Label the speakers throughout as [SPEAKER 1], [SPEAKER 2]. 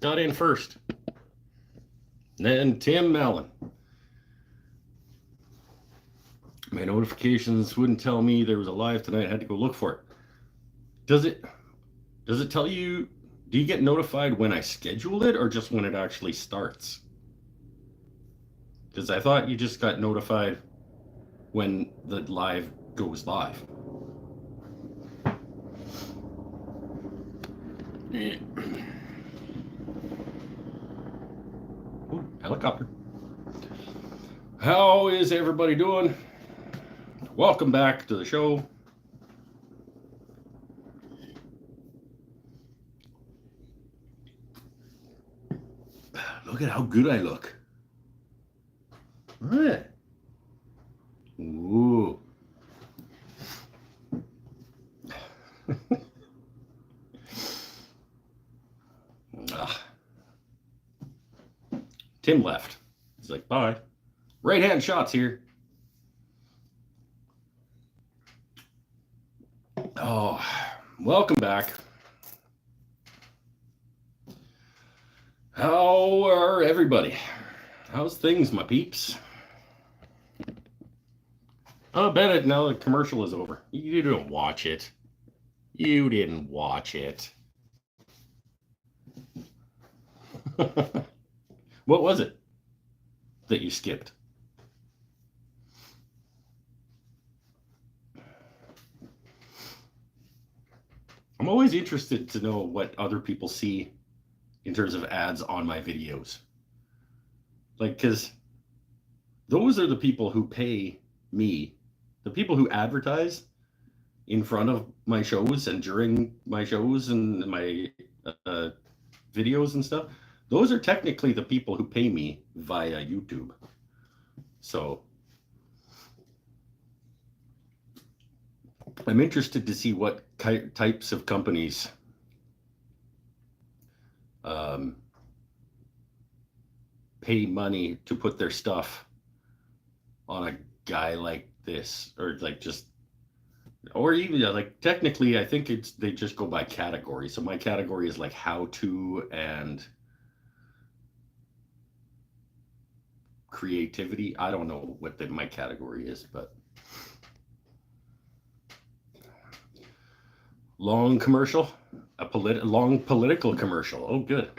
[SPEAKER 1] got in first. Then Tim Mellon. My notifications wouldn't tell me there was a live tonight. I had to go look for it. Does it tell you, do you get notified when I schedule it or just when it actually starts? Because I thought you just got notified when the live goes live. Ooh, helicopter. How is everybody doing? Welcome back to the show. Look at how good I look. What? Ooh. Tim left. He's like, bye. Right hand shots here. Oh, welcome back. How are everybody? How's things, my peeps? Oh, Bennett, now the commercial is over. You didn't watch it. You didn't watch it. What was it that you skipped? I'm always interested to know what other people see in terms of ads on my videos. Like, because those are the people who pay me, the people who advertise in front of my shows and during my shows and my videos and stuff. Those are technically the people who pay me via YouTube. So I'm interested to see what types of companies pay money to put their stuff on a guy like this, or like just, or even like technically I think they just go by category. So my category is like how to and creativity. I don't know what my category is, but long commercial, long political commercial. Oh, good.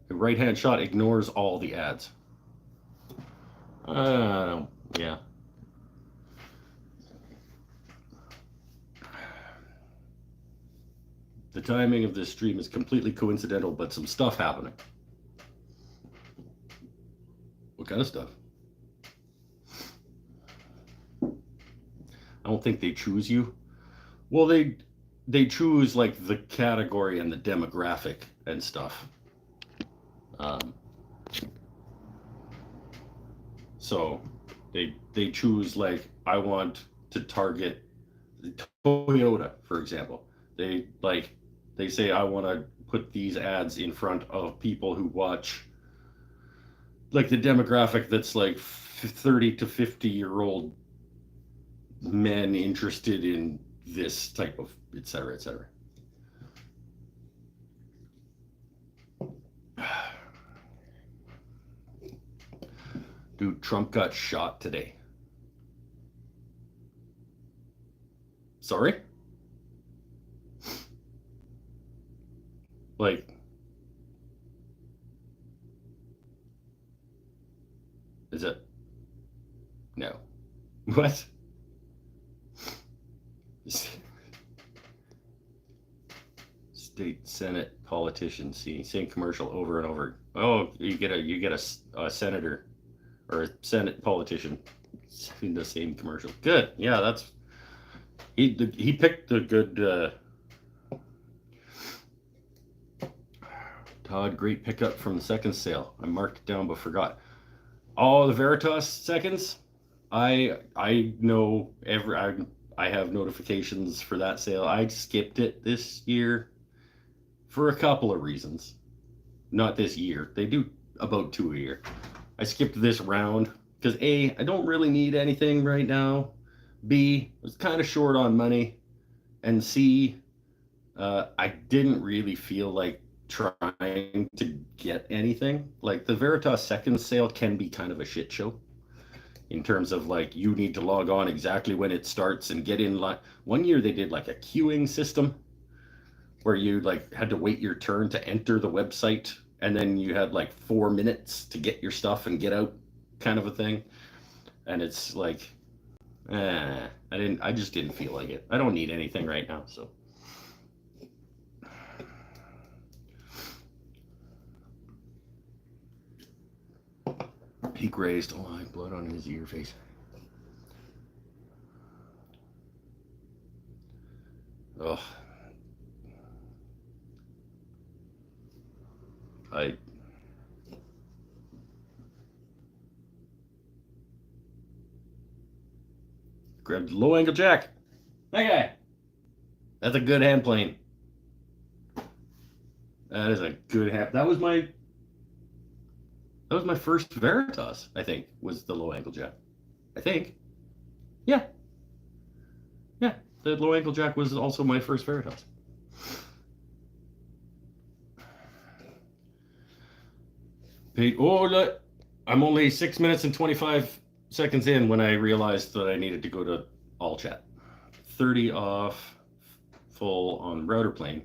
[SPEAKER 1] The right hand shot ignores all the ads. Yeah. The timing of this stream is completely coincidental, but some stuff happening. What kind of stuff? I don't think they choose you. Well, they choose like the category and the demographic and stuff. So they choose, like, I want to target Toyota, for example. They say I want to put these ads in front of people who watch, like, the demographic that's like 30 to 50-year-old men interested in this type of, et cetera, et cetera. Dude, Trump got shot today. Sorry? Like, is it? No. What? State Senate politician, see, same commercial over and over. Oh, you get a senator or a Senate politician in the same commercial. Good. Yeah, that's he picked a good Todd, great pickup from the second sale. I marked it down but forgot. Oh, the Veritas seconds. I know I have notifications for that sale. I skipped it this year for a couple of reasons. Not this year. They do about 2 a year. I skipped this round because A, I don't really need anything right now. B, I was kind of short on money. And C, I didn't really feel like trying to get anything. Like the Veritas second sale can be kind of a shit show in terms of like you need to log on exactly when it starts and get in line. One year they did like a queuing system where you like had to wait your turn to enter the website, and then you had like 4 minutes to get your stuff and get out, kind of a thing. And it's like, I just didn't feel like it. I don't need anything right now, so. Peak raised. Oh, I have blood on his ear face. Oh. I grabbed low angle jack. That guy. That's a good hand plane. That is a good hand. That was my first Veritas, I think, was the low angle jack. I think. Yeah. Yeah. The low angle jack was also my first Veritas. Oh, I'm only 6 minutes and 25 seconds in when I realized that I needed to go to all chat. 30 off, full on router plane.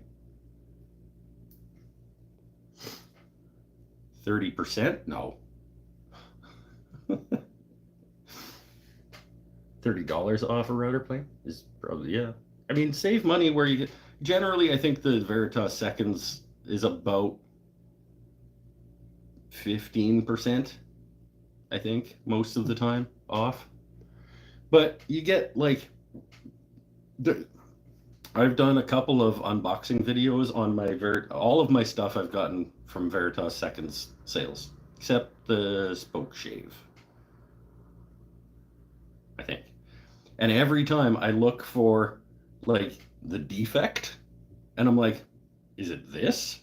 [SPEAKER 1] 30%? No. $30 off a router plane is probably, yeah. I mean, save money where you get, generally, I think the Veritas seconds is about 15%, I think, most of the time off. But you get like, I've done a couple of unboxing videos on my all of my stuff I've gotten from Veritas seconds sales, except the spoke shave, I think. And every time I look for like the defect, and I'm like, is it this?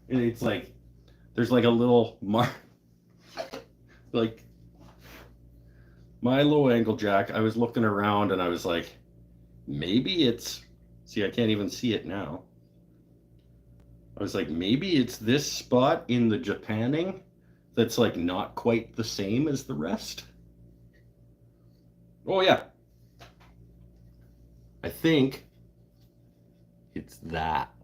[SPEAKER 1] And it's like, there's like a little mark, like my low angle jack. I was looking around and I was like, maybe it's, see, I can't even see it now. I was like, maybe it's this spot in the Japanning that's like not quite the same as the rest. Oh yeah. I think it's that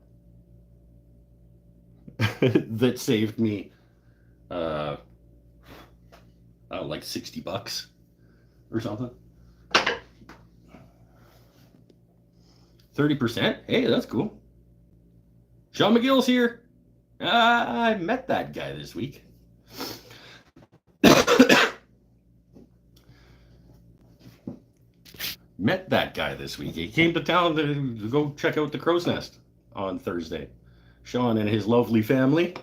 [SPEAKER 1] that saved me like $60 or something. 30%? Hey, that's cool. Sean McGill's here. I met that guy this week. Met that guy this week. He came to town to go check out the Crow's Nest on Thursday. Sean and his lovely family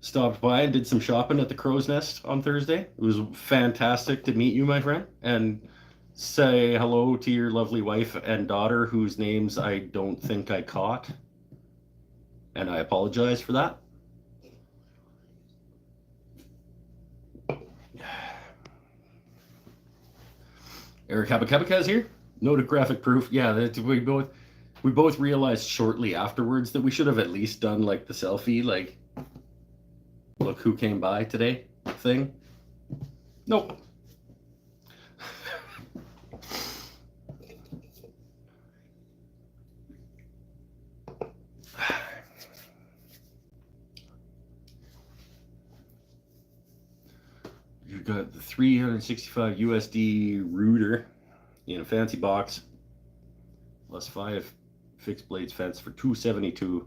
[SPEAKER 1] stopped by and did some shopping at the Crow's Nest on Thursday. It was fantastic to meet you, my friend, and say hello to your lovely wife and daughter, whose names I don't think I caught. And I apologize for that. Eric Habakabaka is here. Noted graphic proof. Yeah, we both realized shortly afterwards that we should have at least done like the selfie, like, look who came by today thing. Nope. You got the 365 USD router in a fancy box, plus 5 fixed blades fence for $272.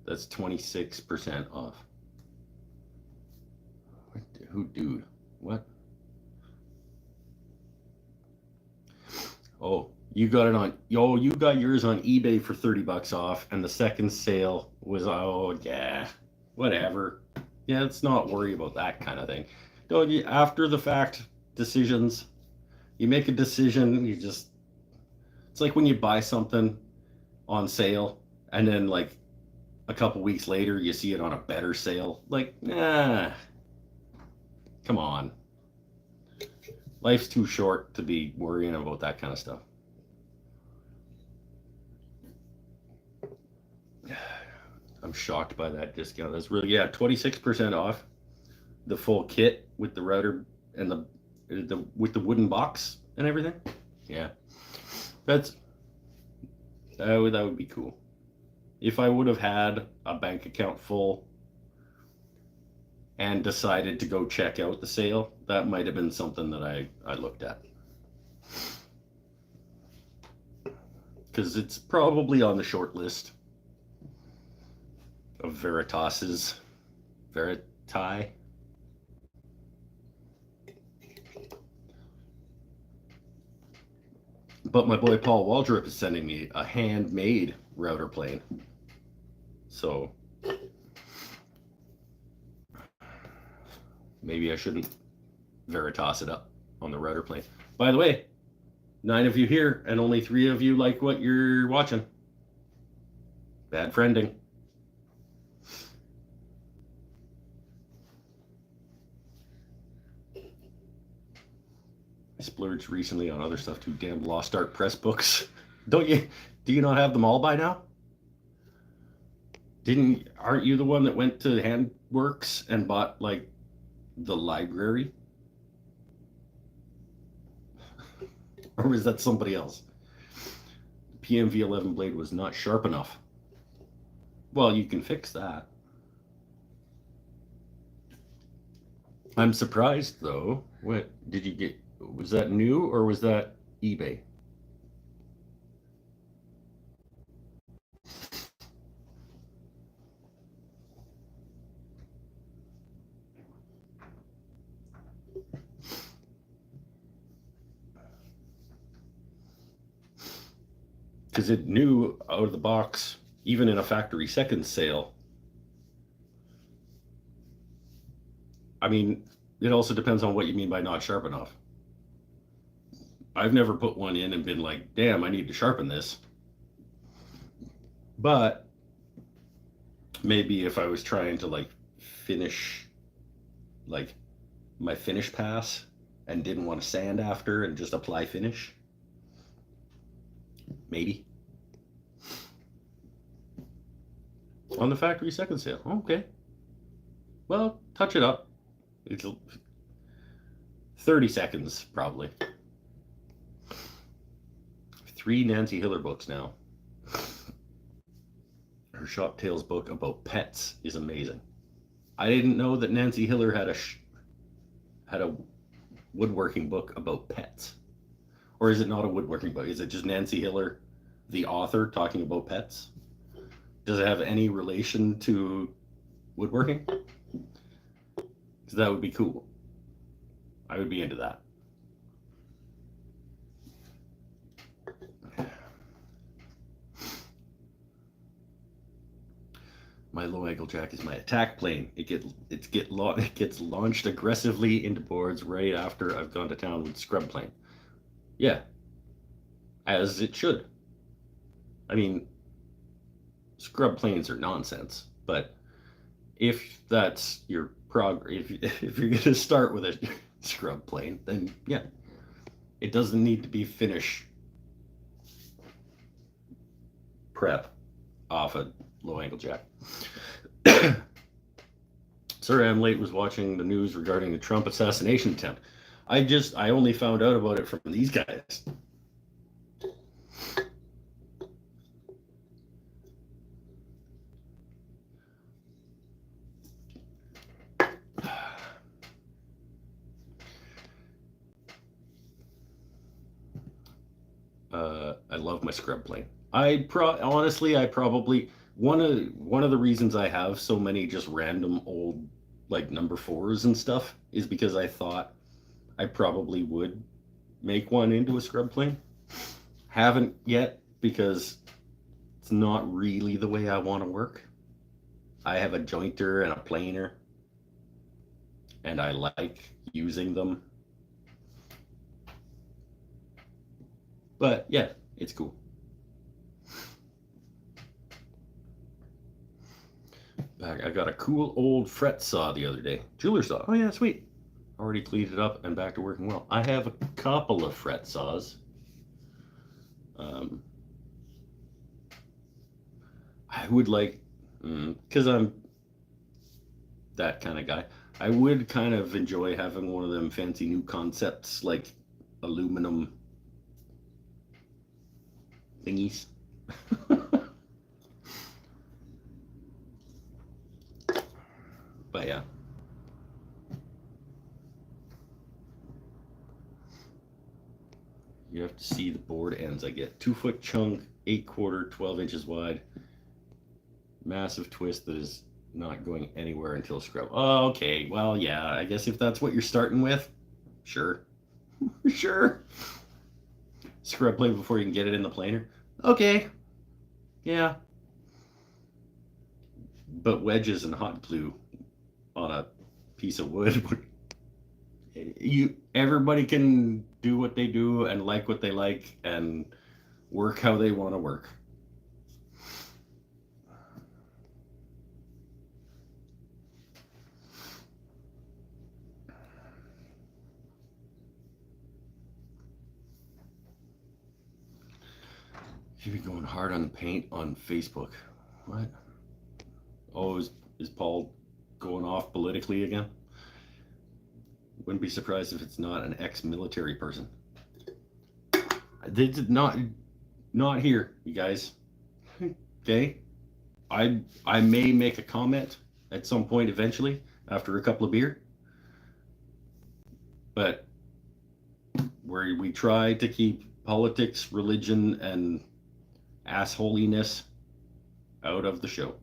[SPEAKER 1] That's 26% off. Who, dude? What? Oh, you got it on. Yo, you got yours on eBay for $30 off, and the second sale was, oh yeah, whatever. Yeah, let's not worry about that kind of thing. Don't you, after the fact decisions, you make a decision, you just, it's like when you buy something on sale and then like a couple weeks later you see it on a better sale. Like, nah, come on. Life's too short to be worrying about that kind of stuff. I'm shocked by that discount. That's really, yeah, 26% off the full kit with the router and the with the wooden box and everything. Yeah, that's that would be cool. If I would have had a bank account full and decided to go check out the sale, that might have been something that I looked at. Because it's probably on the short list of Veritas's Veriti. But my boy Paul Waldrop is sending me a handmade router plane. So maybe I shouldn't Veritas it up on the router plane. By the way, 9 of you here and only 3 of you like what you're watching. Bad friending. I splurged recently on other stuff too. Damn Lost Art Press books. Don't you? Do you not have them all by now? Aren't you the one that went to Handworks and bought like the library? Or was that somebody else? PMV11 blade was not sharp enough. Well, you can fix that. I'm surprised though. What did you get? Was that new or was that eBay? Because it knew out of the box, even in a factory second sale. I mean, it also depends on what you mean by not sharp enough. I've never put one in and been like, damn, I need to sharpen this. But maybe if I was trying to like finish like my finish pass and didn't want to sand after and just apply finish, maybe. On the factory second sale. Okay. Well, touch it up. It's 30 seconds probably. 3 Nancy Hiller books now. Her Shop Tales book about pets is amazing. I didn't know that Nancy Hiller had a woodworking book about pets. Or is it not a woodworking book? Is it just Nancy Hiller, the author, talking about pets? Does it have any relation to woodworking? Because that would be cool. I would be into that. My low angle jack is my attack plane. It gets launched aggressively into boards right after I've gone to town with scrub plane. Yeah, as it should. I mean, scrub planes are nonsense, but if that's your if you're going to start with a scrub plane, then yeah, it doesn't need to be finish prep off a low angle jack. Sorry I'm late. Was watching the news regarding the Trump assassination attempt. I only found out about it from these guys. I love my scrub plane. Honestly, I probably one of the reasons I have so many just random old like number 4s and stuff is because I thought I probably would make one into a scrub plane. Haven't yet because it's not really the way I want to work. I have a jointer and a planer, and I like using them. But yeah, it's cool. I got a cool old fret saw the other day. Jeweler saw. Oh yeah, sweet. Already cleaned it up and back to working well. I have a couple of fret saws. I would like Because I'm that kind of guy. I would kind of enjoy having one of them fancy new concepts like aluminum thingies. But yeah. You have to see the board ends I get. 2-foot chunk, 8/4, 12 inches wide. Massive twist that is not going anywhere until scrub. Oh, okay. Well, yeah, I guess if that's what you're starting with, sure. Sure. Scrub plate before you can get it in the planer. Okay. Yeah. But wedges and hot glue on a piece of wood, everybody can do what they do and like what they like and work how they want to work. You've been going hard on the paint on Facebook. What? Oh, is Paul going off politically again? Wouldn't be surprised if it's not an ex-military person. They did not here, you guys. Okay? I may make a comment at some point eventually after a couple of beer. But where we try to keep politics, religion, and assholiness out of the show.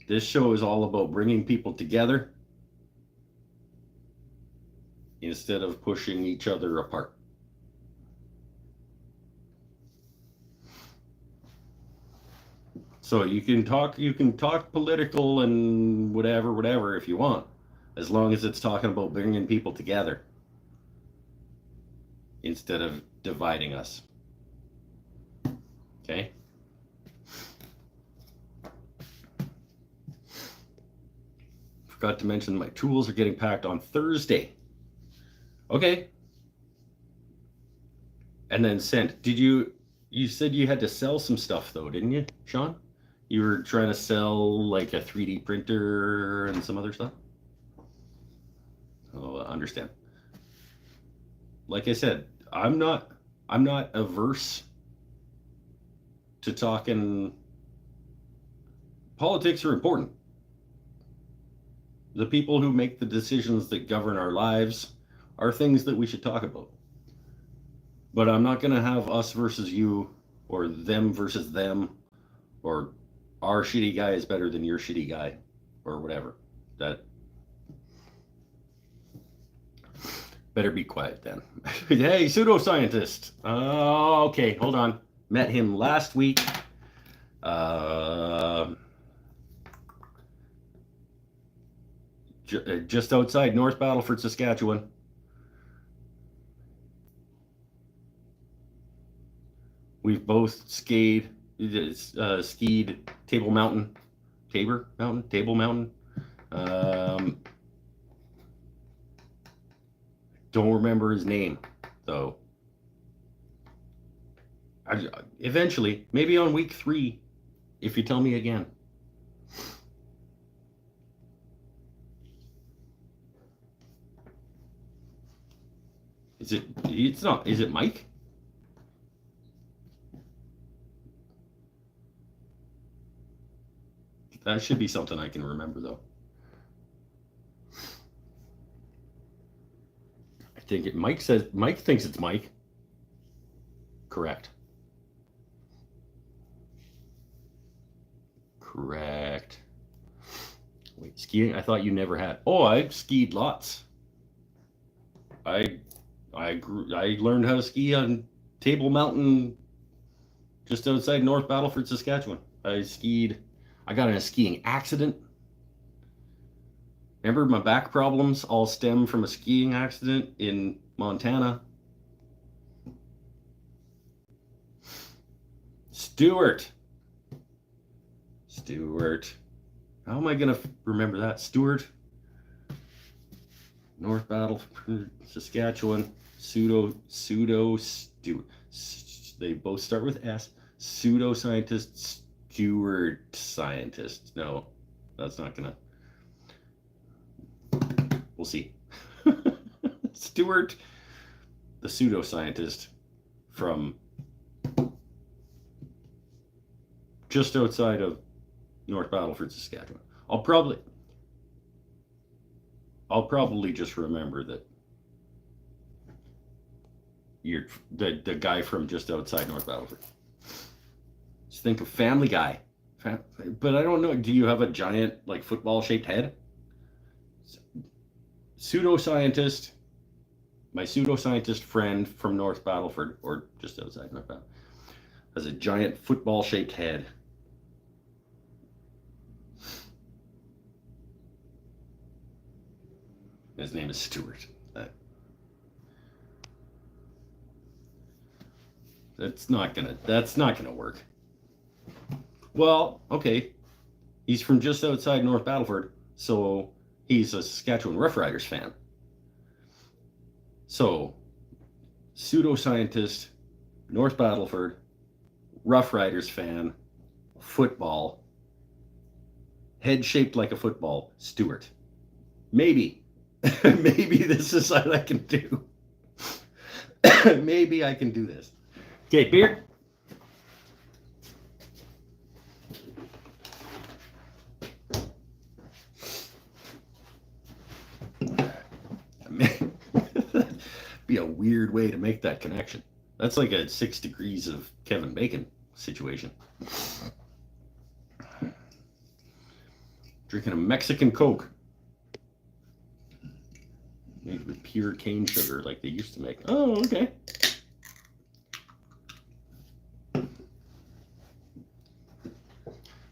[SPEAKER 1] This show is all about bringing people together instead of pushing each other apart. So you can talk political and whatever if you want, as long as it's talking about bringing people together instead of dividing us. Okay? Forgot to mention my tools are getting packed on Thursday. Okay. And then sent. Did you said you had to sell some stuff though, didn't you, Sean? You were trying to sell like a 3D printer and some other stuff? Oh, I understand. Like I said, I'm not averse to talking. Politics are important. The people who make the decisions that govern our lives are things that we should talk about. But I'm not going to have us versus you or them versus them or our shitty guy is better than your shitty guy or whatever. That better be quiet then. Hey, pseudoscientist. Okay, hold on. Met him last week. Just outside North Battleford, Saskatchewan. We've both skied Table Mountain. Don't remember his name, though. Eventually, maybe on week 3, if you tell me again. Is it Mike? That should be something I can remember, though. I think Mike thinks it's Mike. Correct. Wait, skiing? I thought you never had. Oh, I skied lots. I learned how to ski on Table Mountain just outside North Battleford, Saskatchewan. I got in a skiing accident. Remember, my back problems all stem from a skiing accident in Montana. Stuart. How am I going to remember that? Stuart. North Battleford, Saskatchewan. They both start with S. Pseudoscientist, steward scientist. No, that's not gonna. We'll see. Stewart, the pseudoscientist from just outside of North Battleford, Saskatchewan. I'll probably just remember that you're the guy from just outside North Battleford. Just think of Family Guy. But I don't know. Do you have a giant, like, football-shaped head? Pseudoscientist. My pseudoscientist friend from North Battleford, or just outside North Battleford, has a giant football-shaped head. His name is Stuart. That's not gonna work. Well, okay. He's from just outside North Battleford, so he's a Saskatchewan Roughriders fan. So, pseudoscientist, North Battleford, Roughriders fan, football, head shaped like a football, Stuart. Maybe. Maybe this is what I can do. Maybe I can do this. Okay, beer. Be a weird way to make that connection. That's like a 6 degrees of Kevin Bacon situation. Drinking a Mexican Coke. Made with pure cane sugar like they used to make. Oh, okay.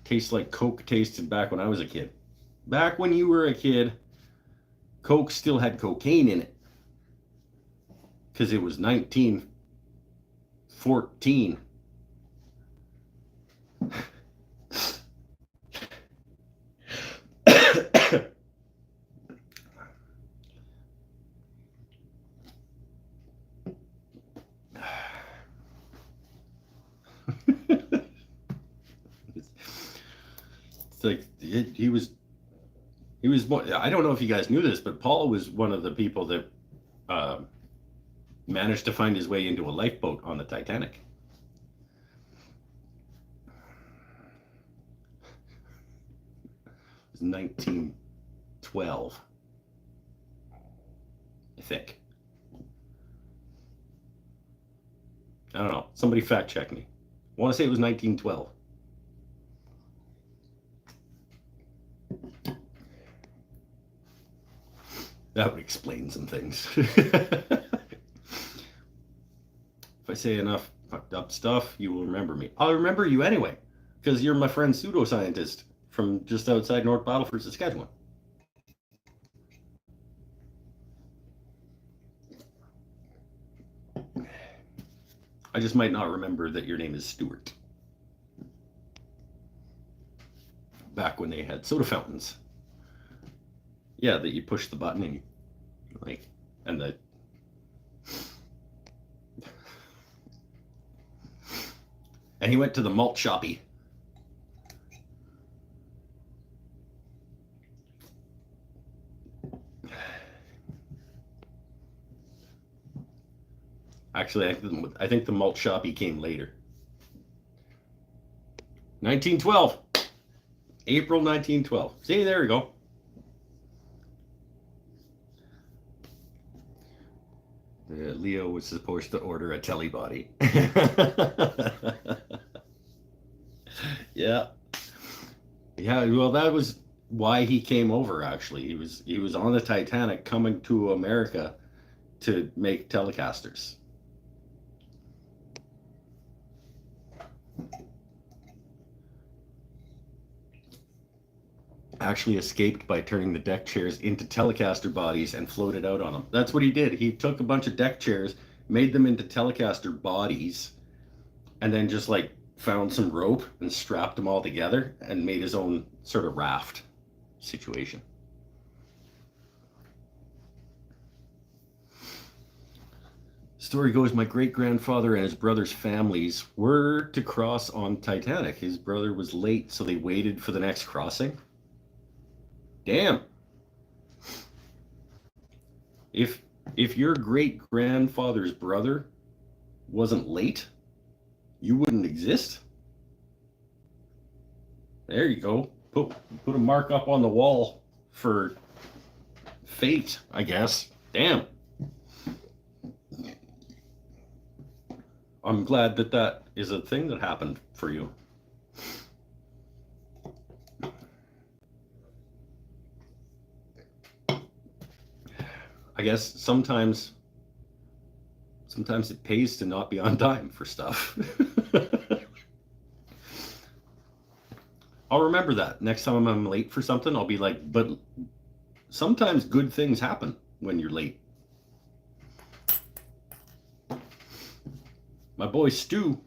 [SPEAKER 1] Tastes like Coke tasted back when I was a kid. Back when you were a kid, Coke still had cocaine in it. Because it was 1914. It's like he was. I don't know if you guys knew this, but Paul was one of the people that managed to find his way into a lifeboat on the Titanic. It was 1912, I think. I don't know. Somebody fact check me. I want to say it was 1912. That would explain some things. If I say enough fucked up stuff, you will remember me. I'll remember you anyway, because you're my friend pseudoscientist from just outside North Battleford, Saskatchewan. I just might not remember that your name is Stuart. Back when they had soda fountains. Yeah, that you push the button and you, like, and the and he went to the malt shoppy. Actually, I think the malt shoppy came later. 1912. April 1912. See, there we go. Leo was supposed to order a telebody. Yeah. Yeah, well, that was why he came over, actually. He was on the Titanic coming to America to make Telecasters. Actually escaped by turning the deck chairs into Telecaster bodies and floated out on them. That's what he did. He took a bunch of deck chairs, made them into Telecaster bodies, and then just like found some rope and strapped them all together and made his own sort of raft situation. Story goes my great-grandfather and his brother's families were to cross on Titanic. His brother was late, so they waited for the next crossing. Damn. If your great-grandfather's brother wasn't late, you wouldn't exist. There you go. Put a mark up on the wall for fate, I guess. Damn. I'm glad that is a thing that happened for you. I guess sometimes it pays to not be on time for stuff. I'll remember that. Next time I'm late for something, I'll be like, but sometimes good things happen when you're late. My boy Stu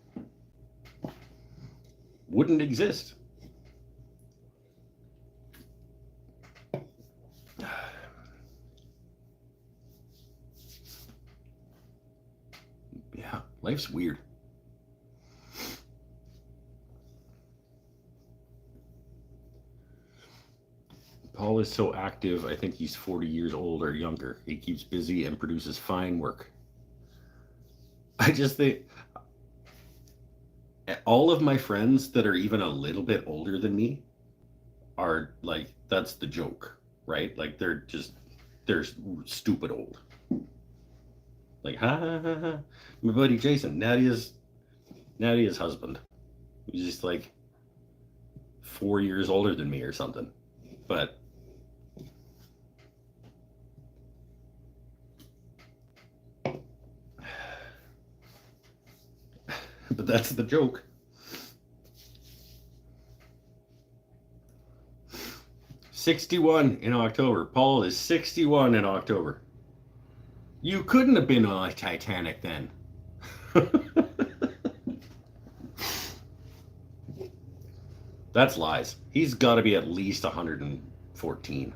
[SPEAKER 1] wouldn't exist. Yeah, life's weird. Paul is so active, I think he's 40 years old or younger. He keeps busy and produces fine work. I just think all of my friends that are even a little bit older than me are like, that's the joke, right? Like they're stupid old. Like, ha ha ha ha. My buddy Jason, Nadia's husband. He's just like 4 years older than me or something. But that's the joke. '61 in October. Paul is 61 in October. You couldn't have been on Titanic then. That's lies. He's got to be at least 114.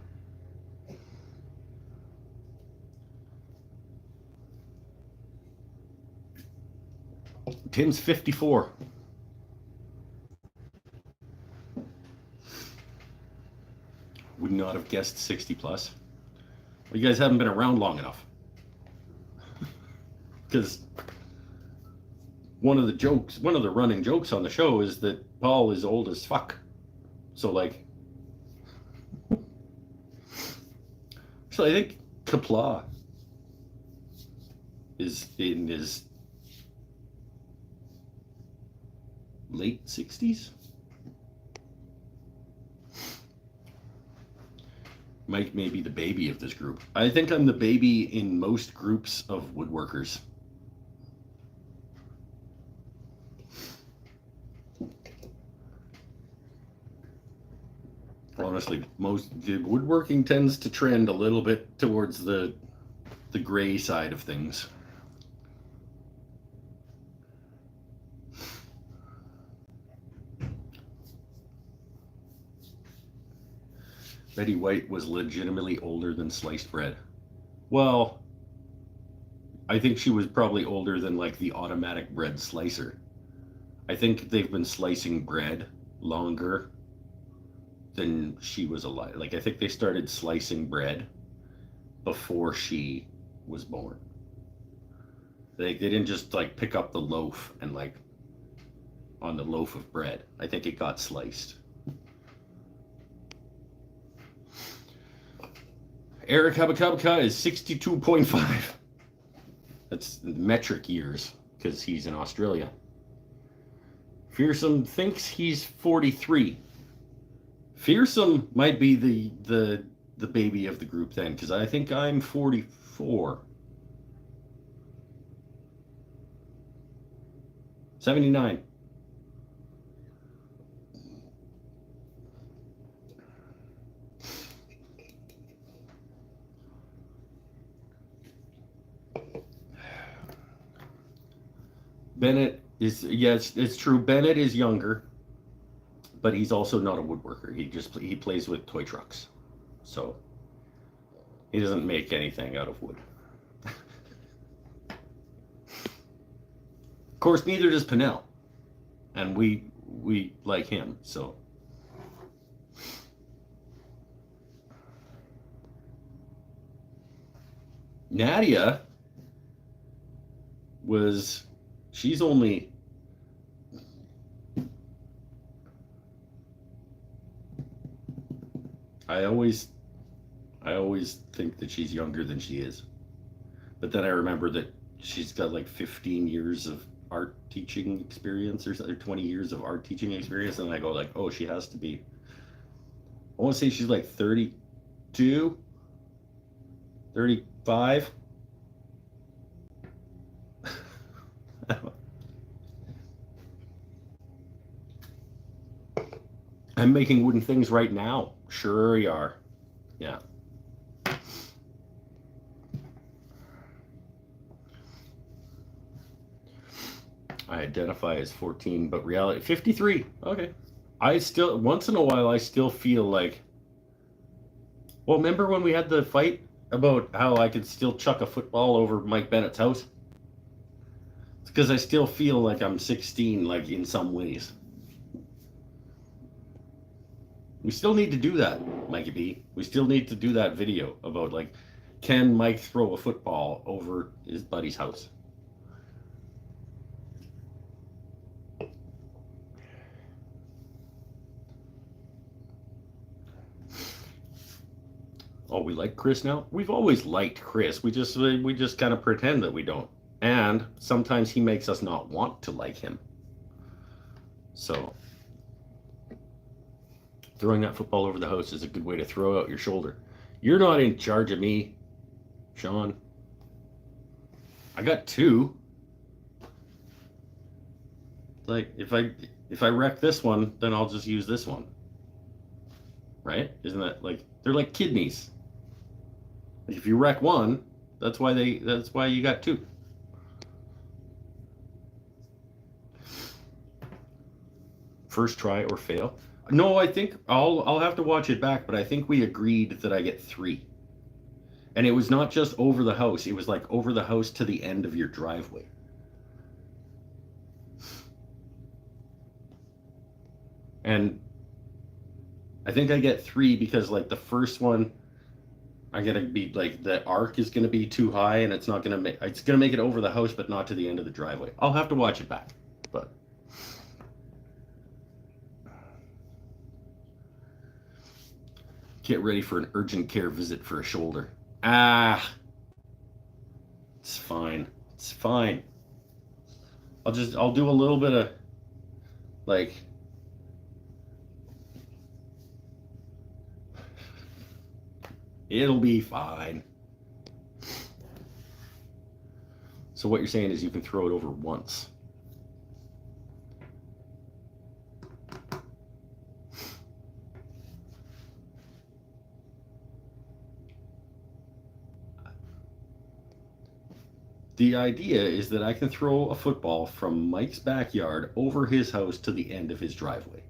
[SPEAKER 1] Tim's 54. Would not have guessed 60 plus. Well, you guys haven't been around long enough. Because one of the running jokes on the show is that Paul is old as fuck. So like, so I think Kapla is in his late 60s. Mike may be the baby of this group. I think I'm the baby in most groups of woodworkers. Honestly, the woodworking tends to trend a little bit towards the gray side of things. Betty White was legitimately older than sliced bread. Well, I think she was probably older than like the automatic bread slicer. I think they've been slicing bread longer than she was alive. Like I think they started slicing bread before she was born. They didn't just like pick up the loaf and like on the loaf of bread. I think it got sliced. Eric Habakabaka is 62.5. That's metric years because he's in Australia. Fearsome thinks he's 43. Fearsome might be the baby of the group then, because I think I'm 44. 79. Bennett is, yes, it's true. Bennett is younger, but he's also not a woodworker. He plays with toy trucks, so he doesn't make anything out of wood. Of course, neither does Pinnell, and we like him. So Nadia she's only I always think that she's younger than she is. But then I remember that she's got like 15 years of art teaching experience or 20 years of art teaching experience. And I go like, oh, she has to be, I want to say she's like 32, 35. I'm making wooden things right now. Sure you are. Yeah. I identify as 14, but reality 53. Okay. I still, once in a while, I still feel like, well, remember when we had the fight about how I could still chuck a football over Mike Bennett's house? It's because I still feel like I'm 16, like in some ways. We still need to do that, Mikey B. We still need to do that video about like, can Mike throw a football over his buddy's house? Oh, we like Chris now? We've always liked Chris. We just kind of pretend that we don't. And sometimes he makes us not want to like him. So throwing that football over the house is a good way to throw out your shoulder. You're not in charge of me, Sean. I got 2. Like if I wreck this one, then I'll just use this one. Right? Isn't that like, they're like kidneys. If you wreck one, that's why you got 2. First try or fail? No, I think I'll have to watch it back, but I think we agreed that I get 3. And it was not just over the house, it was like over the house to the end of your driveway. And I think I get 3 because like the first one I'm gonna be like the arc is gonna be too high and it's gonna make it over the house but not to the end of the driveway. I'll have to watch it back. But get ready for an urgent care visit for a shoulder. It's fine. It's fine. I'll do a little bit of like it'll be fine. So what you're saying is you can throw it over once. The idea is that I can throw a football from Mike's backyard over his house to the end of his driveway.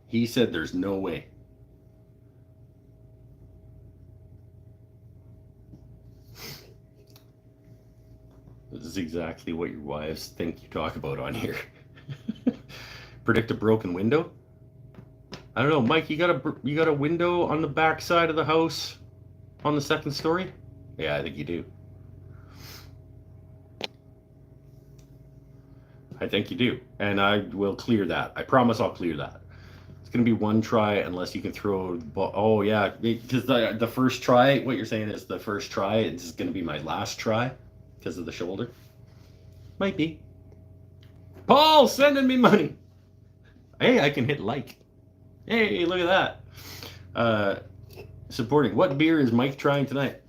[SPEAKER 1] He said there's no way. This is exactly what your wives think you talk about on here. Predict a broken window? I don't know, Mike, you got a window on the back side of the house on the second story? Yeah, I think you do. I think you do. And I will clear that. I promise I'll clear that. Going to be one try unless you can throw the ball. Oh yeah, because the first try, what you're saying is the first try is going to be my last try because of the shoulder. Might be. Paul sending me money. Hey, I can hit like. Hey, look at that. Supporting. What beer is Mike trying tonight?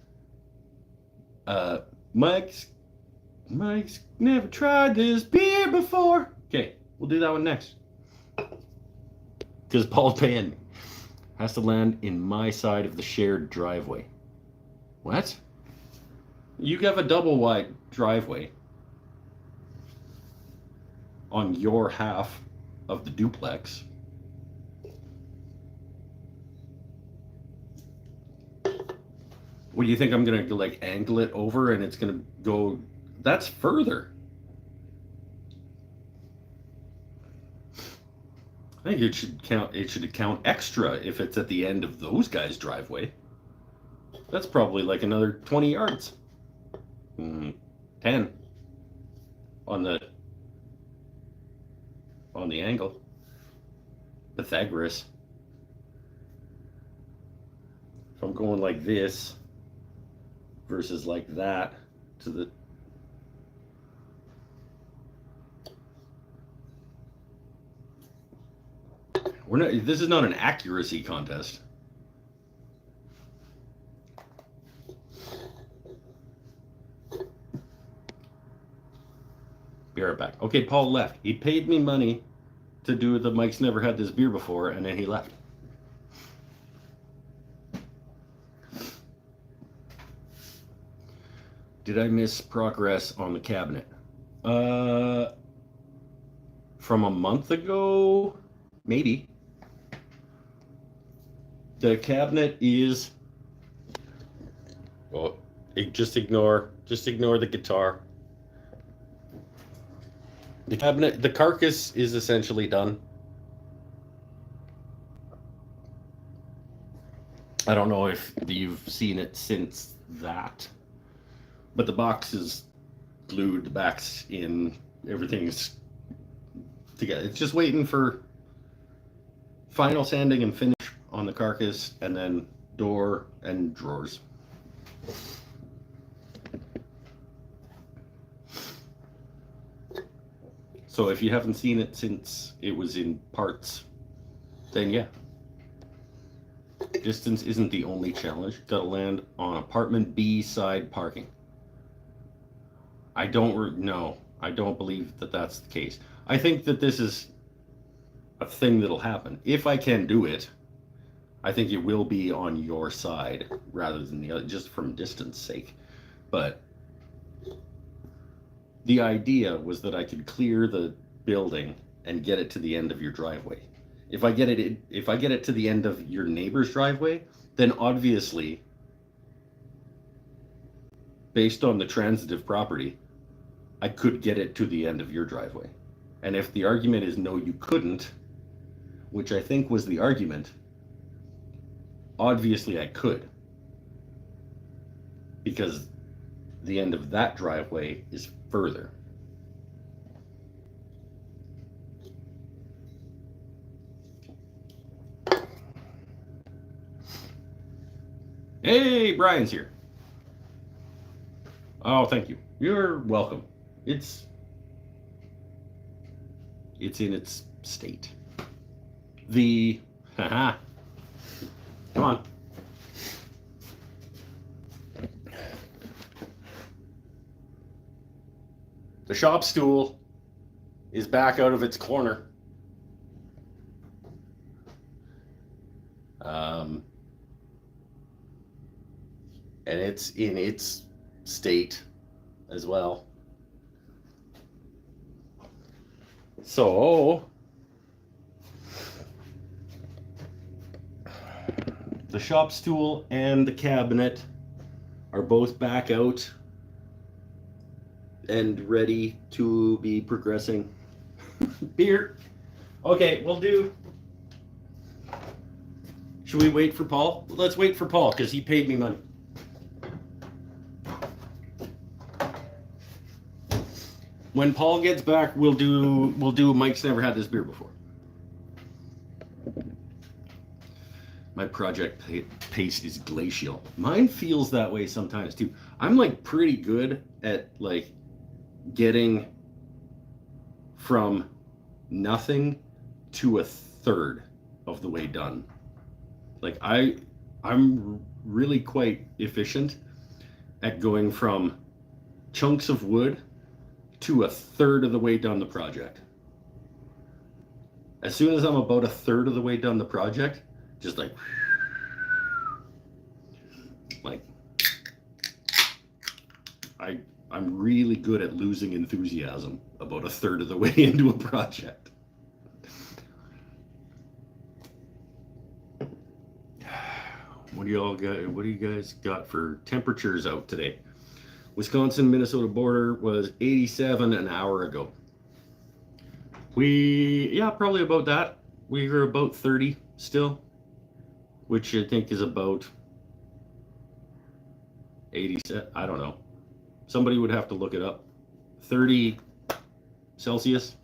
[SPEAKER 1] Mike's never tried this beer before. Okay, we'll do that one next. Because Paul paying me. Has to land in my side of the shared driveway. What? You have a double wide driveway on your half of the duplex. What do you think? I'm gonna like angle it over and it's gonna go? That's further. I think it should count. It should count extra if it's at the end of those guys' driveway. That's probably like another 20 yards. 10 on the angle. Pythagoras. If I'm going like this versus like that to the we're not this is not an accuracy contest. Be right back. Okay, Paul left. He paid me money to do the Mike's never had this beer before, and then he left. Did I miss progress on the cabinet? From a month ago, maybe. The cabinet is. Well, just ignore the guitar. The cabinet, the carcass is essentially done. I don't know if you've seen it since that, but the box is glued, the back's in, everything's together. It's just waiting for final sanding and finish on the carcass, and then door and drawers. So if you haven't seen it since it was in parts, then yeah. Distance isn't the only challenge. Gotta land on apartment B side parking. I don't believe that that's the case. I think that this is a thing that'll happen. If I can do it, I think it will be on your side rather than the other, just from distance sake. But the idea was that I could clear the building and get it to the end of your driveway. If I get it to the end of your neighbor's driveway, then obviously, based on the transitive property, I could get it to the end of your driveway. And if the argument is no, you couldn't, which I think was the argument, obviously I could. Because the end of that driveway is further. Hey, Brian's here. Oh, thank you. You're welcome. It's in its state. Come on. The shop stool is back out of its corner. And it's in its state as well. So the shop stool and the cabinet are both back out and ready to be progressing. Beer. Okay, we'll do. Should we wait for Paul? Let's wait for Paul because he paid me money. When Paul gets back, we'll do Mike's never had this beer before. My project pace is glacial. Mine feels that way sometimes too. I'm like pretty good at like getting from nothing to a third of the way done. Like I'm really quite efficient at going from chunks of wood to a third of the way done the project. As soon as I'm about a third of the way done the project, just like I'm really good at losing enthusiasm about a third of the way into a project. What do y'all got? What do you guys got for temperatures out today? Wisconsin Minnesota border was 87 an hour ago. Yeah, probably about that. We were about 30 still, which I think is about 80. I don't know. Somebody would have to look it up. 30 Celsius.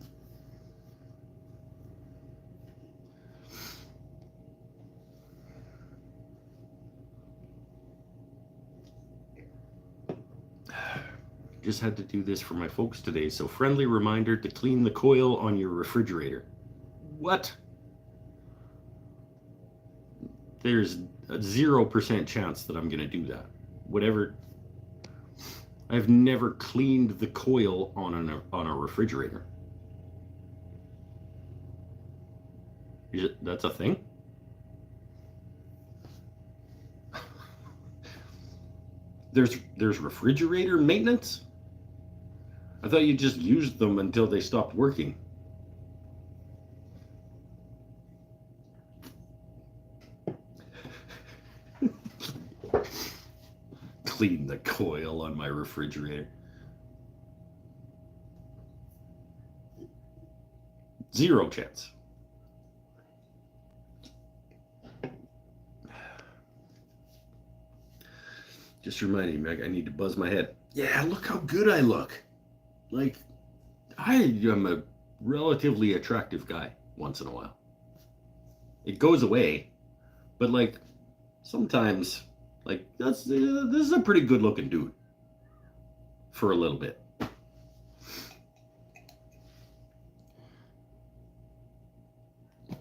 [SPEAKER 1] Just had to do this for my folks today. So, friendly reminder to clean the coil on your refrigerator. What? There's a 0% chance that I'm going to do that. Whatever. I've never cleaned the coil on a refrigerator. That's a thing? There's refrigerator maintenance? I thought you just used them until they stopped working. Clean the coil on my refrigerator. 0 chance. Just reminding me, I need to buzz my head. Yeah, look how good I look. Like, I am a relatively attractive guy once in a while. It goes away, but like, sometimes, like, this is a pretty good looking dude for a little bit.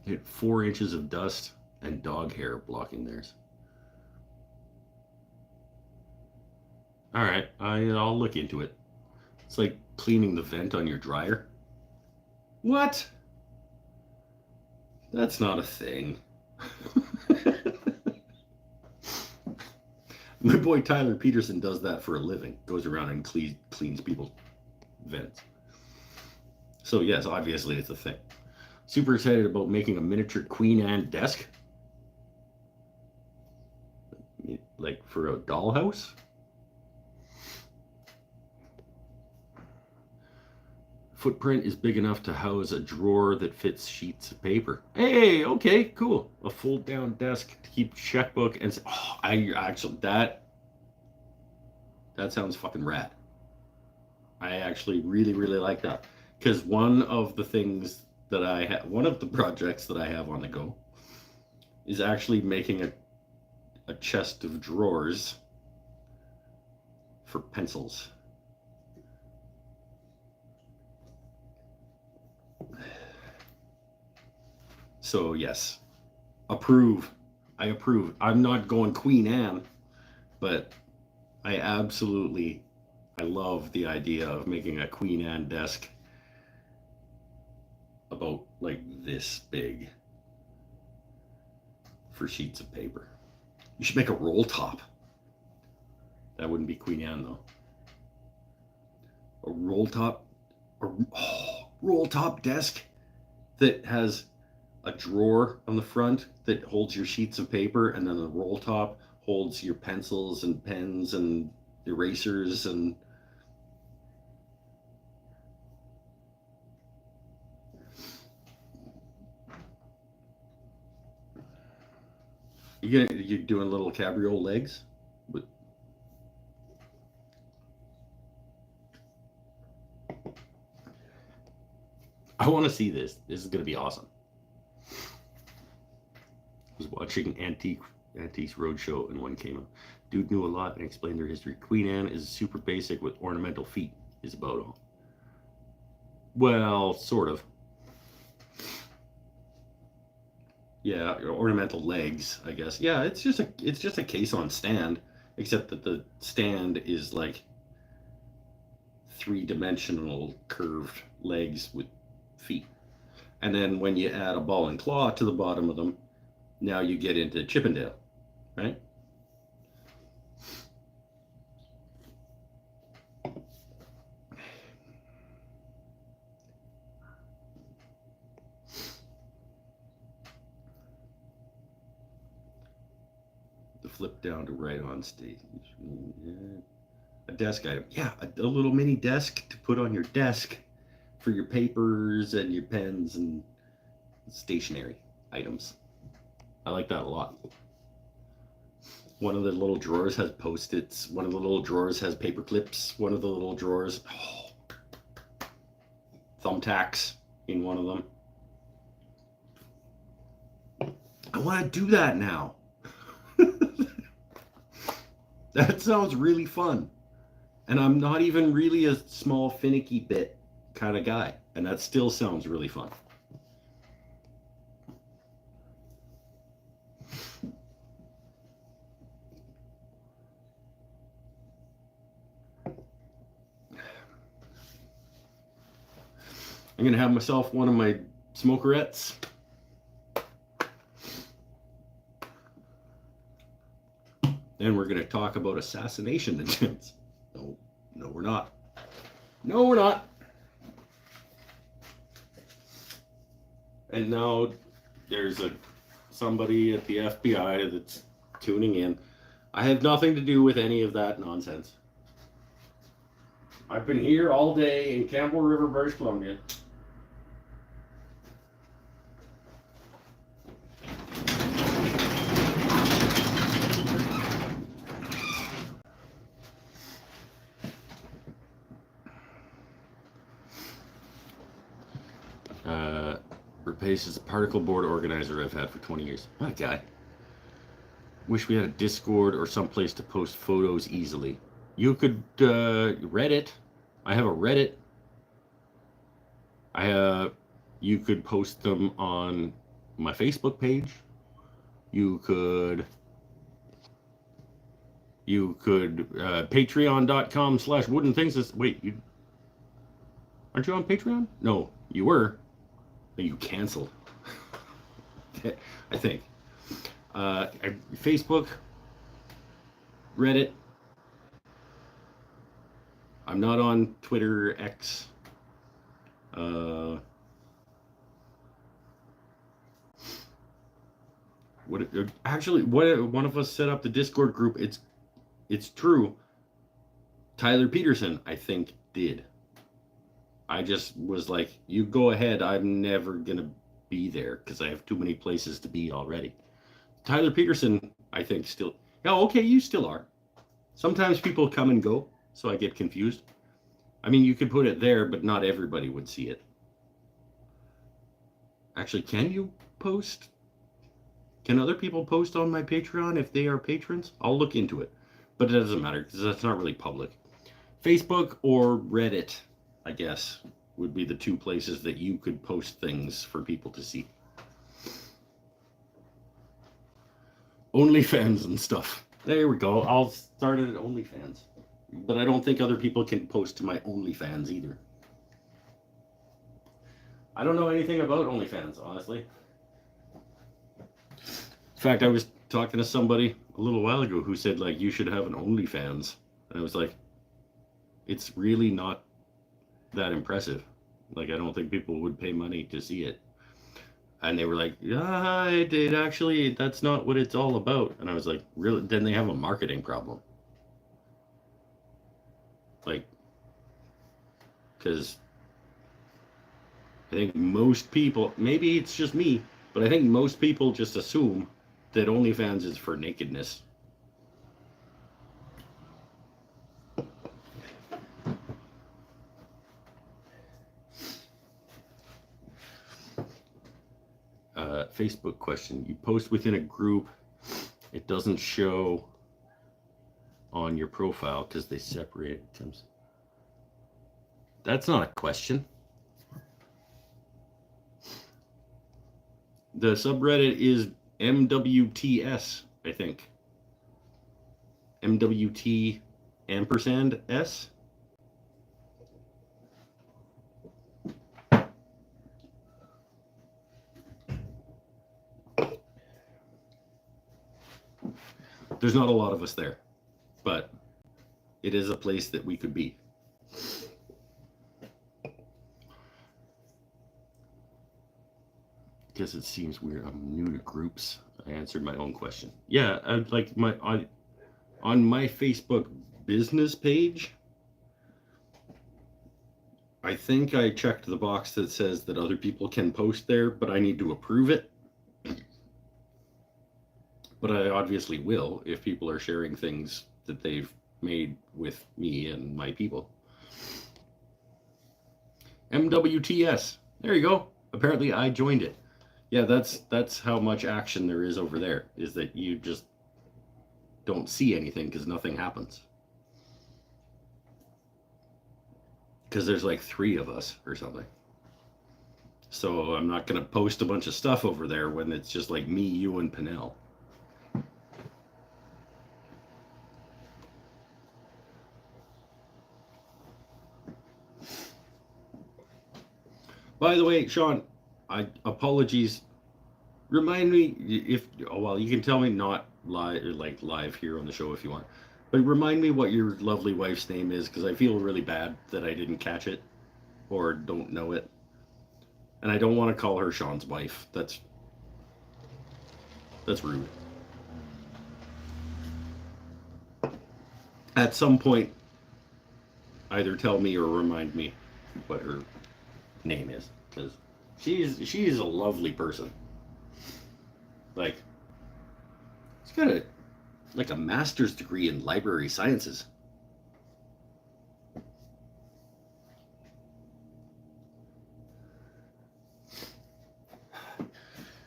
[SPEAKER 1] Hit 4 inches of dust and dog hair blocking theirs. All right, I'll look into it. It's like cleaning the vent on your dryer. What? That's not a thing. My boy Tyler Peterson does that for a living. Goes around and cleans people's vents. So yes, obviously it's a thing. Super excited about making a miniature Queen Anne desk. Like for a dollhouse? Footprint is big enough to house a drawer that fits sheets of paper. Hey, okay, cool. A fold down desk to keep checkbook and I actually that sounds fucking rad. I actually really like that because one of the things that one of the projects that I have on the go is actually making a chest of drawers for pencils. So yes, approve. I approve. I'm not going Queen Anne, but I love the idea of making a Queen Anne desk about like this big for sheets of paper. You should make a roll top. That wouldn't be Queen Anne though. A roll top desk that has a drawer on the front that holds your sheets of paper, and then the roll top holds your pencils and pens and erasers and you doing little cabriole legs? I want to see this. This is going to be awesome. I was watching Antiques Roadshow and one came up. Dude knew a lot and explained their history. Queen Anne is super basic with ornamental feet is about all. Well, sort of. Yeah, ornamental legs, I guess. Yeah, it's just a case on stand, except that the stand is like 3-dimensional curved legs with feet. And then when you add a ball and claw to the bottom of them, now you get into Chippendale, right? The flip down to right on stage. A desk item. Yeah, a little mini desk to put on your desk for your papers and your pens and stationery items. I like that a lot. One of the little drawers has Post-its. One of the little drawers has paper clips. One of the little drawers, thumbtacks in one of them. I want to do that now. That sounds really fun. And I'm not even really a small, finicky bit kind of guy. And that still sounds really fun. I'm going to have myself one of my smokerettes. And we're going to talk about assassination attempts. No, we're not. No, we're not. And now there's somebody at the FBI that's tuning in. I have nothing to do with any of that nonsense. I've been here all day in Campbell River, British Columbia. Replaces the particle board organizer I've had for 20 years. That guy. Wish we had a Discord or someplace to post photos easily. You could Reddit. I have a Reddit. You could post them on my Facebook page. You could patreon.com/woodenthings. Wait, aren't you on Patreon? No, you were. You canceled. I think. Facebook, Reddit. I'm not on Twitter, X. What one of us set up the Discord group. It's true. Tyler Peterson, I think, did. I just was like, you go ahead. I'm never going to be there because I have too many places to be already. Tyler Peterson, I think, still. Oh, okay, you still are. Sometimes people come and go, so I get confused. I mean, you could put it there, but not everybody would see it. Actually, can you post? Can other people post on my Patreon if they are patrons? I'll look into it. But it doesn't matter because that's not really public. Facebook or Reddit, I guess, would be the two places that you could post things for people to see. OnlyFans and stuff. There we go. I'll start it at OnlyFans. But I don't think other people can post to my OnlyFans either. I don't know anything about OnlyFans, honestly. In fact, I was talking to somebody a little while ago who said, like, you should have an OnlyFans. And I was like, it's really not that impressive. Like, I don't think people would pay money to see it. And they were like, yeah, it actually, that's not what it's all about. And I was like, really? Then they have a marketing problem. Like, because I think most people, maybe it's just me, but I think most people just assume that OnlyFans is for nakedness. Facebook question. You post within a group, it doesn't show on your profile because they separate items. That's not a question. The subreddit is MWTS, I think. MWT ampersand S. There's not a lot of us there, but it is a place that we could be. Guess it seems weird. I'm new to groups. I answered my own question. Yeah, like on my Facebook business page, I think I checked the box that says that other people can post there, but I need to approve it. But I obviously will if people are sharing things that they've made with me and my people. MWTS. There you go. Apparently I joined it. Yeah, that's how much action there is over there, is that you just don't see anything because nothing happens. Because there's like 3 of us or something. So I'm not going to post a bunch of stuff over there when it's just like me, you, and Pinnell. By the way, Sean, apologies. Remind me if well, you can tell me not live here on the show if you want, but remind me what your lovely wife's name is because I feel really bad that I didn't catch it or don't know it, and I don't want to call her Sean's wife. That's rude. At some point, either tell me or remind me what her name is because she's a lovely person. Like, she's got a master's degree in library sciences.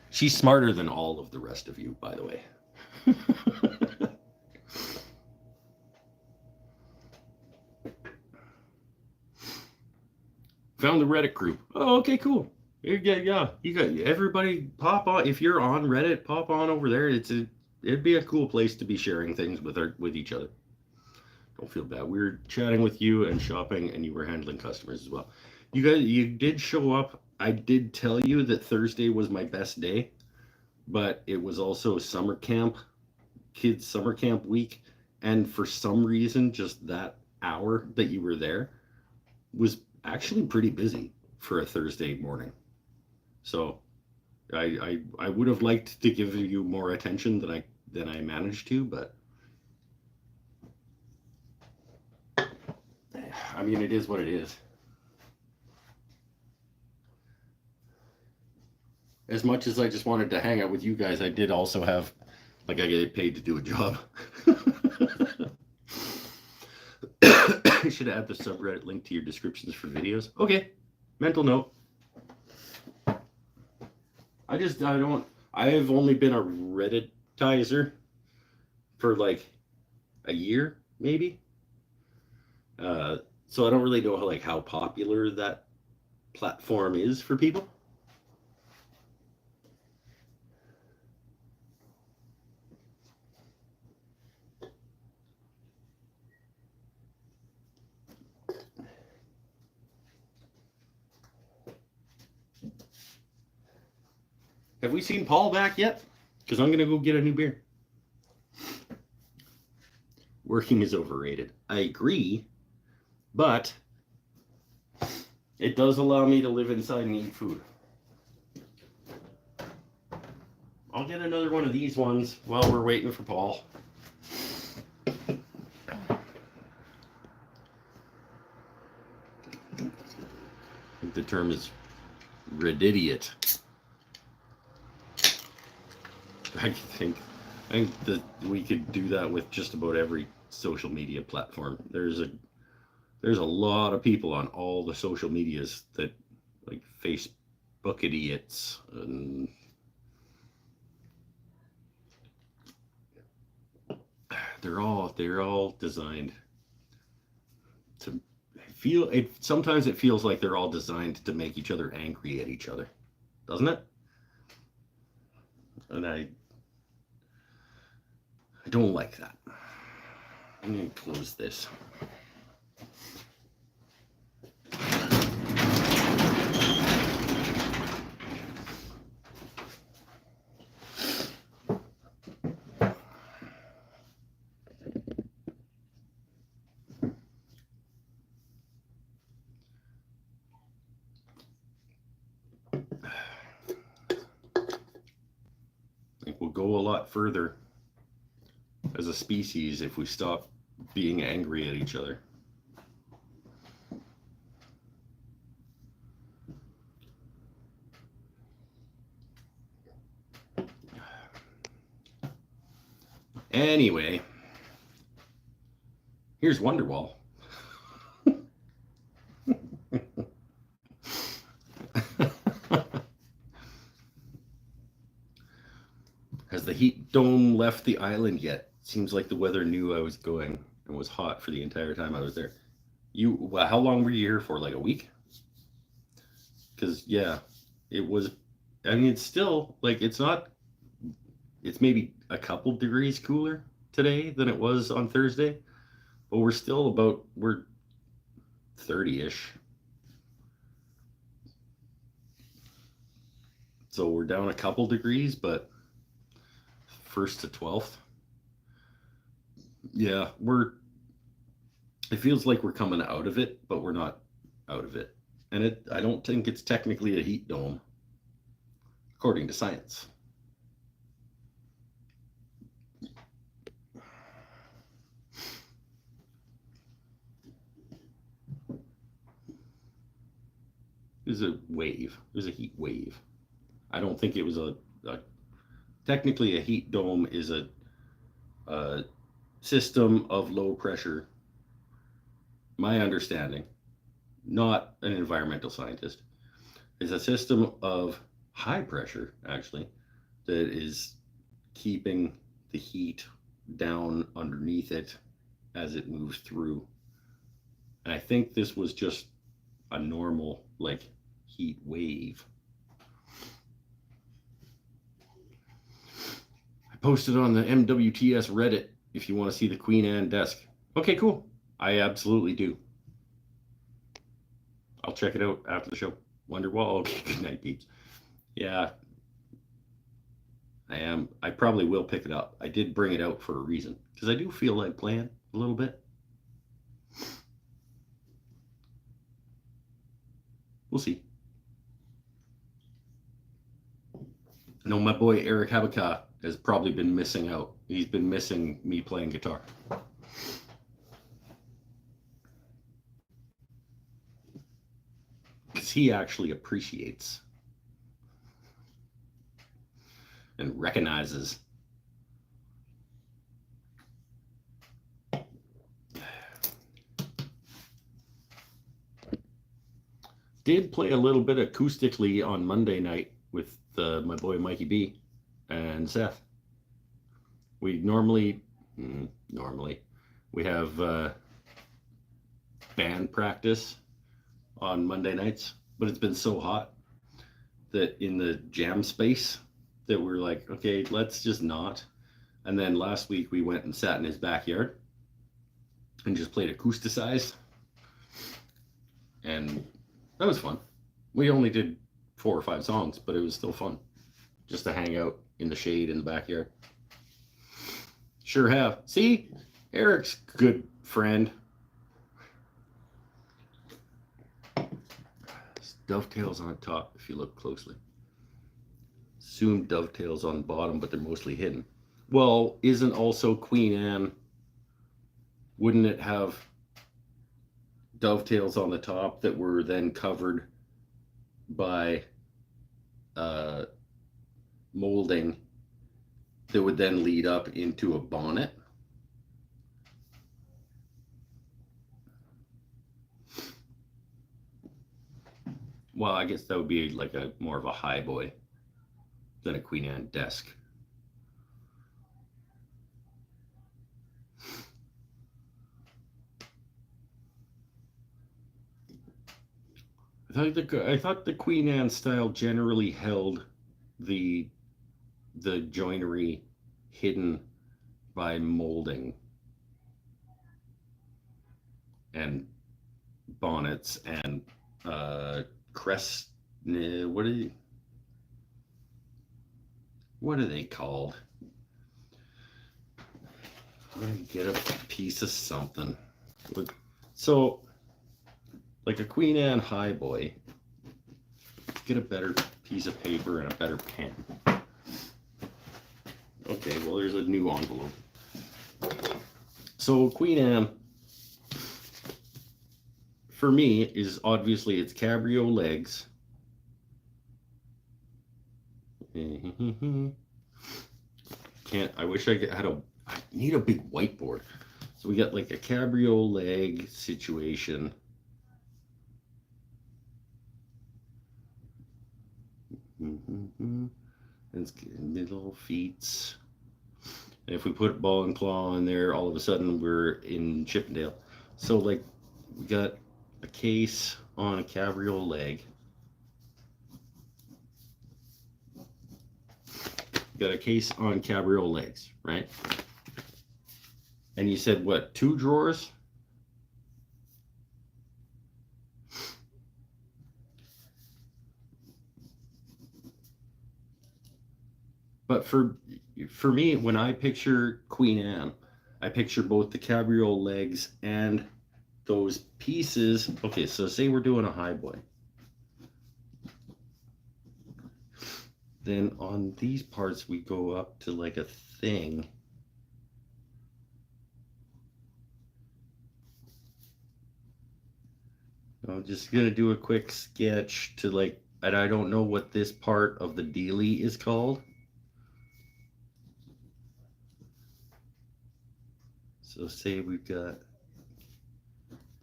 [SPEAKER 1] She's smarter than all of the rest of you, by the way. Found the Reddit group. Oh, okay, cool. Yeah. You got everybody pop on. If you're on Reddit, pop on over there. It'd be a cool place to be sharing things with each other. Don't feel bad. We were chatting with you and shopping, and you were handling customers as well. You did show up. I did tell you that Thursday was my best day, but it was also summer camp, kids summer camp week, and for some reason, just that hour that you were there was actually pretty busy for a Thursday morning. So I would have liked to give you more attention than I managed to, but I mean, it is what it is. As much as I just wanted to hang out with you guys, I did also have, like, I get paid to do a job. I should add the subreddit link to your descriptions for videos. Okay, mental note. I've only been a Redditizer for like a year, maybe. So I don't really know how popular that platform is for people. Have we seen Paul back yet? Because I'm going to go get a new beer. Working is overrated. I agree, but it does allow me to live inside and eat food. I'll get another one of these ones while we're waiting for Paul. I think the term is redidiot. I think that we could do that with just about every social media platform. There's a lot of people on all the social medias that like Facebook idiots and they're all designed to feel it. Sometimes it feels like they're all designed to make each other angry at each other, doesn't it? And I don't like that. I'm going to close this. I think we'll go a lot further as a species if we stop being angry at each other. Anyway, here's Wonderwall. Has the heat dome left the island yet? Seems like the weather knew I was going and was hot for the entire time I was there. Well, how long were you here for? Like a week? Because, yeah, it was, I mean, it's still, like, it's maybe a couple degrees cooler today than it was on Thursday, but we're 30-ish. So we're down a couple degrees, but 1st to 12th. Yeah, it feels like we're coming out of it, but we're not out of it. And I don't think it's technically a heat dome, according to science. It was a wave. It was a heat wave. I don't think it was technically a heat dome is a system of low pressure. My understanding, not an environmental scientist, is a system of high pressure, actually, that is keeping the heat down underneath it as it moves through. And I think this was just a normal, like, heat wave. I posted on the MWTS Reddit if you want to see the Queen Anne desk. Okay, cool. I absolutely do. I'll check it out after the show. Wonderwall. Okay, good night, peeps. Yeah, I am. I probably will pick it up. I did bring it out for a reason, because I do feel like playing a little bit. We'll see. I know my boy Eric Habaka has probably been missing out. He's been missing me playing guitar. Because he actually appreciates and recognizes. Did play a little bit acoustically on Monday night with my boy Mikey B and Seth. We normally we have band practice on Monday nights, but it's been so hot that in the jam space that we're like, okay, let's just not. And then last week we went and sat in his backyard and just played acousticized, and that was fun. We only did 4 or 5 songs, but it was still fun just to hang out in the shade in the backyard. Sure have. See, Eric's a good friend. Dovetails on top if you look closely. Assume dovetails on bottom, but they're mostly hidden. Well, isn't also Queen Anne, wouldn't it have dovetails on the top that were then covered by molding that would then lead up into a bonnet? Well, I guess that would be like more of a high boy than a Queen Anne desk. I thought the Queen Anne style generally held the joinery hidden by molding and bonnets and crest. What are they called? I'm gonna get a piece of something. So, like a Queen Anne high boy, get a better piece of paper and a better pen. Okay, well, there's a new envelope. So Queen Anne, for me, is obviously it's cabrio legs. I wish I I need a big whiteboard. So we got like a cabrio leg situation. And it's middle feet. And if we put ball and claw in there, all of a sudden we're in Chippendale. So like we got a case on a cabrio leg. Got a case on cabrio legs, right? And you said what, 2 drawers? But for me, when I picture Queen Anne, I picture both the cabrio legs and those pieces. Okay, so say we're doing a high boy. Then on these parts, we go up to like a thing. I'm just gonna do a quick sketch to like, and I don't know what this part of the dealie is called. So say we've got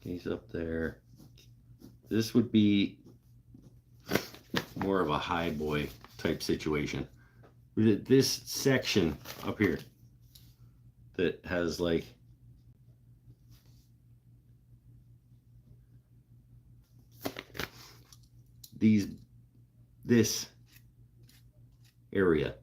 [SPEAKER 1] case up there. This would be more of a high boy type situation. This section up here that has like this area.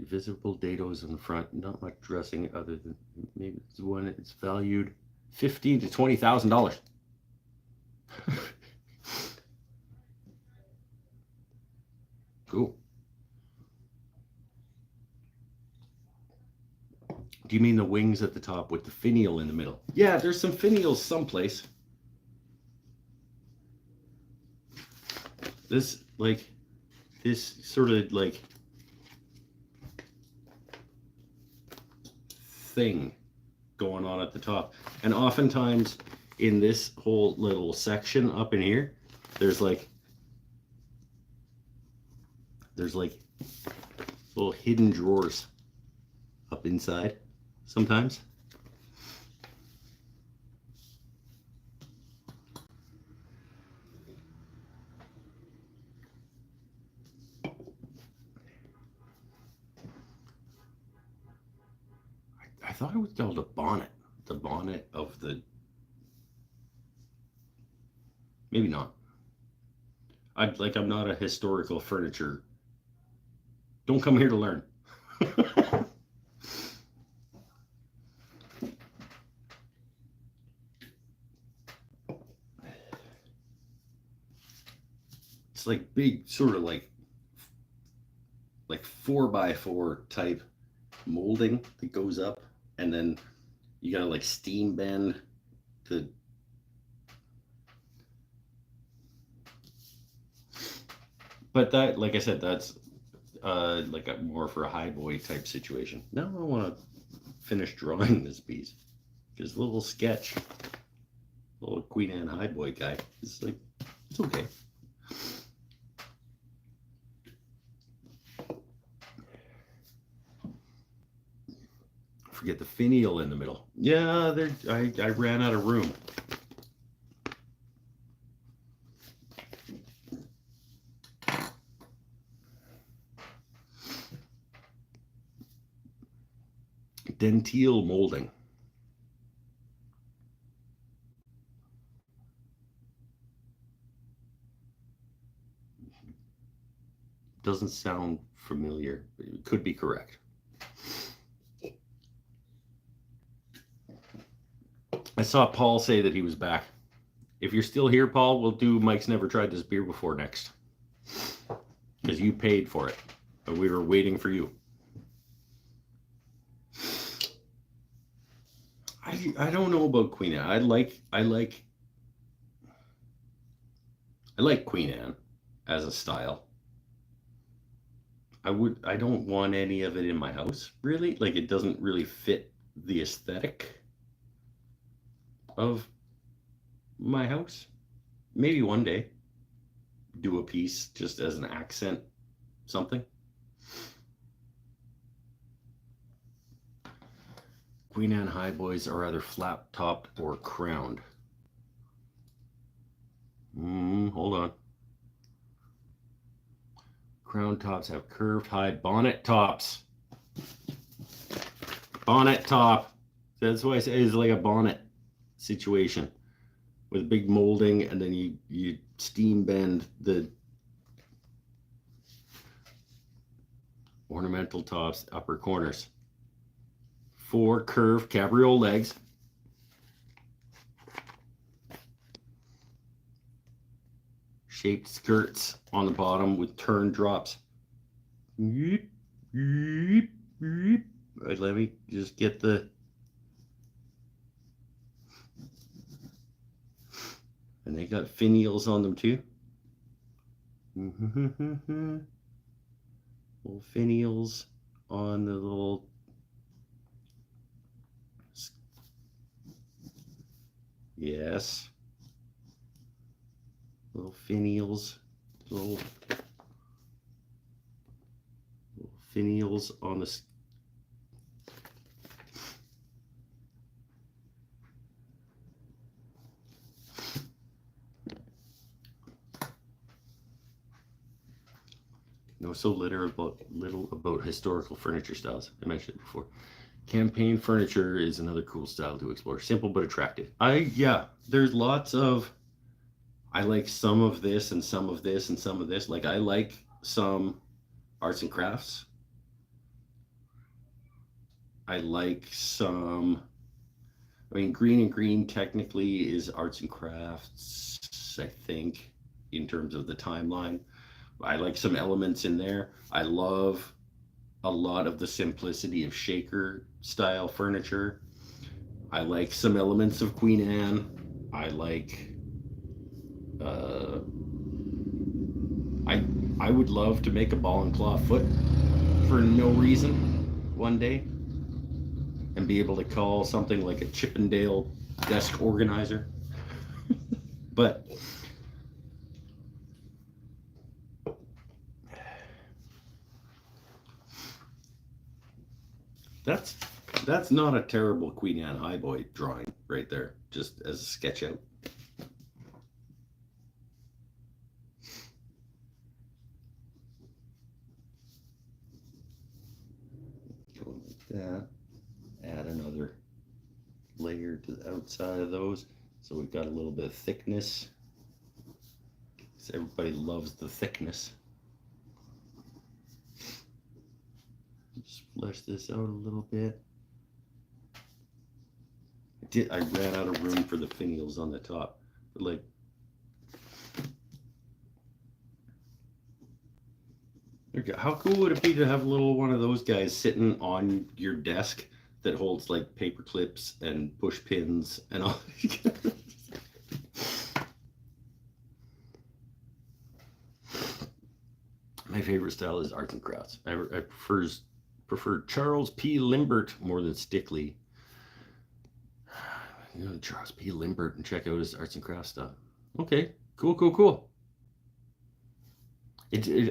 [SPEAKER 1] Visible dados in the front, not much dressing other than maybe it's one. It's valued $15,000 to $20,000. Cool. Do you mean the wings at the top with the finial in the middle? Yeah, there's some finials someplace. This sort of like thing going on at the top, and oftentimes in this whole little section up in here, there's like little hidden drawers up inside sometimes. I thought it was called a bonnet. The bonnet of the... Maybe not. I'm not a historical furniture. Don't come here to learn. It's like big, sort of like 4x4 type molding that goes up, and then you gotta like steam bend the... But that, like I said, that's like a more for a high boy type situation. Now I want to finish drawing this piece, because a little sketch, little Queen Anne high boy guy, it's like, it's okay. Forget the finial in the middle. Yeah, I ran out of room. Dentile molding. Doesn't sound familiar, but it could be correct. I saw Paul say that he was back. If you're still here, Paul, we'll do Mike's Never Tried This Beer Before next. Because you paid for it, but we were waiting for you. I don't know about Queen Anne. I like Queen Anne as a style. I don't want any of it in my house, really. Like it doesn't really fit the aesthetic of my house. Maybe one day do a piece just as an accent, something. Queen Anne highboys are either flat topped or crowned. Hold on. Crown tops have curved high bonnet tops. Bonnet top. That's why I say it's like a bonnet situation with big molding, and then you steam bend the ornamental tops, upper corners. 4 curved cabriole legs. Shaped skirts on the bottom with turn drops. Right, let me just get the... And they got finials on them too. Little finials on the little... Yes. Little finials. Little finials on the... Know so little about historical furniture styles. I mentioned it before. Campaign furniture is another cool style to explore. Simple but attractive. There's lots of... I like some of this and some of this and some of this. Like I like some arts and crafts. I like some... I mean, Green and Green technically is arts and crafts, I think, in terms of the timeline. I like some elements in there. I love a lot of the simplicity of shaker style furniture. I like some elements of Queen Anne. I like... I would love to make a ball and claw foot for no reason one day and be able to call something like a Chippendale desk organizer. But that's not a terrible Queen Anne highboy drawing right there, just as a sketch out. Go like that. Add another layer to the outside of those, so we've got a little bit of thickness. Because everybody loves the thickness. Just flesh this out a little bit. I ran out of room for the finials on the top. But like, how cool would it be to have a little one of those guys sitting on your desk that holds like paper clips and push pins and all? My favorite style is arts and crafts. I prefer Charles P. Limbert more than Stickley. You know, Charles P. Limbert, and check out his arts and crafts stuff. Okay, cool.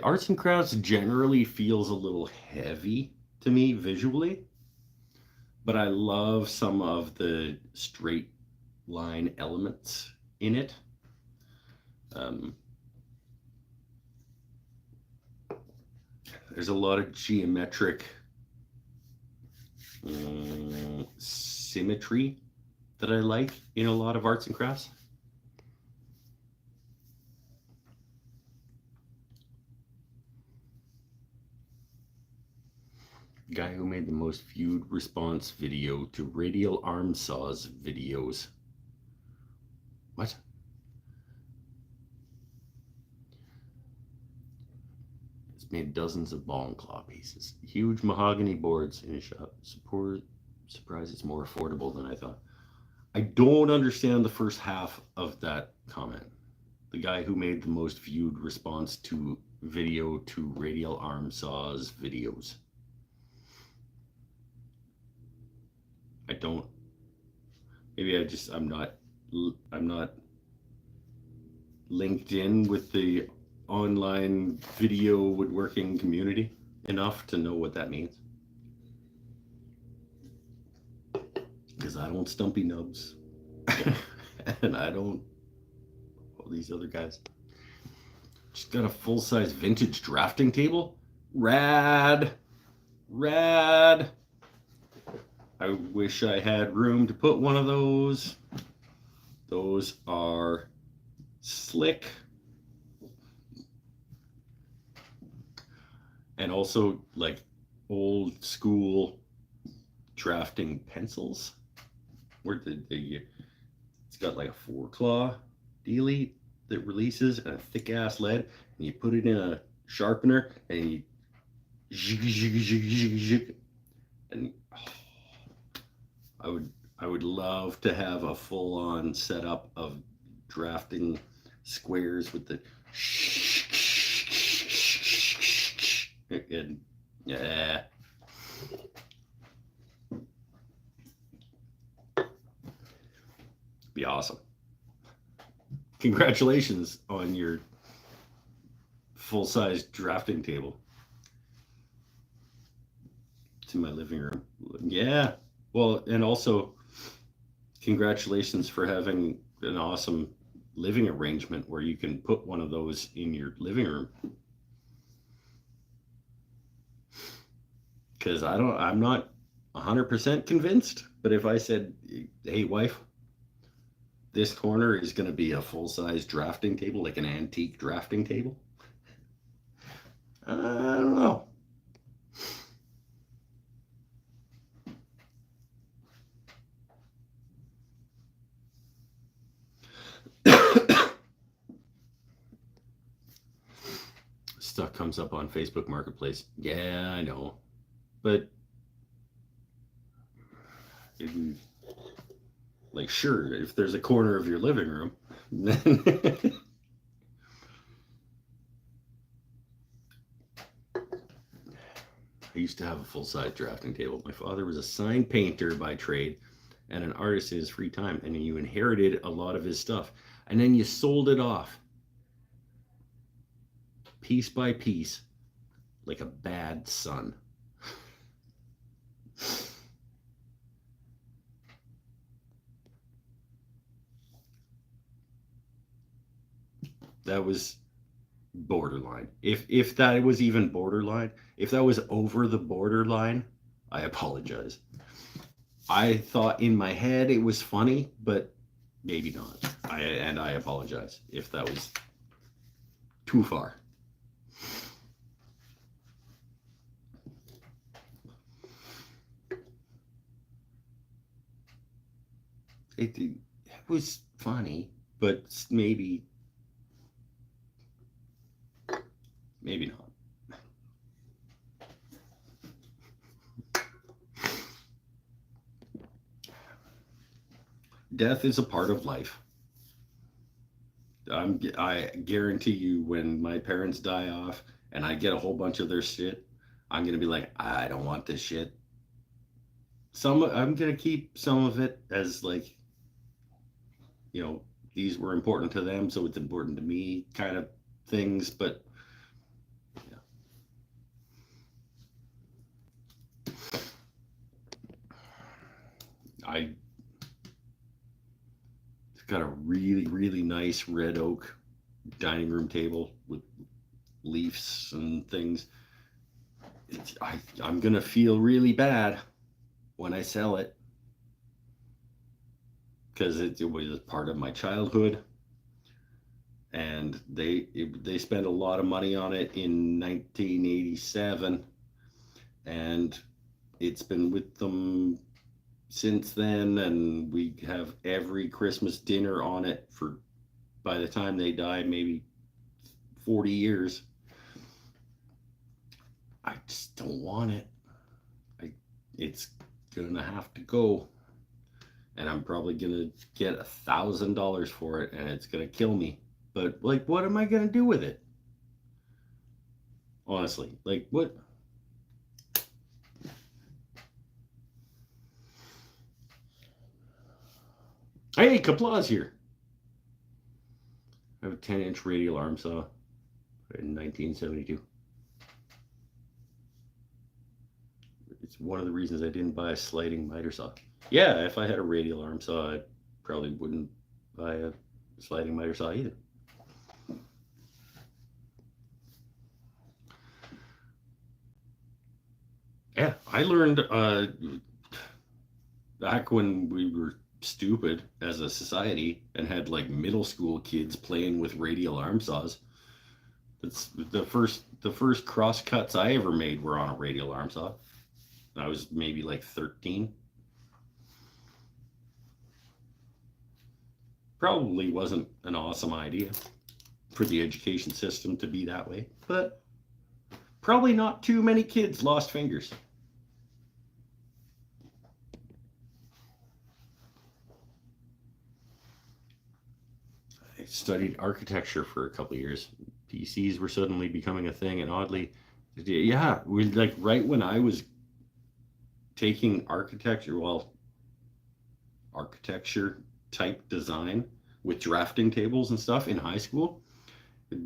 [SPEAKER 1] Arts and crafts generally feels a little heavy to me visually, but I love some of the straight line elements in it. There's a lot of geometric symmetry that I like in a lot of arts and crafts. Guy who made the most viewed response video to radial arm saws videos. What? It's made dozens of ball and claw pieces. Huge mahogany boards in his shop. Surprise, it's more affordable than I thought. I don't understand the first half of that comment. The guy who made the most viewed response to video to radial arm saws videos. I don't. Maybe I'm not linked in with the online video woodworking community enough to know what that means. Because I don't Stumpy Nubs. And I don't all these other guys. Just got a full-size vintage drafting table. Rad. Rad. I wish I had room to put one of those. Those are slick. And also like old school drafting pencils. Where it's got like a 4-claw dealie that releases and a thick ass lead, and you put it in a sharpener and you and I would love to have a full on setup of drafting squares with the and yeah. Be awesome. Congratulations on your full-size drafting table. It's in my living room. Yeah. Well, and also congratulations for having an awesome living arrangement where you can put one of those in your living room. Because I'm not 100% convinced, but if I said, hey, wife, this corner is going to be a full-size drafting table, like an antique drafting table, I don't know. Stuff comes up on Facebook Marketplace. Yeah, I know. But like, sure, if there's a corner of your living room, then I used to have a full-size drafting table. My father was a sign painter by trade and an artist in his free time, and you inherited a lot of his stuff, and then you sold it off piece by piece like a bad son. That was borderline. If that was even borderline, if that was over the borderline, I apologize. I thought in my head it was funny, but maybe not. I apologize if that was too far. It was funny, but maybe not. Death is a part of life. I guarantee you, when my parents die off and I get a whole bunch of their shit, I'm gonna be like, I don't want this shit. I'm gonna keep some of it as like, these were important to them, so it's important to me kind of things, but I got a really, really nice red oak dining room table with leaves and things. I'm gonna feel really bad when I sell it, because it was part of my childhood, and they spent a lot of money on it in 1987, and it's been with them since then, and we have every Christmas dinner on it for, by the time they die, maybe 40 years. I just don't want it. It's gonna have to go. and I'm probably gonna get $1,000 for it, and it's gonna kill me. But like, what am I gonna do with it? Honestly, like, what? Hey, Kapla's here. I have a 10-inch radial arm saw in 1972. It's one of the reasons I didn't buy a sliding miter saw. Yeah, if I had a radial arm saw, I probably wouldn't buy a sliding miter saw either. Yeah, I learned back when we were stupid as a society and had like middle school kids playing with radial arm saws. That's the first cross cuts I ever made were on a radial arm saw. I was maybe like 13. Probably wasn't an awesome idea for the education system to be that way, but probably not too many kids lost fingers. I studied architecture for a couple of years. PCs were suddenly becoming a thing, and oddly, yeah, we like right when I was taking architecture type design with drafting tables and stuff in high school.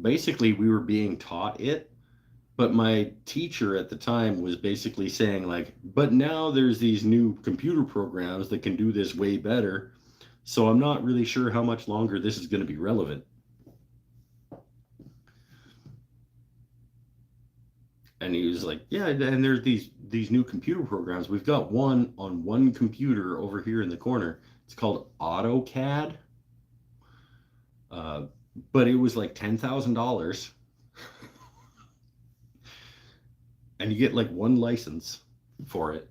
[SPEAKER 1] Basically, we were being taught it, but my teacher at the time was basically saying like, but now there's these new computer programs that can do this way better, so I'm not really sure how much longer this is going to be relevant. And he was like, yeah, and there's these new computer programs. We've got one on one computer over here in the corner. It's called AutoCAD. But it was like $10,000, and you get like one license for it.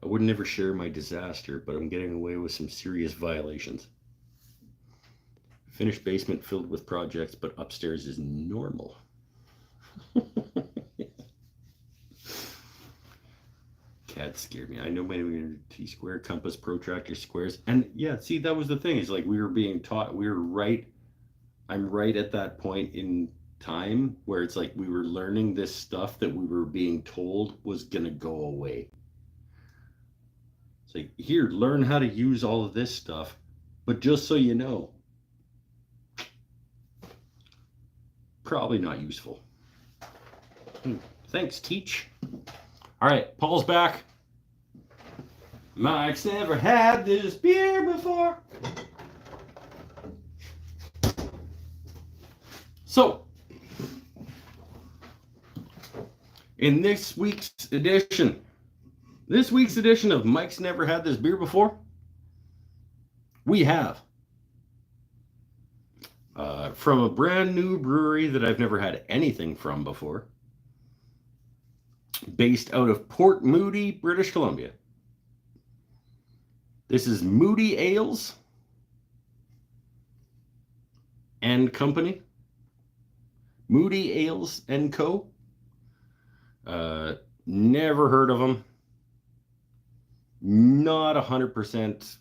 [SPEAKER 1] I would never share my disaster, but I'm getting away with some serious violations. Finished basement filled with projects, but upstairs is normal. CAD scared me. I know my T-square, compass, protractor, squares. And yeah, see, that was the thing. Is like we were being taught, we were right. I'm right at that point in time where it's like we were learning this stuff that we were being told was going to go away. It's like, here, learn how to use all of this stuff. But just so you know, probably not useful. Thanks, teach. All right, Paul's back. Mike's never had this beer before. So, in this week's edition of Mike's Never Had This Beer Before, we have from a brand new brewery that I've never had anything from before, based out of Port Moody, British Columbia. This is Moody Ales and Company. Moody Ales and Co. Never heard of them. Not 100%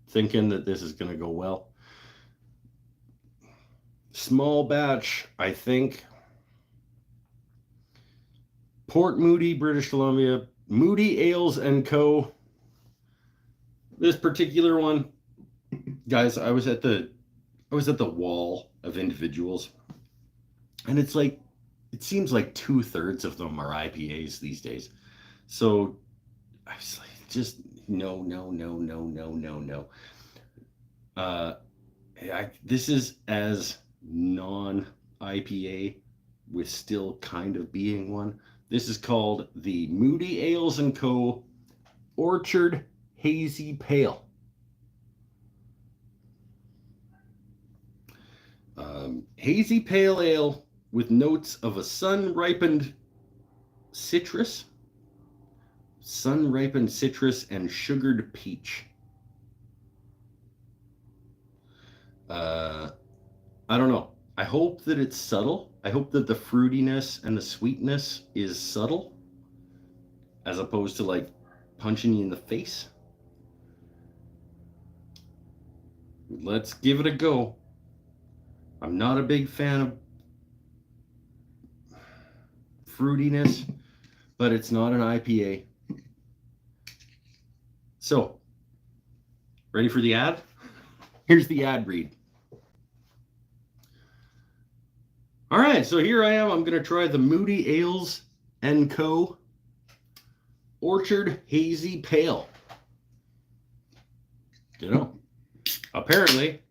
[SPEAKER 1] thinking that this is going to go well. Small batch, I think. Port Moody, British Columbia. Moody Ales and Co. This particular one, guys, I was at the wall of individuals, and it's like, it seems like 2/3 of them are IPAs these days. So I was like, just no. This is as non-IPA with still kind of being one. This is called the Moody Ales & Co. Orchard Hazy Pale. Hazy pale ale with notes of a sun-ripened citrus and sugared peach. I don't know. I hope that it's subtle. I hope that the fruitiness and the sweetness is subtle. as opposed to like punching you in the face. Let's give it a go. I'm not a big fan of fruitiness, but it's not an IPA. So, ready for the ad? Here's the ad read. All right, so here I am. I'm going to try the Moody Ales & Co. Orchard Hazy Pale. You know, apparently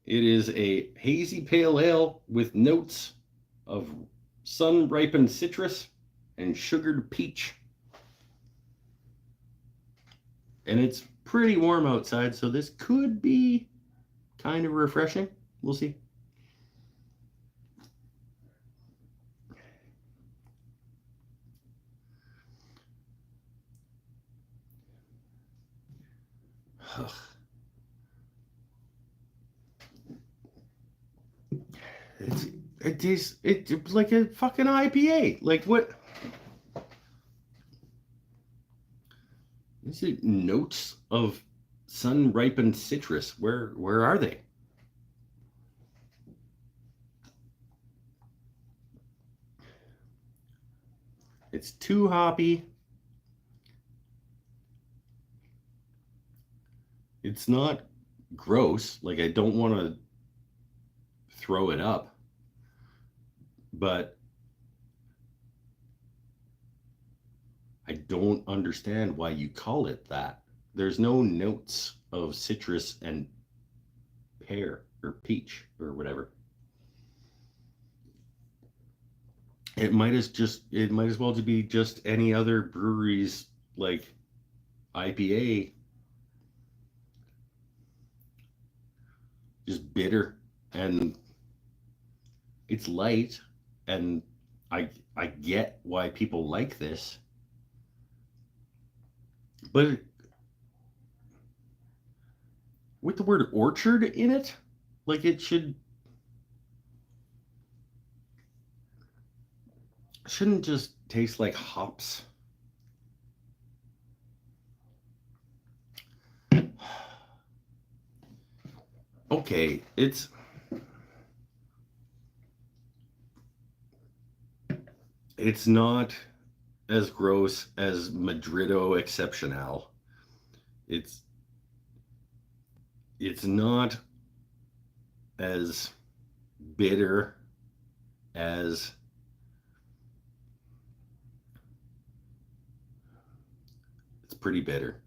[SPEAKER 1] it is a hazy pale ale with notes of sun-ripened citrus and sugared peach. And it's pretty warm outside, so this could be kind of refreshing. We'll see. It tastes like a fucking IPA. Like what? Is it notes of sun-ripened citrus? Where are they? It's too hoppy. It's not gross. Like I don't want to throw it up. But I don't understand why you call it that. There's no notes of citrus and pear or peach or whatever. It might as well be just any other brewery's like IPA. Just bitter, and it's light, and I get why people like this. But with the word orchard in it, like it shouldn't just taste like hops. Okay, it's not as gross as Madrido Excepcional. It's not as bitter as it's pretty bitter.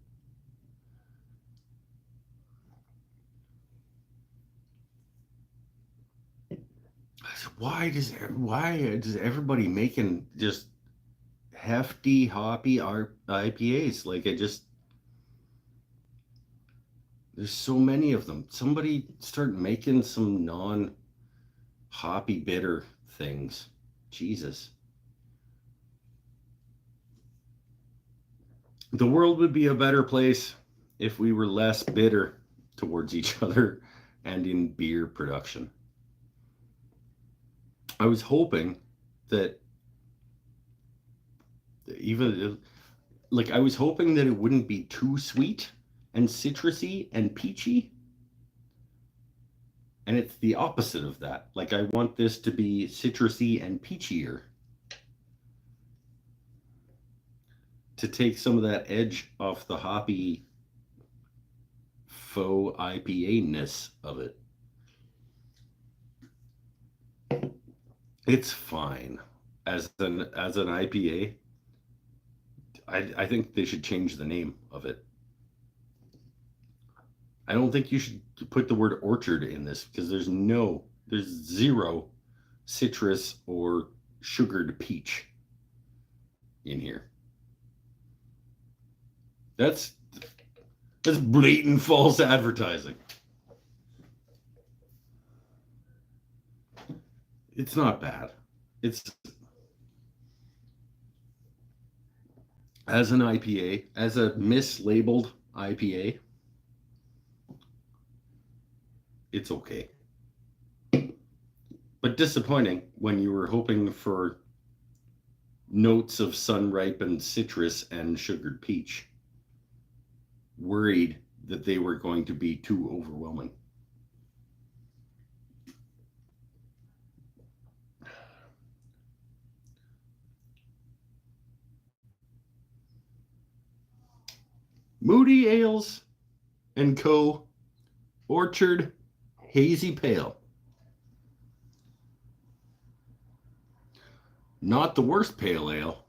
[SPEAKER 1] Why does everybody making just hefty hoppy IPAs? Like there's so many of them. Somebody start making some non-hoppy bitter things. Jesus. The world would be a better place if we were less bitter towards each other and in beer production. I was hoping that I was hoping that it wouldn't be too sweet and citrusy and peachy. And it's the opposite of that. Like I want this to be citrusy and peachier. To take some of that edge off the hoppy faux IPA-ness of it. It's fine as an IPA. I think they should change the name of it. I don't think you should put the word orchard in this because there's zero citrus or sugared peach in here. That's blatant false advertising. It's not bad. It's as an IPA, as a mislabeled IPA, it's okay. But disappointing when you were hoping for notes of sun-ripened citrus and sugared peach, worried that they were going to be too overwhelming. Moody Ales and Co. Orchard Hazy Pale. Not the worst pale ale,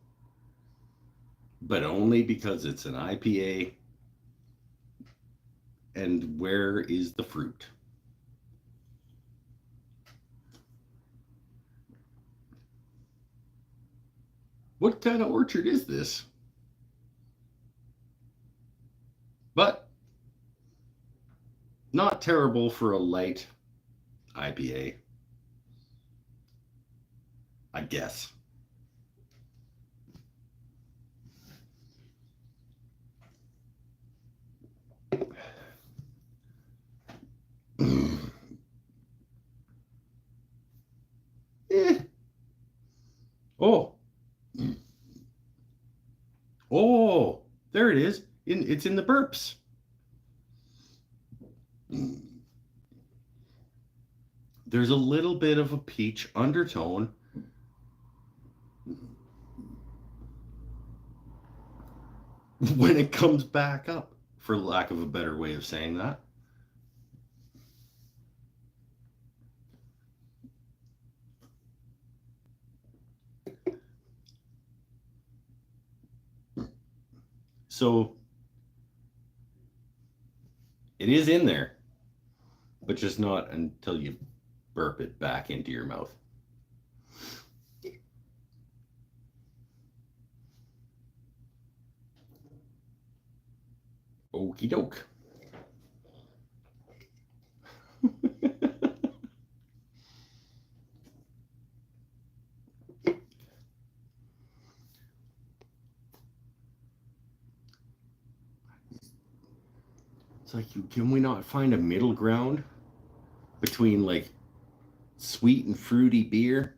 [SPEAKER 1] but only because it's an IPA. And where is the fruit? What kind of orchard is this? But not terrible for a light IPA, I guess. Oh. Oh, there it is. It's in the burps. There's a little bit of a peach undertone. When it comes back up, for lack of a better way of saying that. So it is in there, but just not until you burp it back into your mouth. Okie doke. It's like, can we not find a middle ground between like sweet and fruity beer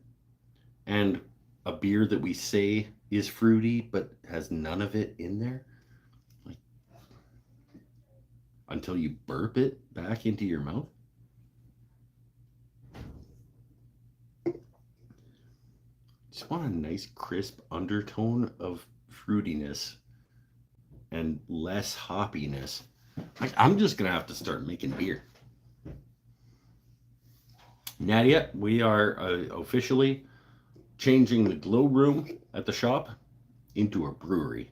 [SPEAKER 1] and a beer that we say is fruity but has none of it in there? Like, until you burp it back into your mouth? Just want a nice crisp undertone of fruitiness and less hoppiness. I'm just gonna have to start making beer. Nadia, we are officially changing the glow room at the shop into a brewery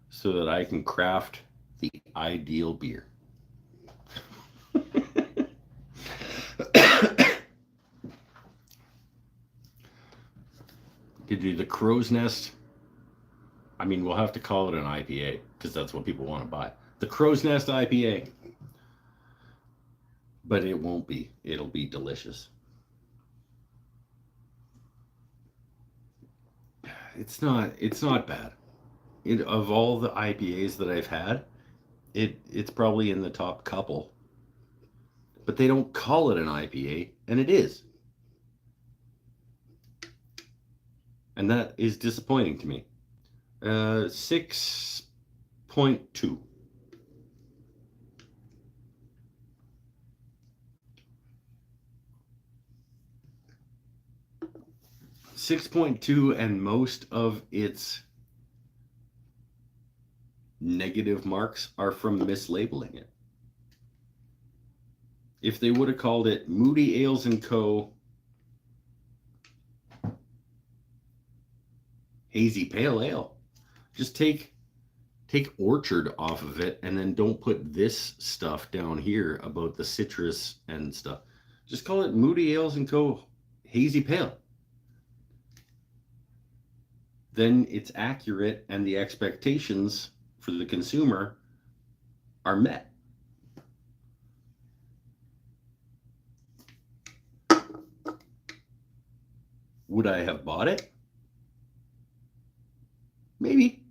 [SPEAKER 1] so that I can craft the ideal beer. To do the crow's nest, I mean, we'll have to call it an IPA because that's what people want to buy. The crow's nest IPA. But it won't be. It'll be delicious. It's not bad. Of all the IPAs that I've had, it's probably in the top couple. But they don't call it an IPA, and it is. And that is disappointing to me. 6.2. 6.2, and most of its negative marks are from mislabeling it. If they would have called it Moody Ales and Co. Hazy Pale Ale, just take orchard off of it and then don't put this stuff down here about the citrus and stuff. Just call it Moody Ales and Co. Hazy Pale. Then it's accurate and the expectations for the consumer are met. Would I have bought it? Maybe.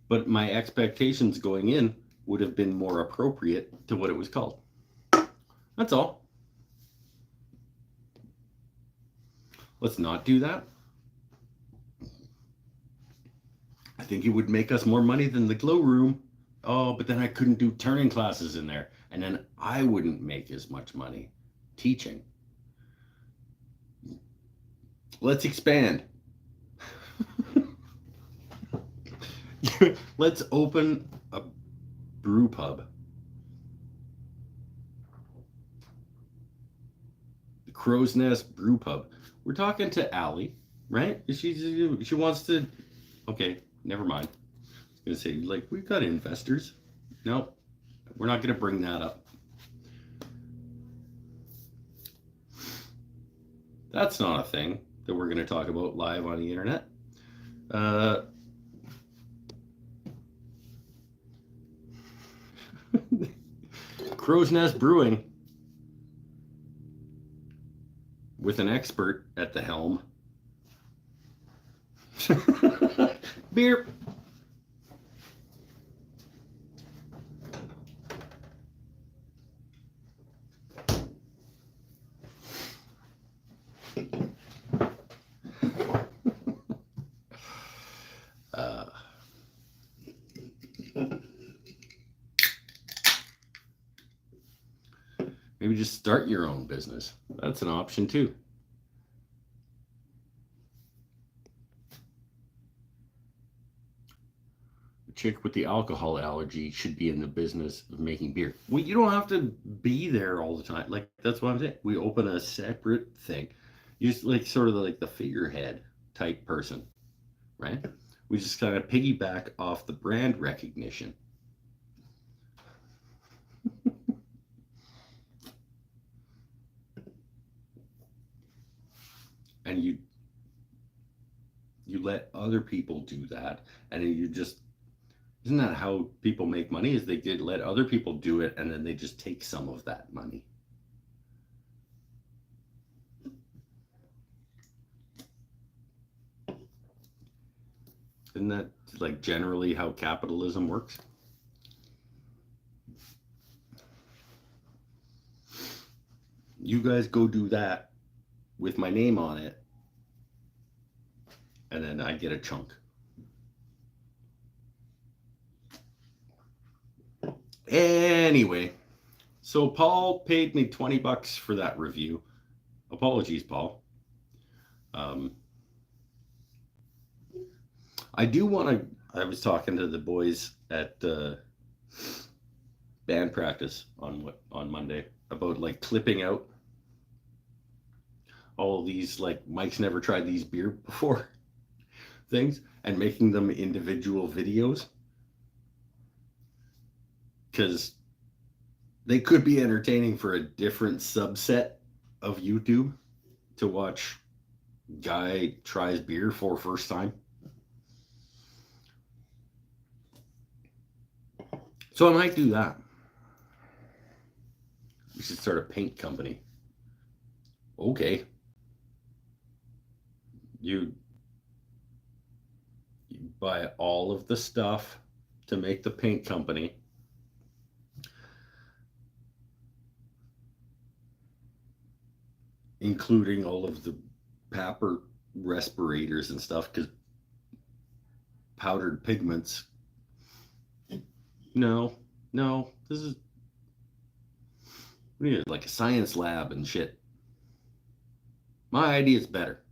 [SPEAKER 1] But my expectations going in would have been more appropriate to what it was called. That's all. Let's not do that. I think it would make us more money than the glow room. Oh, but then I couldn't do turning classes in there. And then I wouldn't make as much money teaching. Let's expand. Let's open a brew pub. The Crow's Nest Brew Pub. We're talking to Allie, right? She wants to. Okay, never mind. I was gonna say, like, we've got investors. No, we're not gonna bring that up. That's not a thing that we're gonna talk about live on the internet. Crow's Nest Brewing, with an expert at the helm. Beer. Maybe just start your own business. That's an option too. The chick with the alcohol allergy should be in the business of making beer. Well, you don't have to be there all the time. Like, that's what I'm saying. We open a separate thing. You just like sort of like the figurehead type person, right? We just kind of piggyback off the brand recognition. And you let other people do that, and you just, isn't that how people make money? Is they did let other people do it, and then they just take some of that money. Isn't that like generally how capitalism works? You guys go do that with my name on it, and then I get a chunk. Anyway, so Paul paid me $20 for that review. Apologies, Paul. I do want to. I was talking to the boys at band practice on Monday about like clipping out all these like Mike's never tried these beer before things and making them individual videos, because they could be entertaining for a different subset of YouTube to watch guy tries beer for first time. So I might do that. We should start a paint company. Okay. You buy all of the stuff to make the paint company. Including all of the paper respirators and stuff, because powdered pigments. No, this is, we need like a science lab and shit. My idea is better.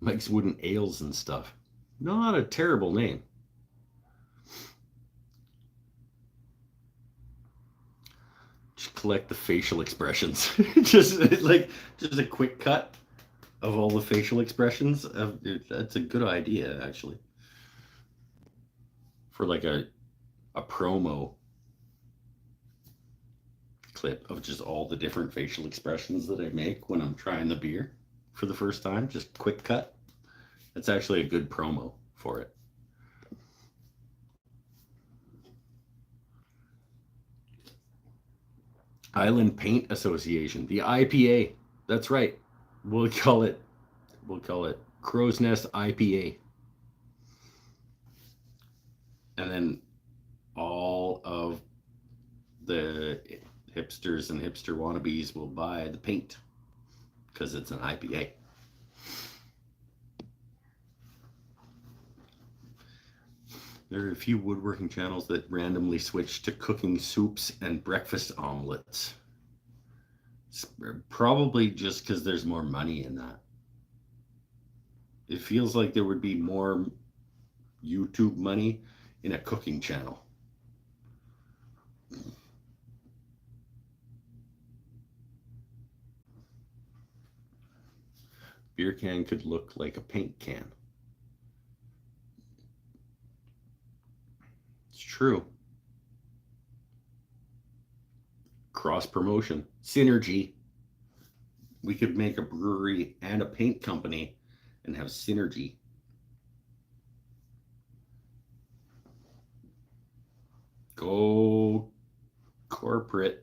[SPEAKER 1] Mike's Wooden Ales and stuff. Not a terrible name. Just collect the facial expressions. just a quick cut of all the facial expressions. That's a good idea, actually. For like a promo clip of just all the different facial expressions that I make when I'm trying the beer for the first time. Just quick cut. That's actually a good promo for it. Island Paint Association, the IPA. That's right. We'll call it Crow's Nest IPA. And then all of hipsters and hipster wannabes will buy the paint because it's an IPA. There are a few woodworking channels that randomly switch to cooking soups and breakfast omelets. It's probably just because there's more money in that. It feels like there would be more YouTube money in a cooking channel. Beer can could look like a paint can. It's true. Cross promotion, synergy. We could make a brewery and a paint company and have synergy. Go corporatism.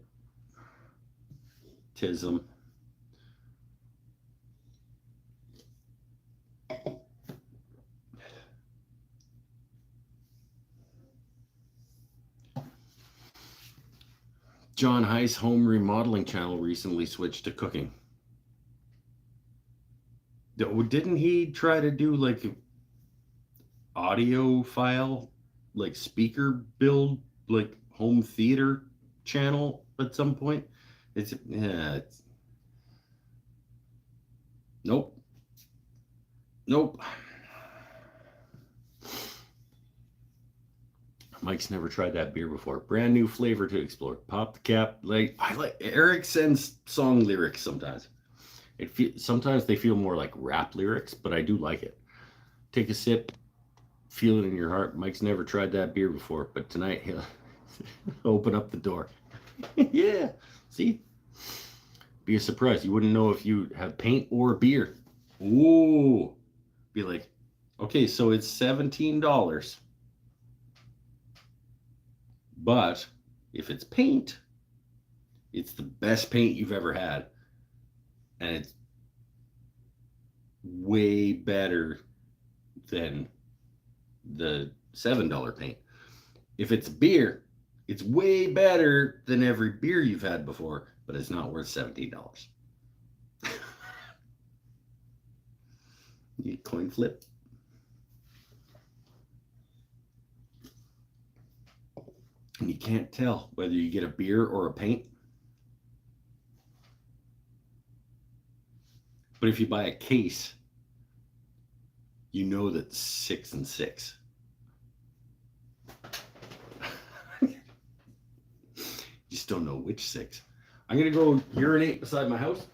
[SPEAKER 1] John Heiss home remodeling channel recently switched to cooking. Didn't he try to do like audio file, like speaker build, like home theater channel at some point? It's nope. Mike's never tried that beer before. Brand new flavor to explore. Pop the cap. I like Eric sends song lyrics sometimes. Sometimes they feel more like rap lyrics, but I do like it. Take a sip, feel it in your heart. Mike's never tried that beer before, but tonight he'll open up the door. Yeah, see? Be a surprise. You wouldn't know if you have paint or beer. Ooh. Be like, okay, so it's $17. But if it's paint, it's the best paint you've ever had. And it's way better than the $7 paint. If it's beer, it's way better than every beer you've had before, but it's not worth $17. You coin flip. And you can't tell whether you get a beer or a paint. But if you buy a case, you know that 6 and 6. You just don't know which 6. I'm going to go urinate beside my house.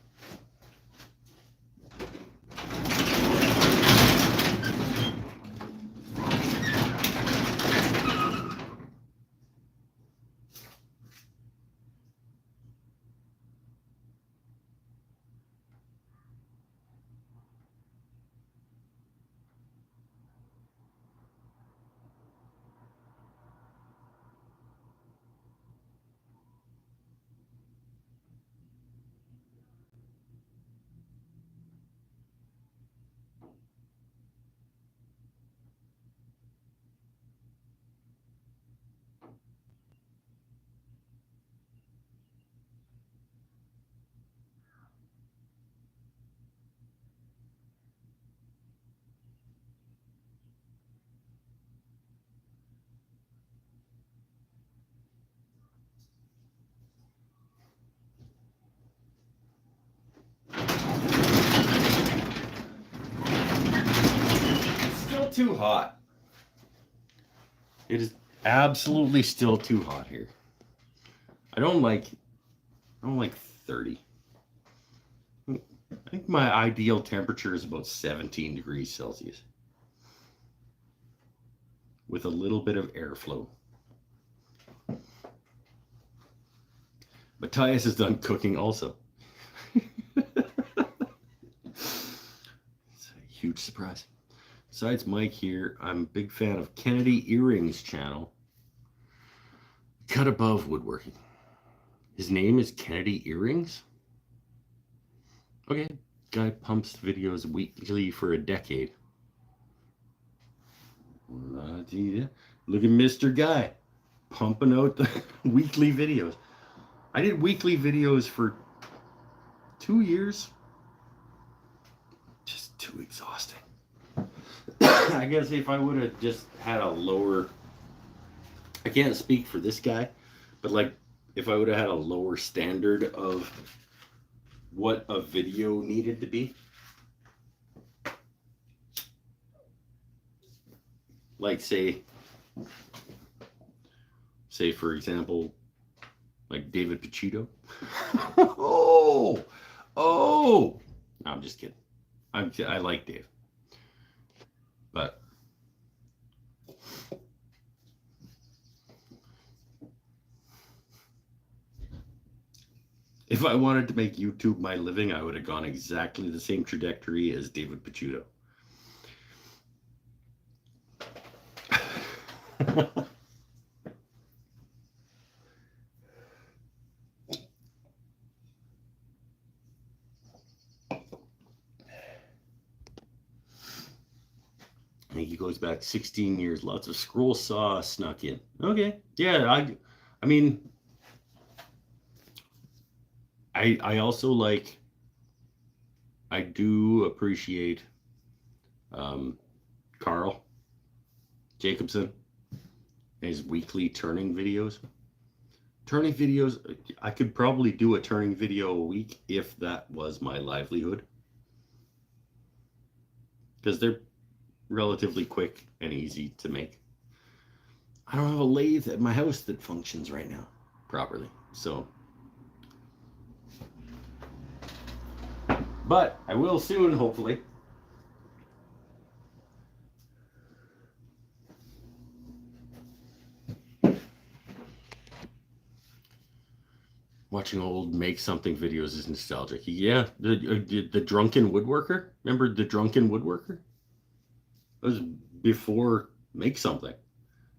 [SPEAKER 1] Too hot. It is absolutely still too hot here. I don't like 30. I think my ideal temperature is about 17 degrees Celsius with a little bit of airflow. Matthias has done cooking also. It's a huge surprise. Besides Mike here, I'm a big fan of Kennedy Earrings channel, Cut Above Woodworking. His name is Kennedy Earrings? Okay, guy pumps videos weekly for a decade. Look at Mr. Guy pumping out the weekly videos. I did weekly videos for 2 years. Just too exhausting. I guess if I would have just had a lower, I can't speak for this guy, but like if I would have had a lower standard of what a video needed to be, like say for example, like David Pacino. oh, no, I'm just kidding. I like Dave, but if I wanted to make YouTube my living, I would have gone exactly the same trajectory as David Pacino. I think he goes back 16 years. Lots of scroll saw snuck in. Okay, yeah. I mean, I also like. I do appreciate Carl Jacobson and his weekly turning videos. Turning videos, I could probably do a turning video a week if that was my livelihood, because they're relatively quick and easy to make. I don't have a lathe at my house that functions right now properly, so. But I will soon, hopefully. Watching old make something videos is nostalgic. Yeah, the drunken woodworker. Remember the drunken woodworker? It was before make something.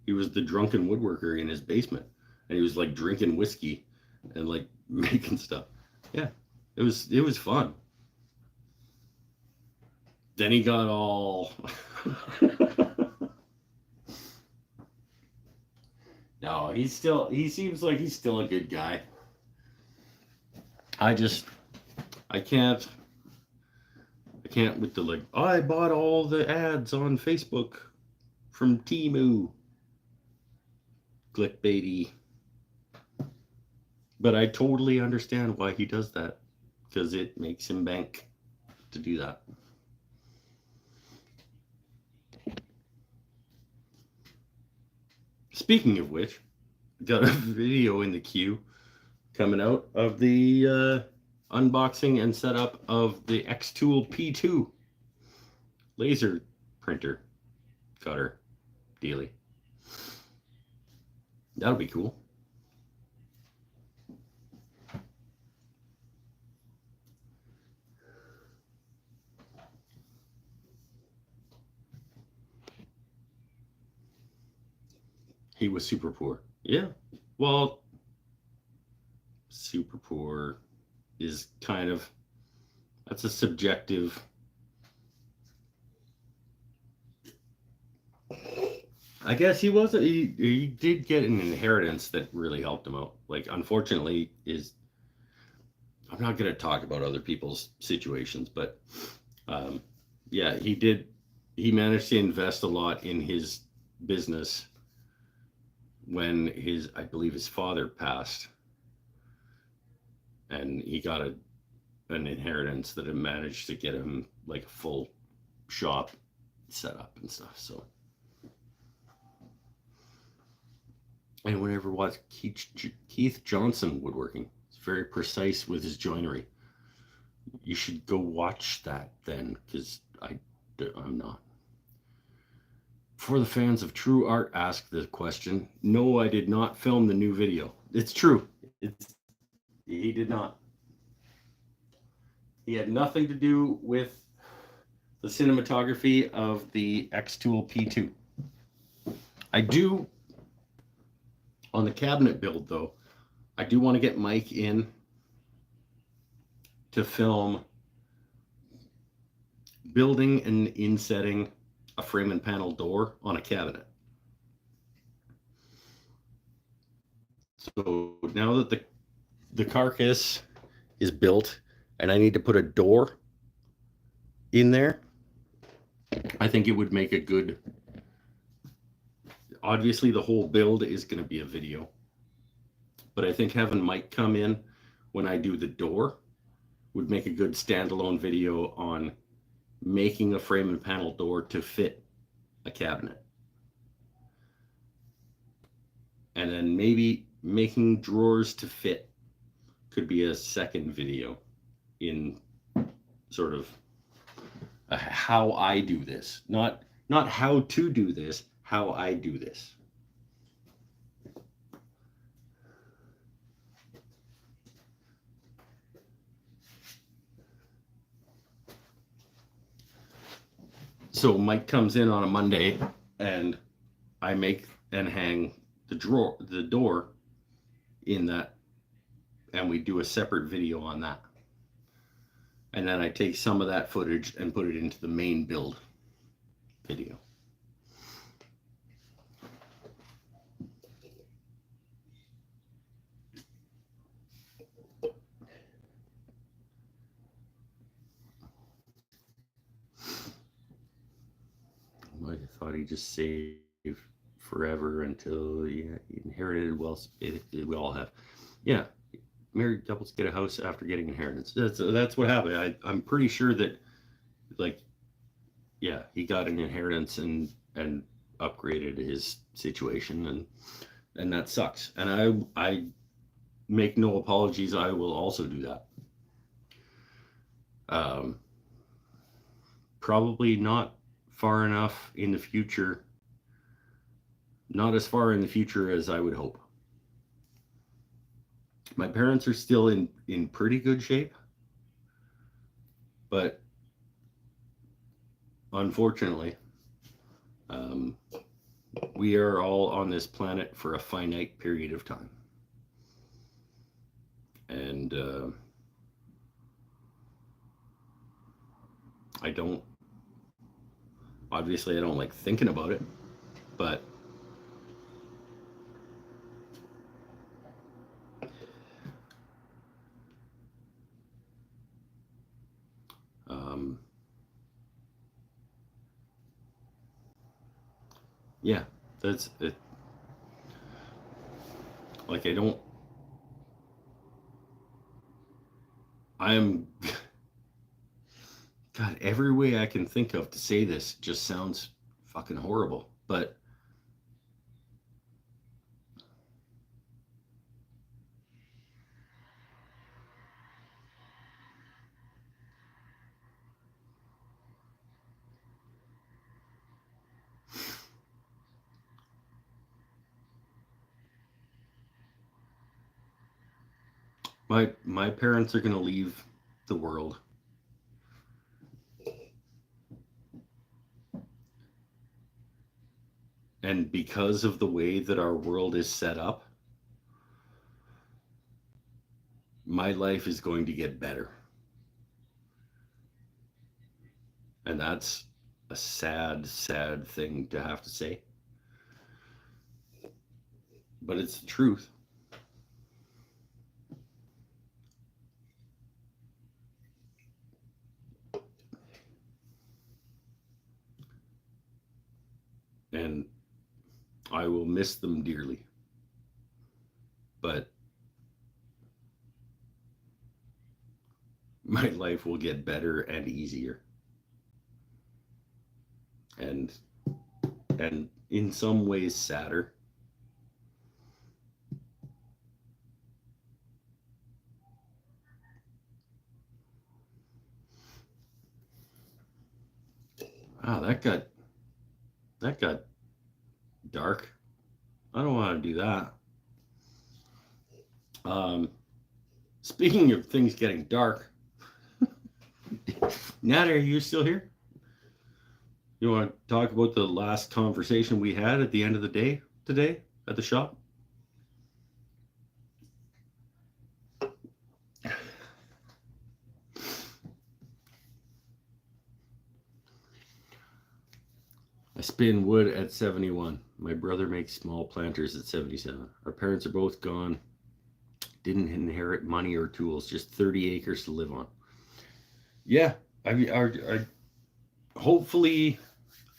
[SPEAKER 1] He was the drunken woodworker in his basement, and he was like drinking whiskey and like making stuff. Yeah, it was fun. Then he got all. No, he seems like he's still a good guy. I can't with the like, I bought all the ads on Facebook from Temu. Clickbaity. But I totally understand why he does that, because it makes him bank to do that. Speaking of which, got a video in the queue coming out of the unboxing and setup of the Xtool P2 laser printer cutter dealy. That'll be cool. He was super poor. Yeah. Well, super poor is kind of, that's a subjective. I guess he wasn't. He did get an inheritance that really helped him out. Like, unfortunately, I'm not going to talk about other people's situations, but yeah, he did. He managed to invest a lot in his business when I believe his father passed, and he got an inheritance that had managed to get him like a full shop set up and stuff. So. Anyone ever watched Keith Johnson woodworking? It's very precise with his joinery. You should go watch that then, because I'm not. For the fans of true art, ask the question. No, I did not film the new video. It's true. He did not. He had nothing to do with the cinematography of the Xtool P2. I do. On the cabinet build, though, I do want to get Mike in to film building and insetting a frame and panel door on a cabinet. So now that the carcass is built and I need to put a door in there, I think it would make a good, obviously the whole build is going to be a video, but I think having Mike come in when I do the door would make a good standalone video on making a frame and panel door to fit a cabinet. And then maybe making drawers to fit could be a second video in sort of how I do this. Not how to do this, how I do this. So Mike comes in on a Monday and I make and hang the door in that, and we do a separate video on that. And then I take some of that footage and put it into the main build video. I thought he just saved forever until he inherited wealth. We all have. Yeah. Married couples get a house after getting inheritance. That's what happened. I'm pretty sure that, like, yeah, he got an inheritance and upgraded his situation, and that sucks. And I make no apologies. I will also do that. Probably not far enough in the future. Not as far in the future as I would hope. My parents are still in pretty good shape, but unfortunately, we are all on this planet for a finite period of time. And I don't like thinking about it, but yeah, that's it. Like, I'm God, every way I can think of to say this just sounds fucking horrible, but my parents are going to leave the world. And because of the way that our world is set up, my life is going to get better. And that's a sad, sad thing to have to say. But it's the truth. And I will miss them dearly. But my life will get better and easier. And in some ways sadder. Wow, that got dark. I don't want to do that. Speaking of things getting dark, Nat, are you still here? You want to talk about the last conversation we had at the end of the day today at the shop? I spin wood at 71. My brother makes small planters at 77. Our parents are both gone. Didn't inherit money or tools, just 30 acres to live on. Yeah, I mean, hopefully,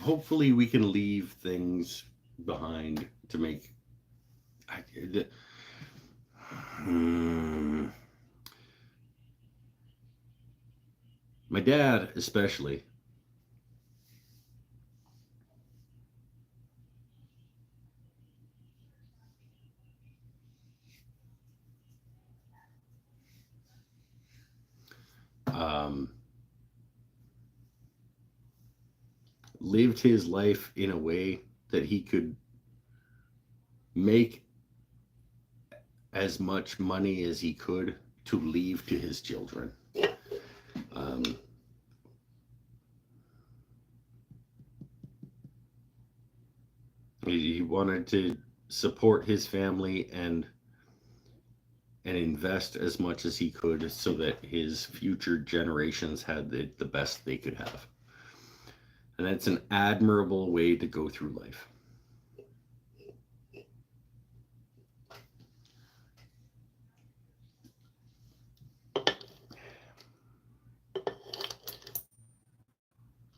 [SPEAKER 1] hopefully we can leave things behind to make. I, the, hmm, my dad, especially, um, lived his life in a way that he could make as much money as he could to leave to his children. Um, he wanted to support his family and invest as much as he could so that his future generations had the best they could have. And that's an admirable way to go through life.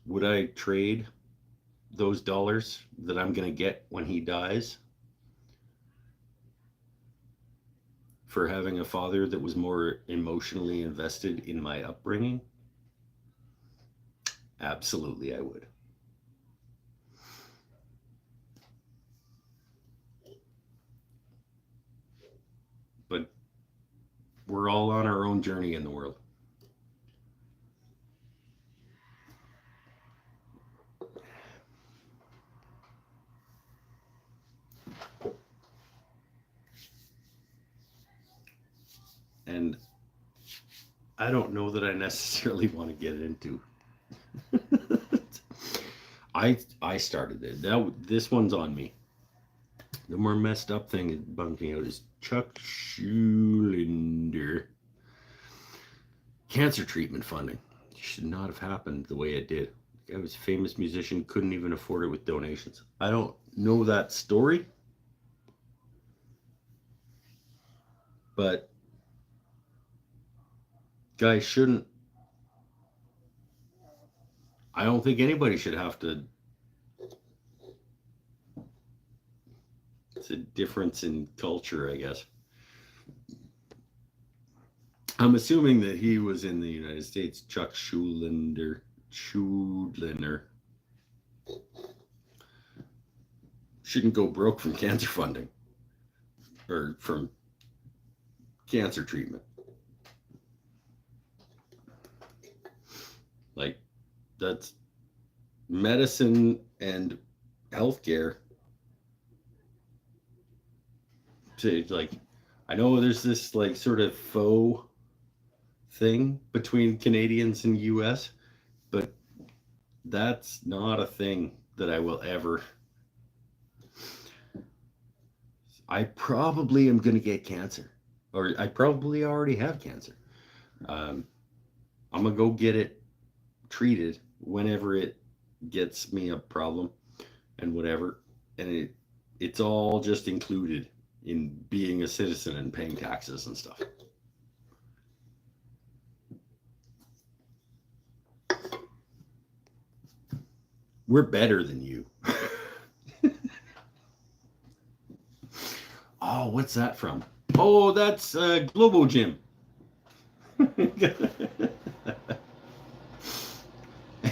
[SPEAKER 1] Would I trade those dollars that I'm going to get when he dies for having a father that was more emotionally invested in my upbringing? Absolutely, I would. But we're all on our own journey in the world. And I don't know that I necessarily want to get into. I started it. This one's on me. The more messed up thing that bugged me out is Chuck Schulinder. Cancer treatment funding should not have happened the way it did. The guy was a famous musician, couldn't even afford it with donations. I don't know that story, but guys shouldn't. I don't think anybody should have to. It's a difference in culture, I guess. I'm assuming that he was in the United States. Chuck Schulinder. Schulinder shouldn't go broke from cancer funding or from cancer treatment. Like, that's medicine and healthcare. To like, I know there's this like sort of faux thing between Canadians and US, but that's not a thing that I will ever. I probably am going to get cancer, or I probably already have cancer. Um, I'm going to go get it treated whenever it gets me a problem and whatever. And it's all just included in being a citizen and paying taxes and stuff. We're better than you. Oh, what's that from? Oh, that's Globo Gym.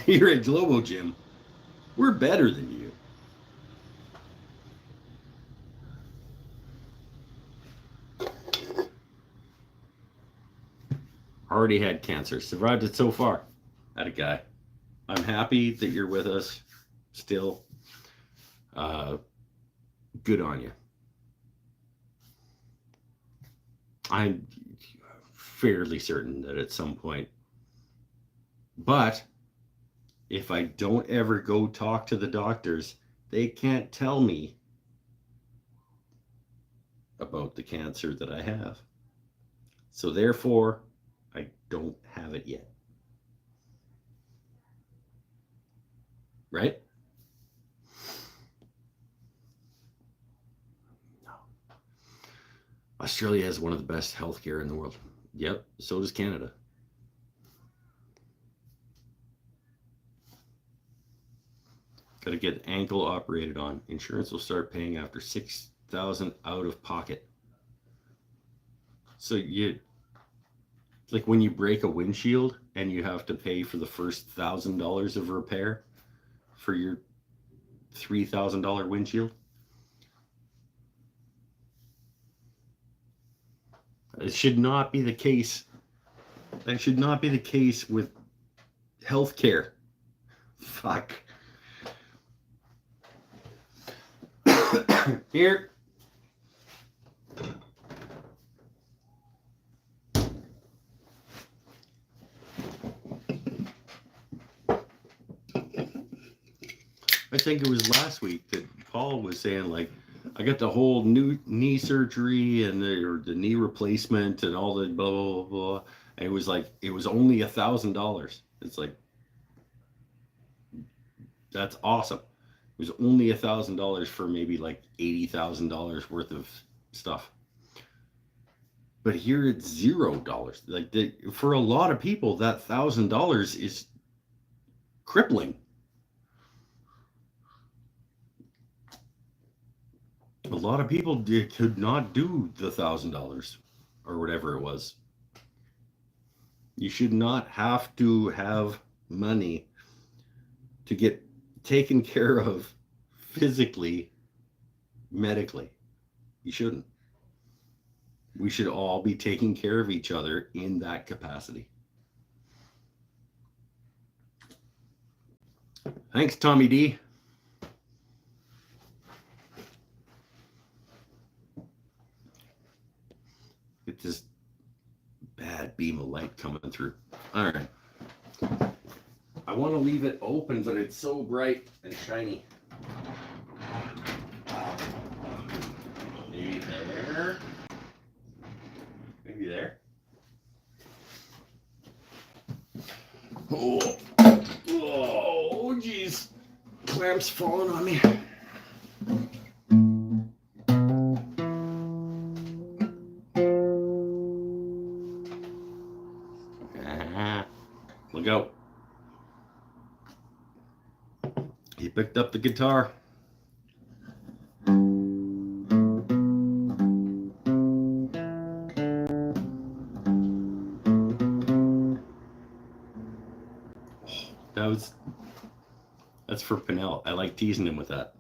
[SPEAKER 1] You're at Globo Gym. We're better than you. Already had cancer. Survived it so far. That a guy. I'm happy that you're with us still. Uh, good on you. I'm fairly certain that at some point, but if I don't ever go talk to the doctors, they can't tell me about the cancer that I have. So therefore, I don't have it yet. Right? No. Australia has one of the best healthcare in the world. Yep, so does Canada. Got to get ankle operated on. Insurance will start paying after 6,000 out of pocket. So you, like when you break a windshield and you have to pay for the first $1,000 of repair for your $3,000 windshield. It should not be the case. That should not be the case with healthcare. Fuck. Here. I think it was last week that Paul was saying, like, I got the whole new knee surgery and the knee replacement and all the blah, blah, blah, blah. And it was like, it was only $1,000. It's like, that's awesome. It was only $1,000 for maybe like $80,000 worth of stuff. But here it's $0. Like for a lot of people, that $1,000 is crippling. A lot of people could not do the $1,000 or whatever it was. You should not have to have money to get taken care of physically, medically. You shouldn't. We should all be taking care of each other in that capacity. Thanks, Tommy D. Get this bad beam of light coming through. All right. I want to leave it open, but it's so bright and shiny. Maybe there. Maybe there. Oh, oh, geez. Clamps falling on me. Look out. He picked up the guitar. That's for Pinnell. I like teasing him with that.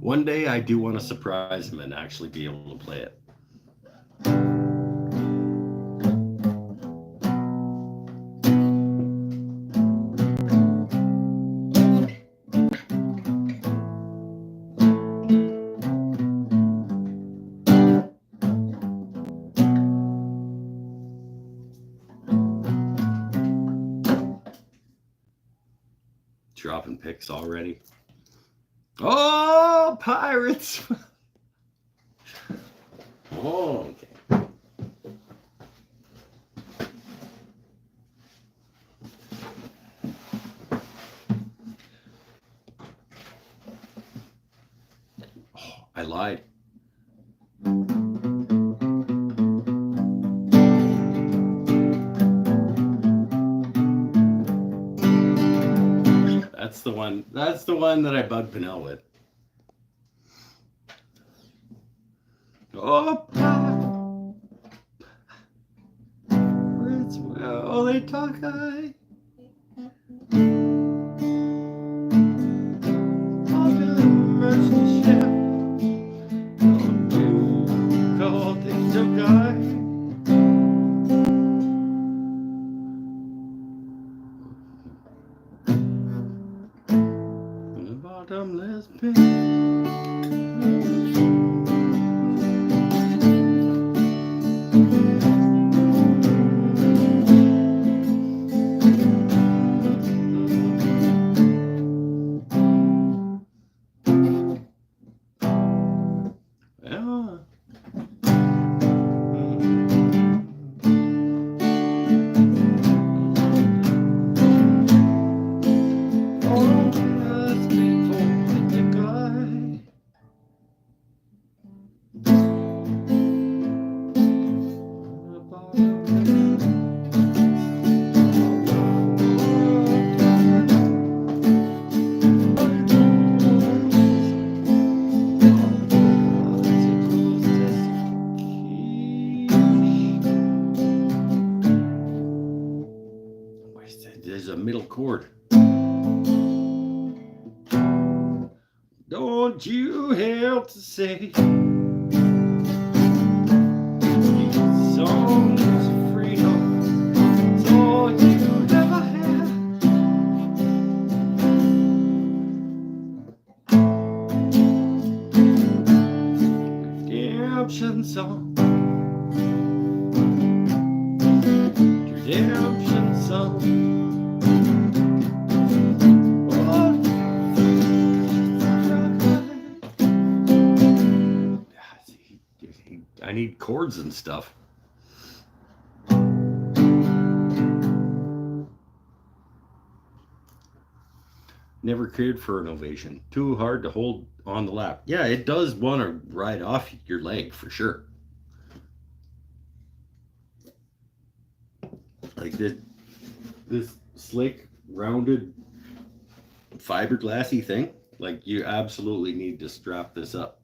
[SPEAKER 1] One day I do want to surprise him and actually be able to play it. Dropping picks already. Oh, Pirates! Oh, okay. Oh, I lied. That's the one that I bugged Pinnell with. Oh, Pirates, well, they talk high. On the merchant ship, called into guy. Bottomless pit. chord. Don't you help to say these songs of freedom, it's all you ever had. Redemption song, redemption song. I need chords and stuff. Never cared for an ovation. Too hard to hold on the lap. Yeah, it does want to ride off your leg for sure. Like this slick, rounded, fiberglassy thing. Like, you absolutely need to strap this up.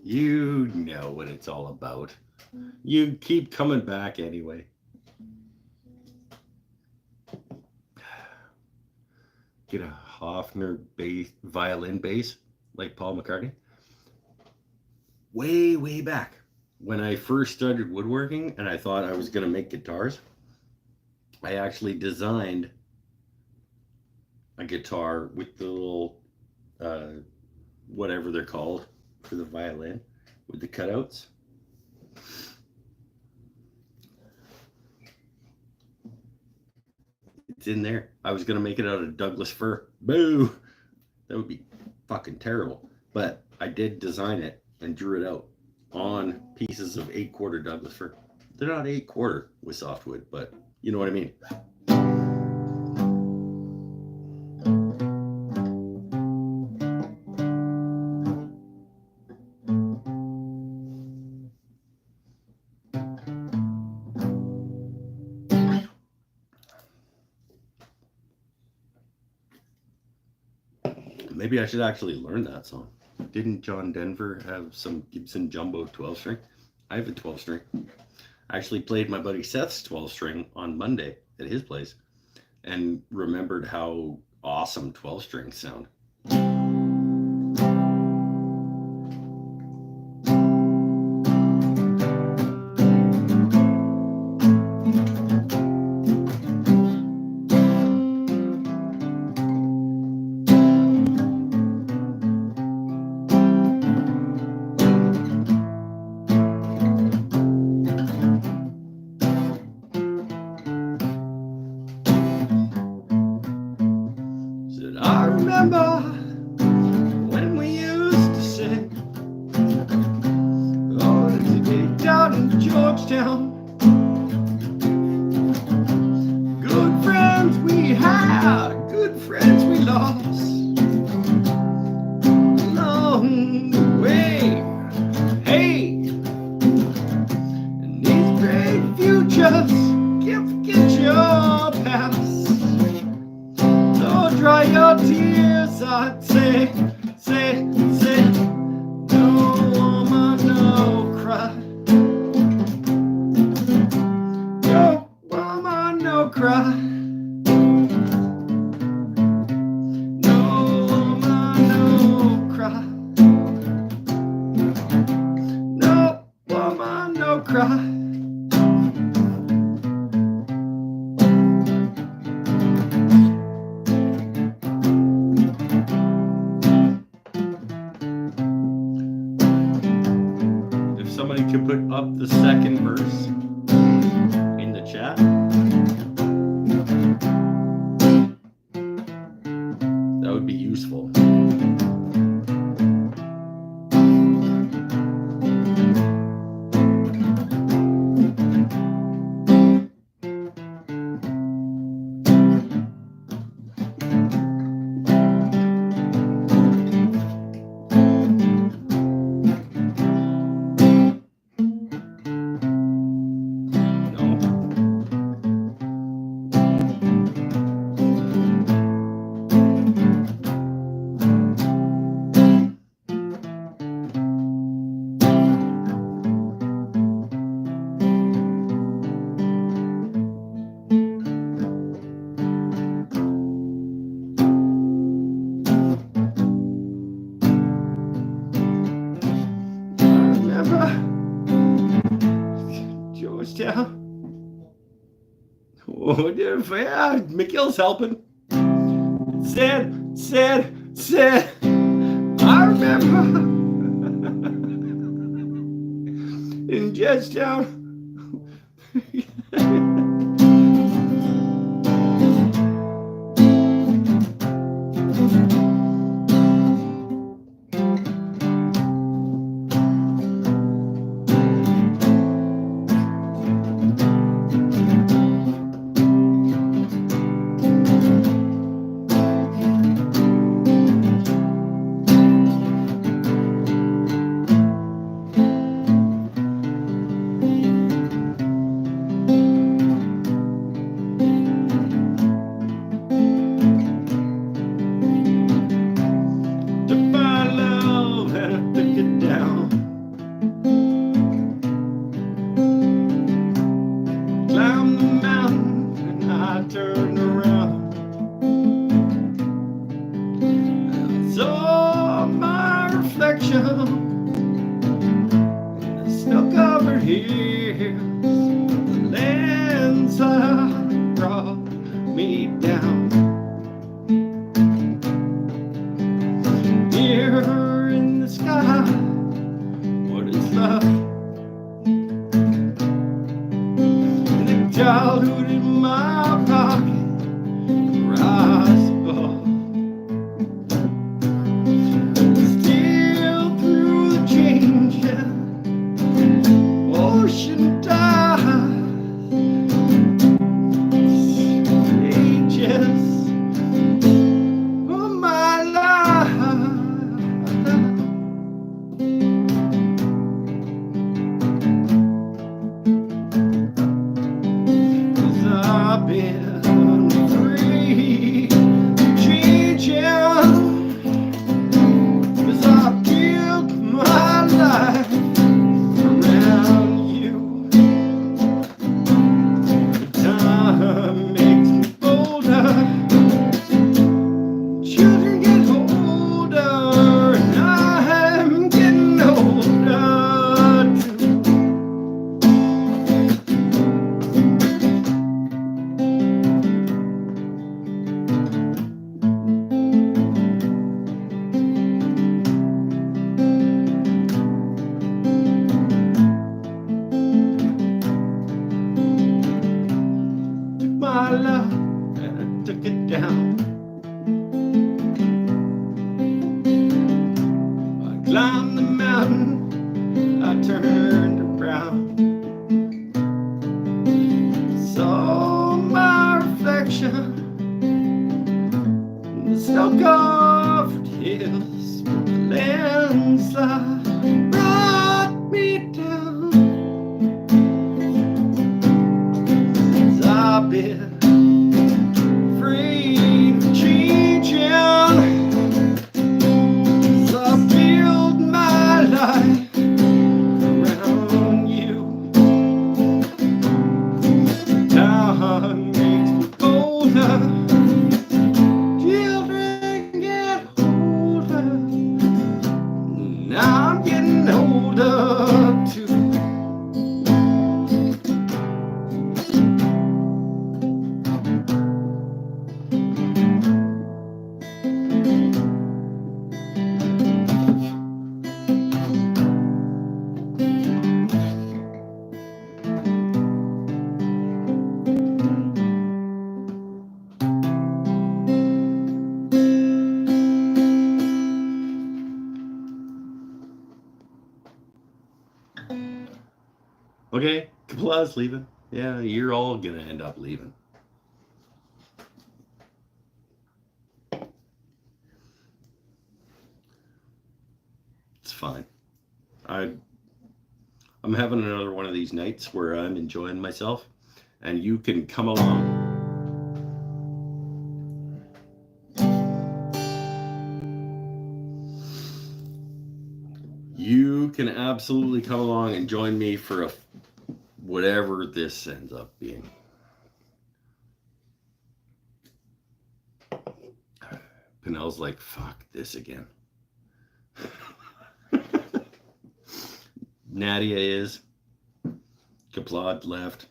[SPEAKER 1] You know what it's all about. You keep coming back anyway. Get a Hofner violin bass like Paul McCartney. Way back when I first started woodworking and I thought I was going to make guitars, I actually designed a guitar with the little whatever they're called for the violin with the cutouts. It's in there. I was going to make it out of Douglas fir. Boo! That would be fucking terrible. But I did design it and drew it out on pieces of 8/4 Douglas fir. They're not 8/4 with softwood, but you know what I mean. Maybe I should actually learn that song. Didn't John Denver have some Gibson Jumbo 12-string? I have a 12-string. I actually played my buddy Seth's 12-string on Monday at his place and remembered how awesome 12-strings sound. When we used to sing, oh, down in Georgetown. Good friends we had, good friends we lost. don't cry. If somebody could put up the second verse in the chat, that would be useful. Oh, yeah, McGill's helping. Said, I remember in Jedstown. Childhood in my pocket, rascal. Still through the changing ocean tide, stages of my life. I've been Okay, Kapla's leaving. Yeah, you're all gonna end up leaving. It's fine. I I'm having another one of these nights where I'm enjoying myself, and you can come along. You can absolutely come along and join me for a whatever this ends up being. Pinnell's like, fuck this again. Nadia is. Kaplad left.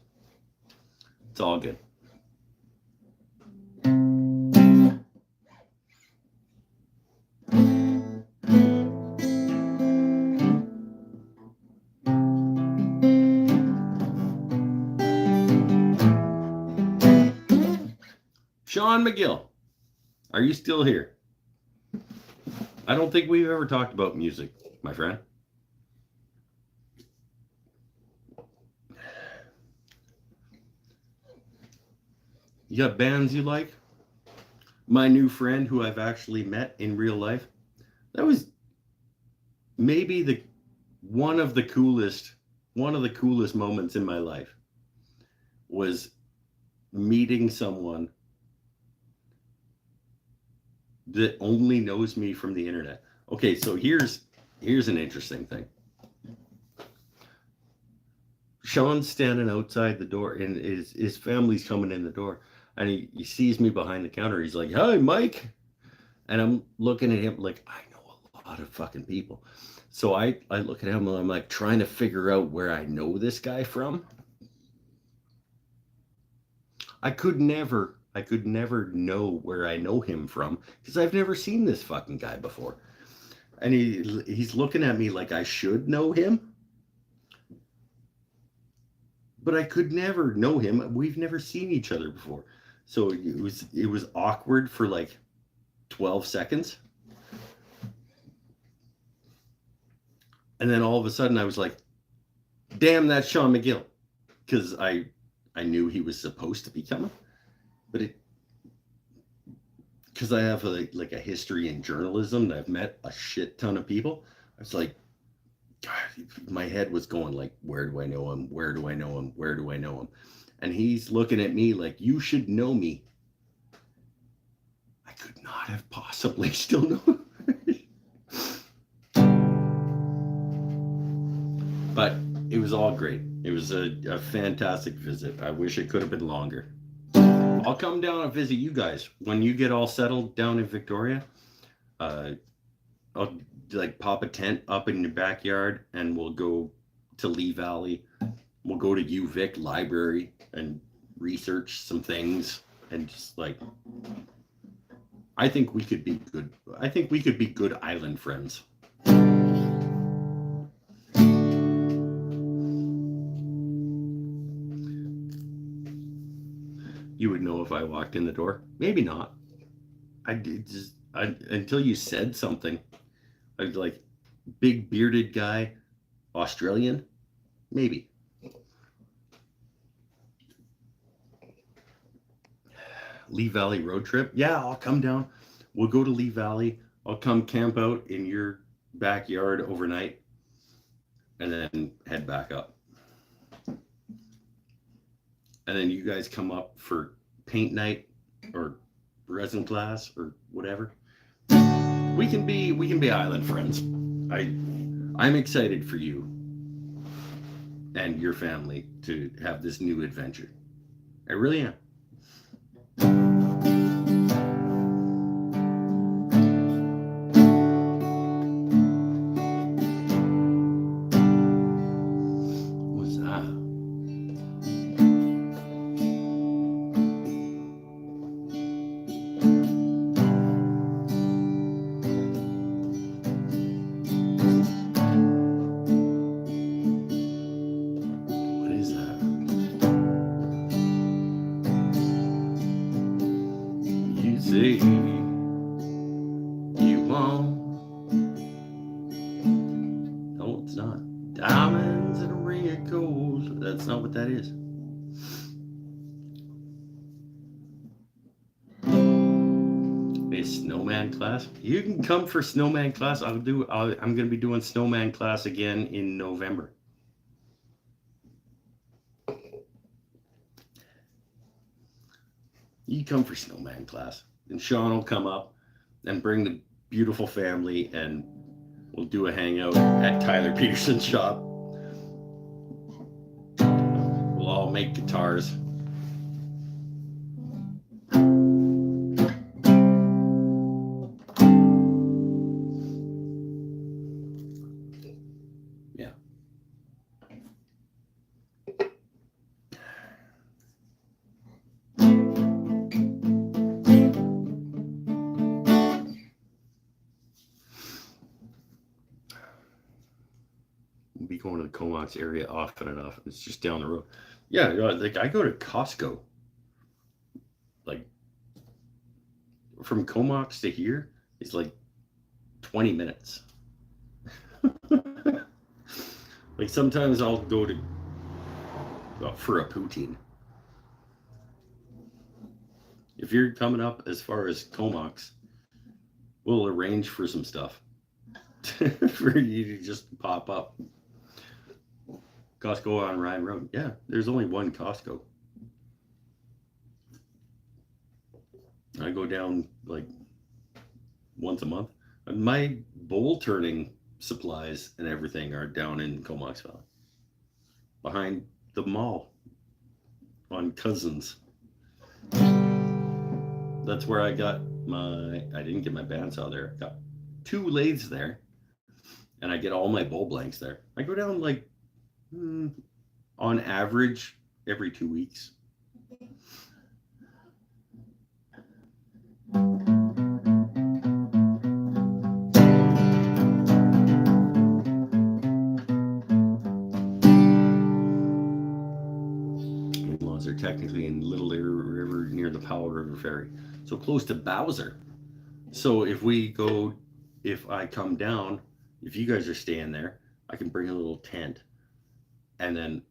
[SPEAKER 1] It's all good. Sean McGill, are you still here? I don't think we've ever talked about music, my friend. You got bands you like? My new friend who I've actually met in real life, that was maybe the one of the coolest moments in my life was meeting someone that only knows me from the internet. Okay, so here's an interesting thing. Sean's standing outside the door, and his family's coming in the door, and he sees me behind the counter. He's like, "Hi, Mike," and I'm looking at him like I know a lot of fucking people. So I look at him and I'm like trying to figure out where I know this guy from. I could never know where I know him from because I've never seen this fucking guy before. And he's looking at me like I should know him. But I could never know him. We've never seen each other before. So it was awkward for like 12 seconds. And then all of a sudden I was like, damn, that's Sean McGill. Because I knew he was supposed to be coming. But because I have like a history in journalism and I've met a shit ton of people, I was like, God, my head was going like, where do I know him? Where do I know him? Where do I know him? And he's looking at me like, you should know me. I could not have possibly still known. But it was all great. It was a fantastic visit. I wish it could have been longer. I'll come down and visit you guys when you get all settled down in Victoria. I'll like pop a tent up in your backyard and we'll go to Lee Valley. We'll go to UVic library and research some things and just like I think we could be good island friends. You would know if I walked in the door. Maybe not. Until you said something. I was like, big bearded guy, Australian, maybe. Lee Valley road trip. Yeah, I'll come down. We'll go to Lee Valley. I'll come camp out in your backyard overnight and then head back up. And then you guys come up for paint night or resin class or whatever. We can be island friends. I'm excited for you and your family to have this new adventure. I really am. What's that? What is that? You say you want. No, it's not. Diamonds and a ring of gold. That's not what that is. A snowman class. You can come for snowman class. I'm going to be doing snowman class again in November. You come for snowman class, and Sean will come up and bring the beautiful family, and we'll do a hangout at Tyler Peterson's shop. We'll all make guitars. Yeah. We'll be going to the Comox area often enough. It's just down the road. Yeah, like I go to Costco. Like from Comox to here is like 20 minutes. Like sometimes I'll go to for a poutine. If you're coming up as far as Comox, we'll arrange for some stuff for you to just pop up. Costco on Ryan Road. Yeah, there's only one Costco. I go down like once a month. My bowl turning supplies and everything are down in Comox Valley, behind the mall on Cousins. That's where I got I didn't get my bandsaw there. I got 2 lathes there, and I get all my bowl blanks there. I go down like on average every 2 weeks. In-laws are technically in Little River near the Powell River Ferry, so close to Bowser. So if I come down, if you guys are staying there, I can bring a little tent, and then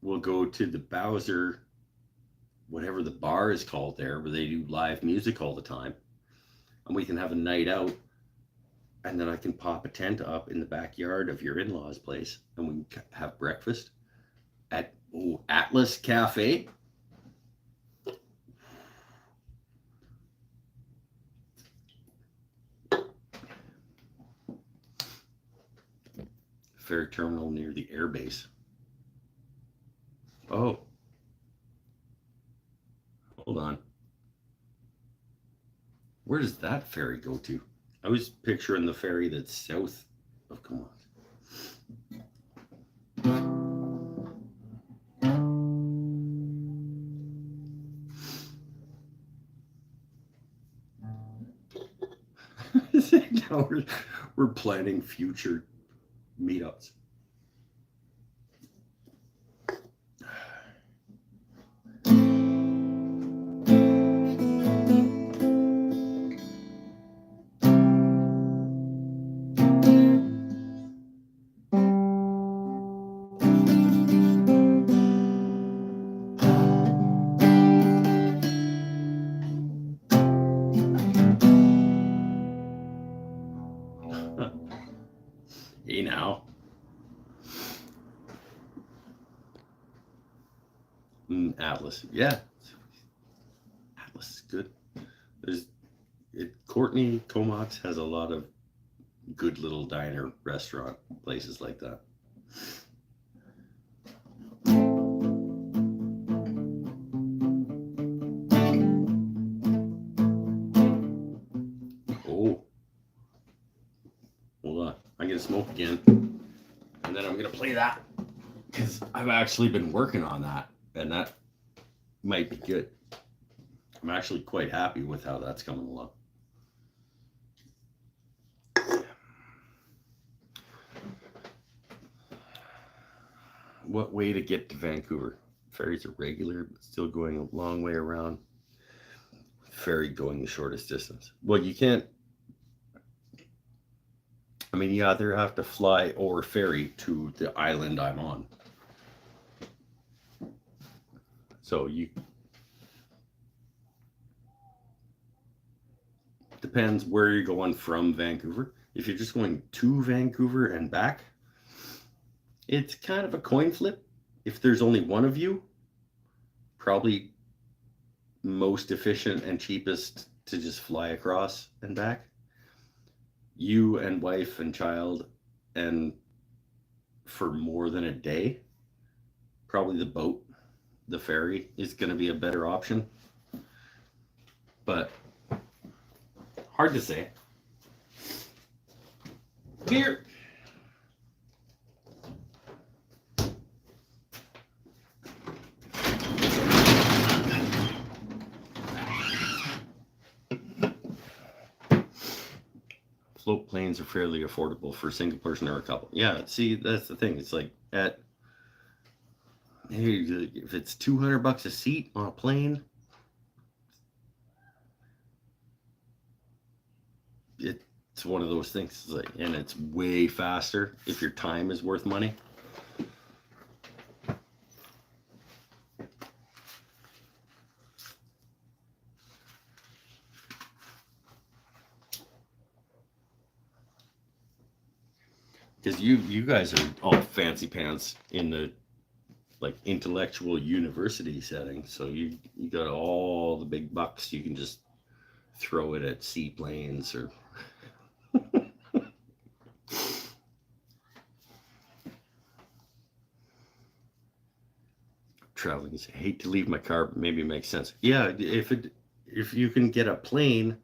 [SPEAKER 1] we'll go to the Bowser, whatever the bar is called there, where they do live music all the time, and we can have a night out, and then I can pop a tent up in the backyard of your in-laws' place, and we can have breakfast at Atlas Cafe. Ferry terminal near the airbase. Oh, hold on. Where does that ferry go to? I was picturing the ferry that's south of Comox. Now we're planning future meetups. Hey now. Atlas. Yeah. Atlas is good. Courtney Comox has a lot of good little diner restaurant places like that. Oh. Hold on. I'm going to smoke again. And then I'm going to play that. Because I've actually been working on that. And that might be good. I'm actually quite happy with how that's coming along. What way to get to Vancouver? Ferries are regular, but still going a long way around. Ferry going the shortest distance. Well, you can't. You either have to fly or ferry to the island I'm on. So you depends where you're going from Vancouver. If you're just going to Vancouver and back, it's kind of a coin flip. If there's only one of you, probably most efficient and cheapest to just fly across and back. You and wife and child, and for more than a day, probably the boat, the ferry is going to be a better option. But hard to say. Here. Float planes are fairly affordable for a single person or a couple. Yeah, see, that's the thing. It's like if it's $200 a seat on a plane, it's one of those things. It's like, and it's way faster if your time is worth money. Because you guys are all fancy pants in the like intellectual university setting, so you got all the big bucks. You can just throw it at seaplanes or traveling. I hate to leave my car, but maybe it makes sense. Yeah, if you can get a plane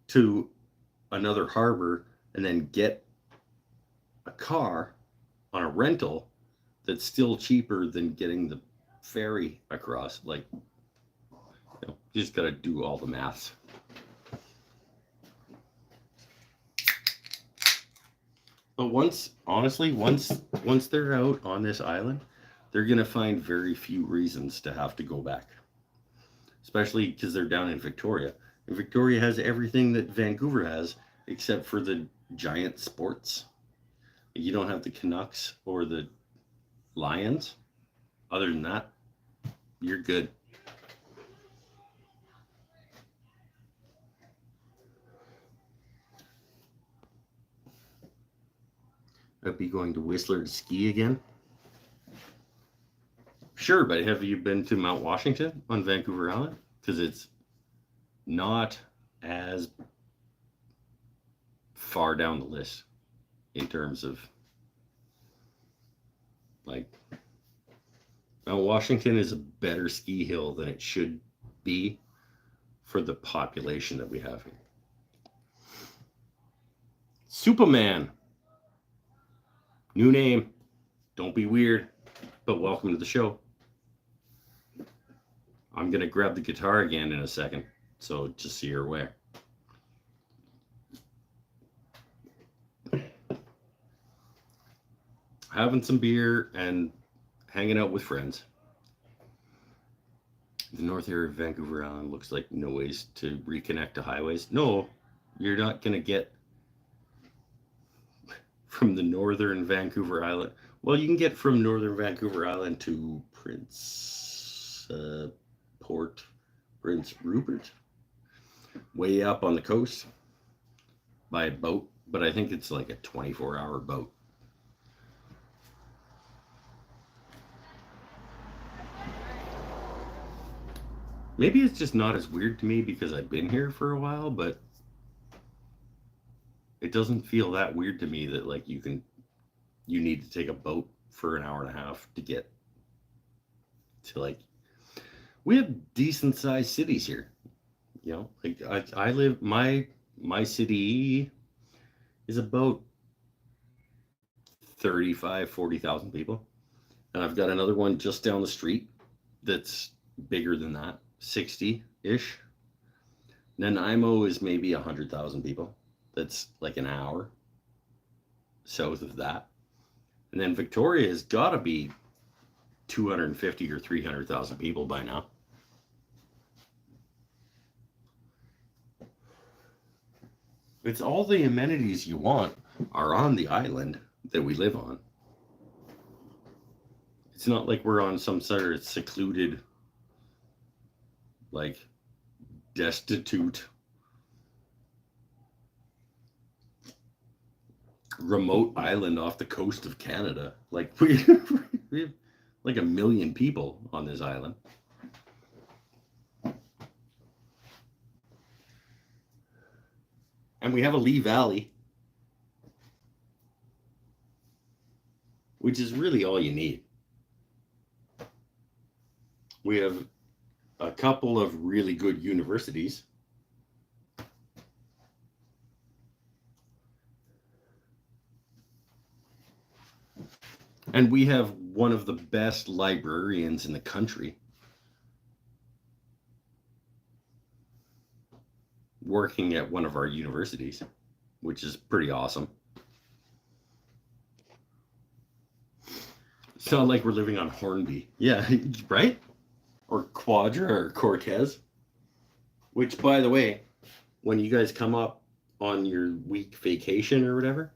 [SPEAKER 1] to another harbor and then get a car on a rental, that's still cheaper than getting the ferry across. Like, you just got to do all the maths. But once they're out on this island, they're going to find very few reasons to have to go back. Especially because they're down in Victoria. And Victoria has everything that Vancouver has, except for the giant sports. You don't have the Canucks or the Lions. Other than that, you're good. I'd be going to Whistler to ski again. Sure, but have you been to Mount Washington on Vancouver Island? Because it's not as far down the list in terms of like Mount Washington is a better ski hill than it should be for the population that we have here. Superman. New name. Don't be weird, but welcome to the show. I'm going to grab the guitar again in a second, so just so you're aware. Having some beer and hanging out with friends. The north area of Vancouver Island looks like no ways to reconnect to highways. No, you're not going to get from the northern Vancouver Island. Well, you can get from northern Vancouver Island to Prince Rupert, way up on the coast by boat, but I think it's like a 24-hour boat. Maybe it's just not as weird to me because I've been here for a while, but it doesn't feel that weird to me that like you need to take a boat for an hour and a half to get to like, we have decent sized cities here. You know, like I live, my city is about 40,000 people. And I've got another one just down the street that's bigger than that, 60-ish. Nanaimo is maybe 100,000 people. That's like an hour south of that. And then Victoria has got to be 250 or 300,000 people by now. It's all the amenities you want are on the island that we live on. It's not like we're on some sort of secluded like destitute, remote island off the coast of Canada. Like we have like 1 million people on this island. And we have a Lee Valley, which is really all you need. We have a couple of really good universities. And we have one of the best librarians in the country working at one of our universities, which is pretty awesome. It's not like we're living on Hornby. Yeah, right? Or Quadra or Cortez. Which, by the way, when you guys come up on your week vacation or whatever,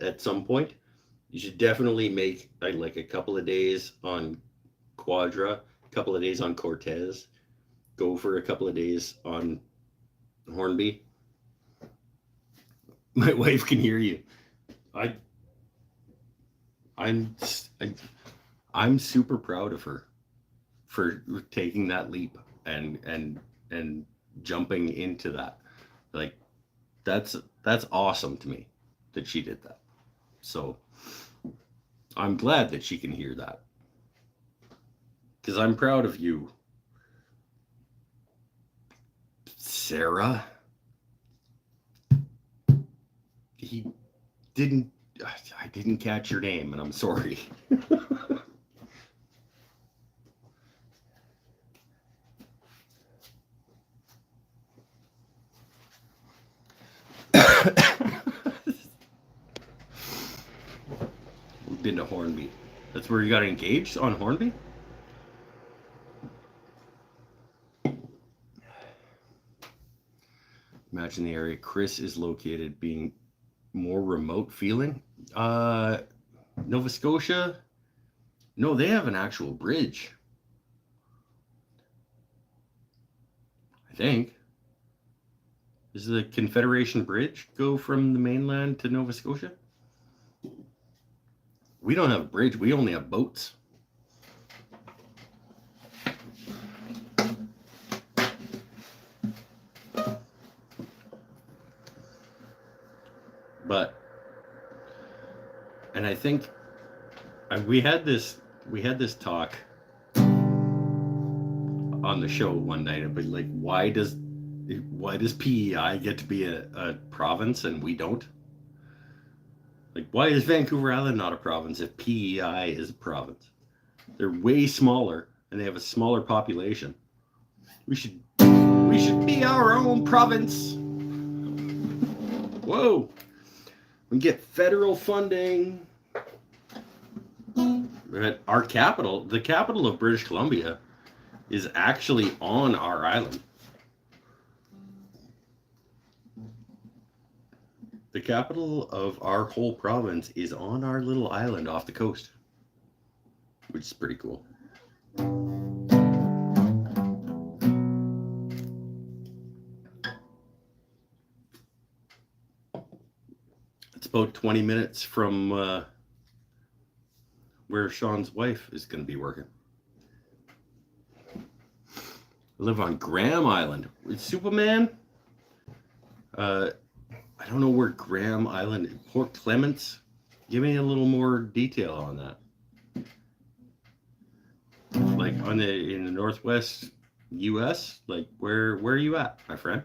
[SPEAKER 1] at some point, you should definitely make like a couple of days on Quadra, a couple of days on Cortez, go for a couple of days on Hornby. My wife can hear you. I'm super proud of her for taking that leap and jumping into that. Like that's awesome to me that she did that. So I'm glad that she can hear that. Because I'm proud of you, Sarah. I didn't catch your name, and I'm sorry. We've been to Hornby. That's where you got engaged, on Hornby? Imagine the area Chris is located being more remote feeling. Nova Scotia? No, they have an actual bridge. I think. Does the Confederation Bridge go from the mainland to Nova Scotia? We don't have a bridge. We only have boats. But, and I think we had this talk on the show one night, but like, why does PEI get to be a province and we don't? Like, why is Vancouver Island not a province if PEI is a province? They're way smaller and they have a smaller population. We should be our own province. Whoa. We get federal funding. Our capital, the capital of British Columbia, is actually on our island. The capital of our whole province is on our little island off the coast, which is pretty cool. It's about 20 minutes from where Sean's wife is going to be working. I live on Graham Island. It's Superman. I don't know where Graham Island is. Port Clements. Give me a little more detail on that. Like in the Northwest U.S. Like where are you at, my friend?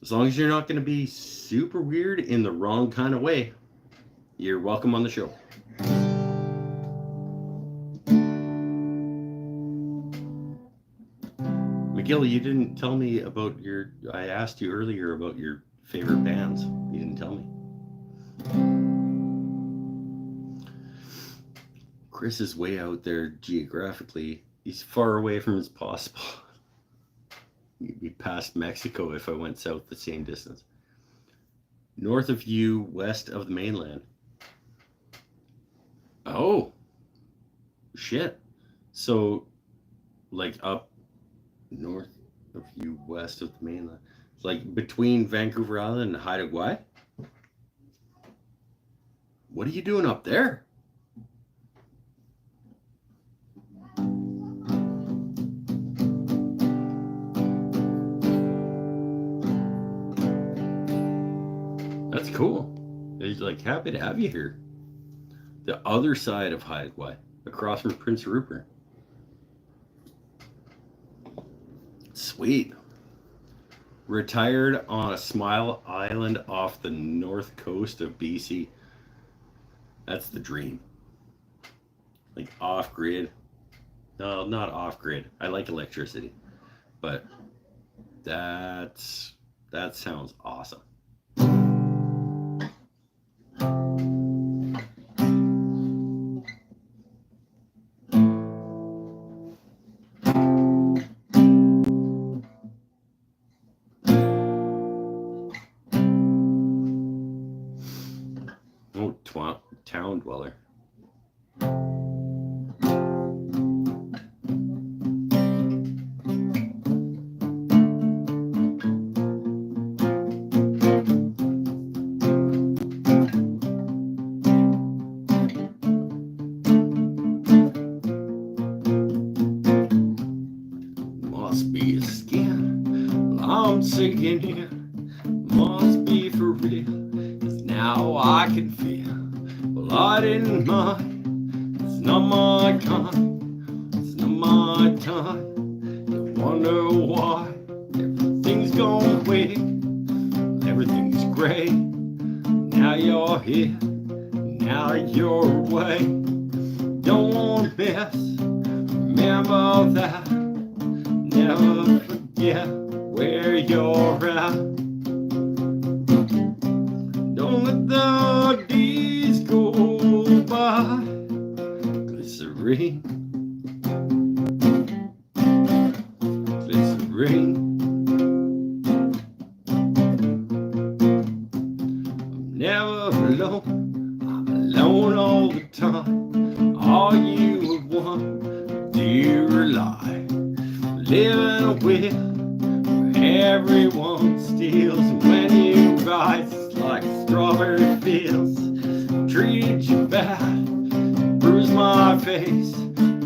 [SPEAKER 1] As long as you're not going to be super weird in the wrong kind of way, you're welcome on the show. McGill, you didn't tell me about I asked you earlier about your favorite bands. You didn't tell me. Chris is way out there geographically. He's far away from as possible. You'd be past Mexico if I went south the same distance. North of you, west of the mainland. Oh, shit. So, like up north of you, west of the mainland. It's like between Vancouver Island and Haida Gwaii. What are you doing up there? That's cool. He's like, happy to have you here. The other side of Haida Gwaii, across from Prince Rupert. Sweet. Retired on a small island off the north coast of BC. That's the dream. Like off grid. No, not off grid. I like electricity. But that sounds awesome. Oh, town dweller. Must be a scam. I'm sinking here. Must be for real. 'Cause now I can feel. Well, I didn't mind. It's not my kind. It's not my time. You wonder why everything's going away. Everything's great. Now you're here. Now you're away. Don't want to miss. Remember that. Never forget where you're at. Don't let the days go by. Glycerine, glycerine. I'm never alone. I'm alone all the time. All you would want, dear lie. Living with where everyone steals. When you rise, it's like strawberry fields. Treated you bad, bruised my face.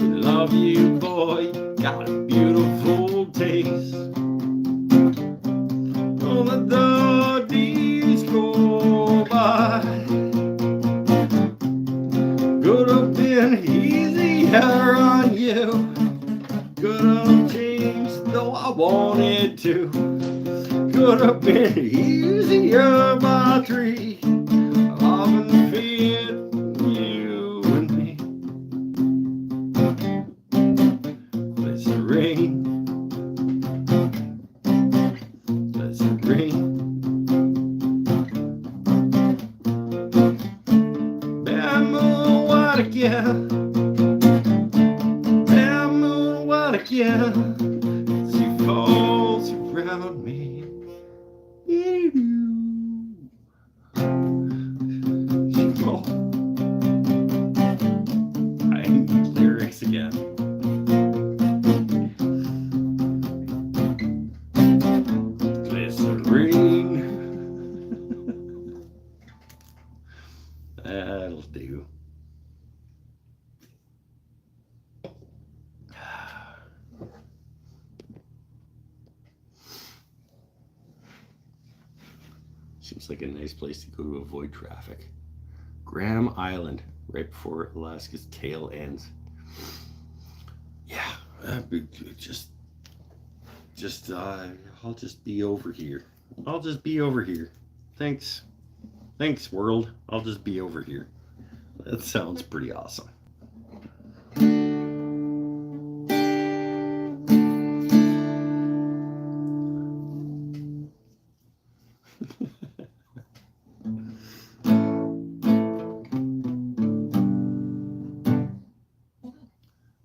[SPEAKER 1] Love you, boy, you got a beautiful taste. Don't let the days go by. Could have been easier on you. Could have changed though I wanted to. Could have been easier by three. Love and fear, you and me. Glycerine, glycerine. Bamboo white again. Again, she falls around me. She falls. I need lyrics again. Glycerine. That'll do. Seems like a nice place to go to avoid traffic. Graham Island, right before Alaska's tail ends. Yeah, I'll just be over here. I'll just be over here. Thanks, world. I'll just be over here. That sounds pretty awesome.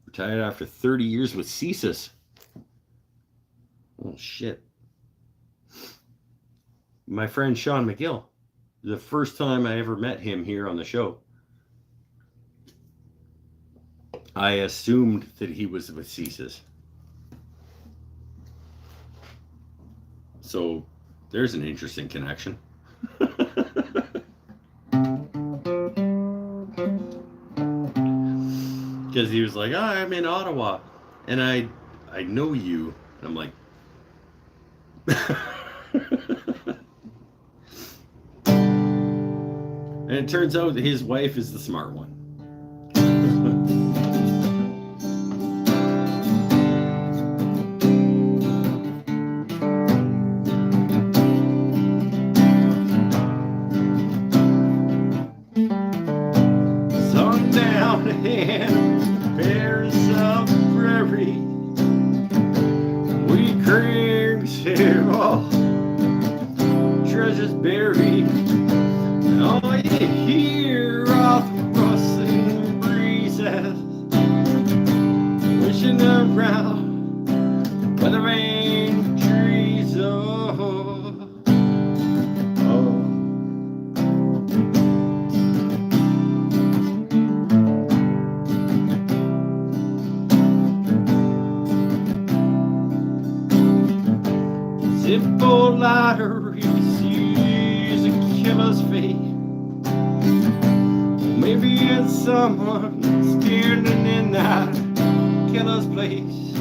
[SPEAKER 1] Retired after 30 years with CSIS. Oh, shit. My friend Sean McGill. The first time I ever met him here on the show, I assumed that he was with CSIS. So there's an interesting connection. Because he was like, oh, I'm in Ottawa, and I know you. And I'm like, and it turns out his wife is the smart one. Sundown and bears of prairie, we crags here all treasures buried. All you hear are the rustling breezes wishing around where the rain trees are. Simple lottery sees a killer's fate. Maybe it's someone standing in that killer's place.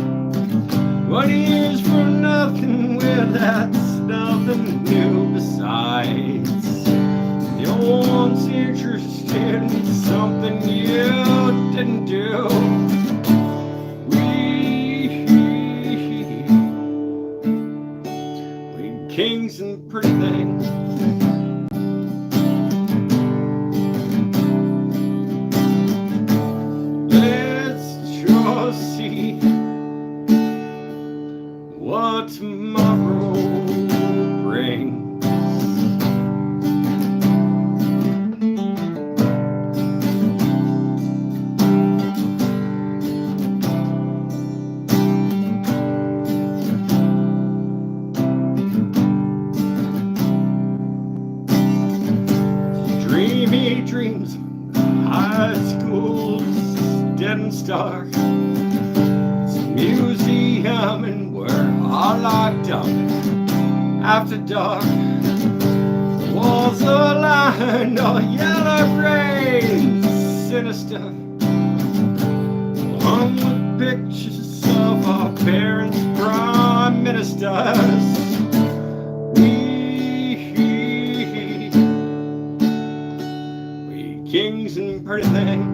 [SPEAKER 1] What is for nothing with that's nothing new besides. The old one's interested in something you didn't do. We kings and pretty things. See what tomorrow brings. Dreamy dreams, high school's dead and stark. Museum and we're all locked up after dark. The walls are lined all yellow brains, sinister, hung with pictures of our parents' prime ministers. We kings and pretty things.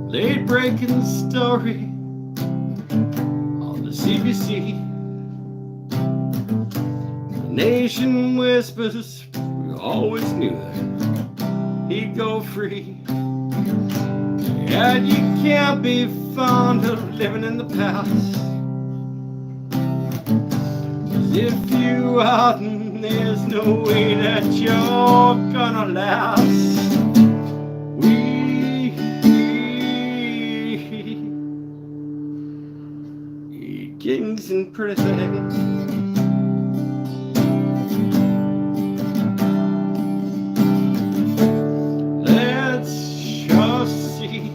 [SPEAKER 1] Late-breaking story on the CBC. The nation whispers, we always knew that he'd go free. And you can't be fond of living in the past. 'Cause if you are, then there's no way that you're gonna last. Kings and pretty things. Let's just see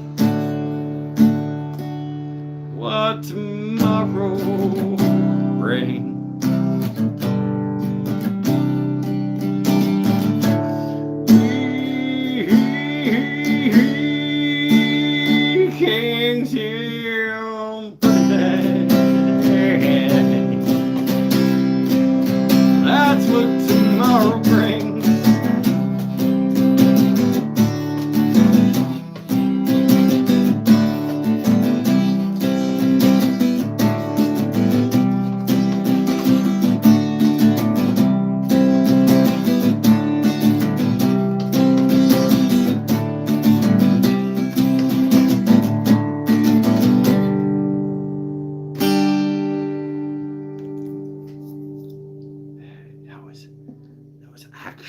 [SPEAKER 1] what tomorrow brings. Kings and pretty things. That's what tomorrow brings.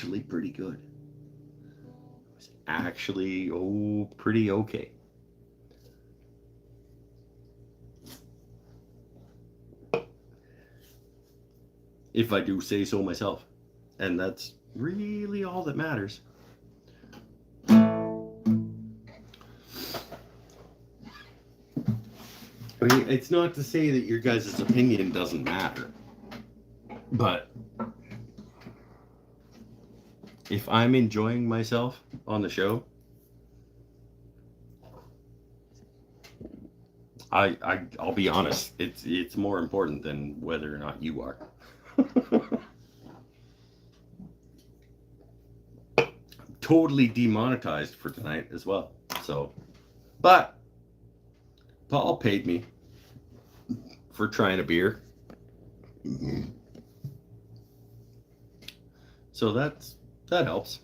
[SPEAKER 1] actually pretty good. It was actually, pretty okay. If I do say so myself. And that's really all that matters. I mean, it's not to say that your guys' opinion doesn't matter. But if I'm enjoying myself on the show, I'll be honest, it's more important than whether or not you are. Totally demonetized for tonight as well. So, but Paul paid me for trying a beer. So that helps.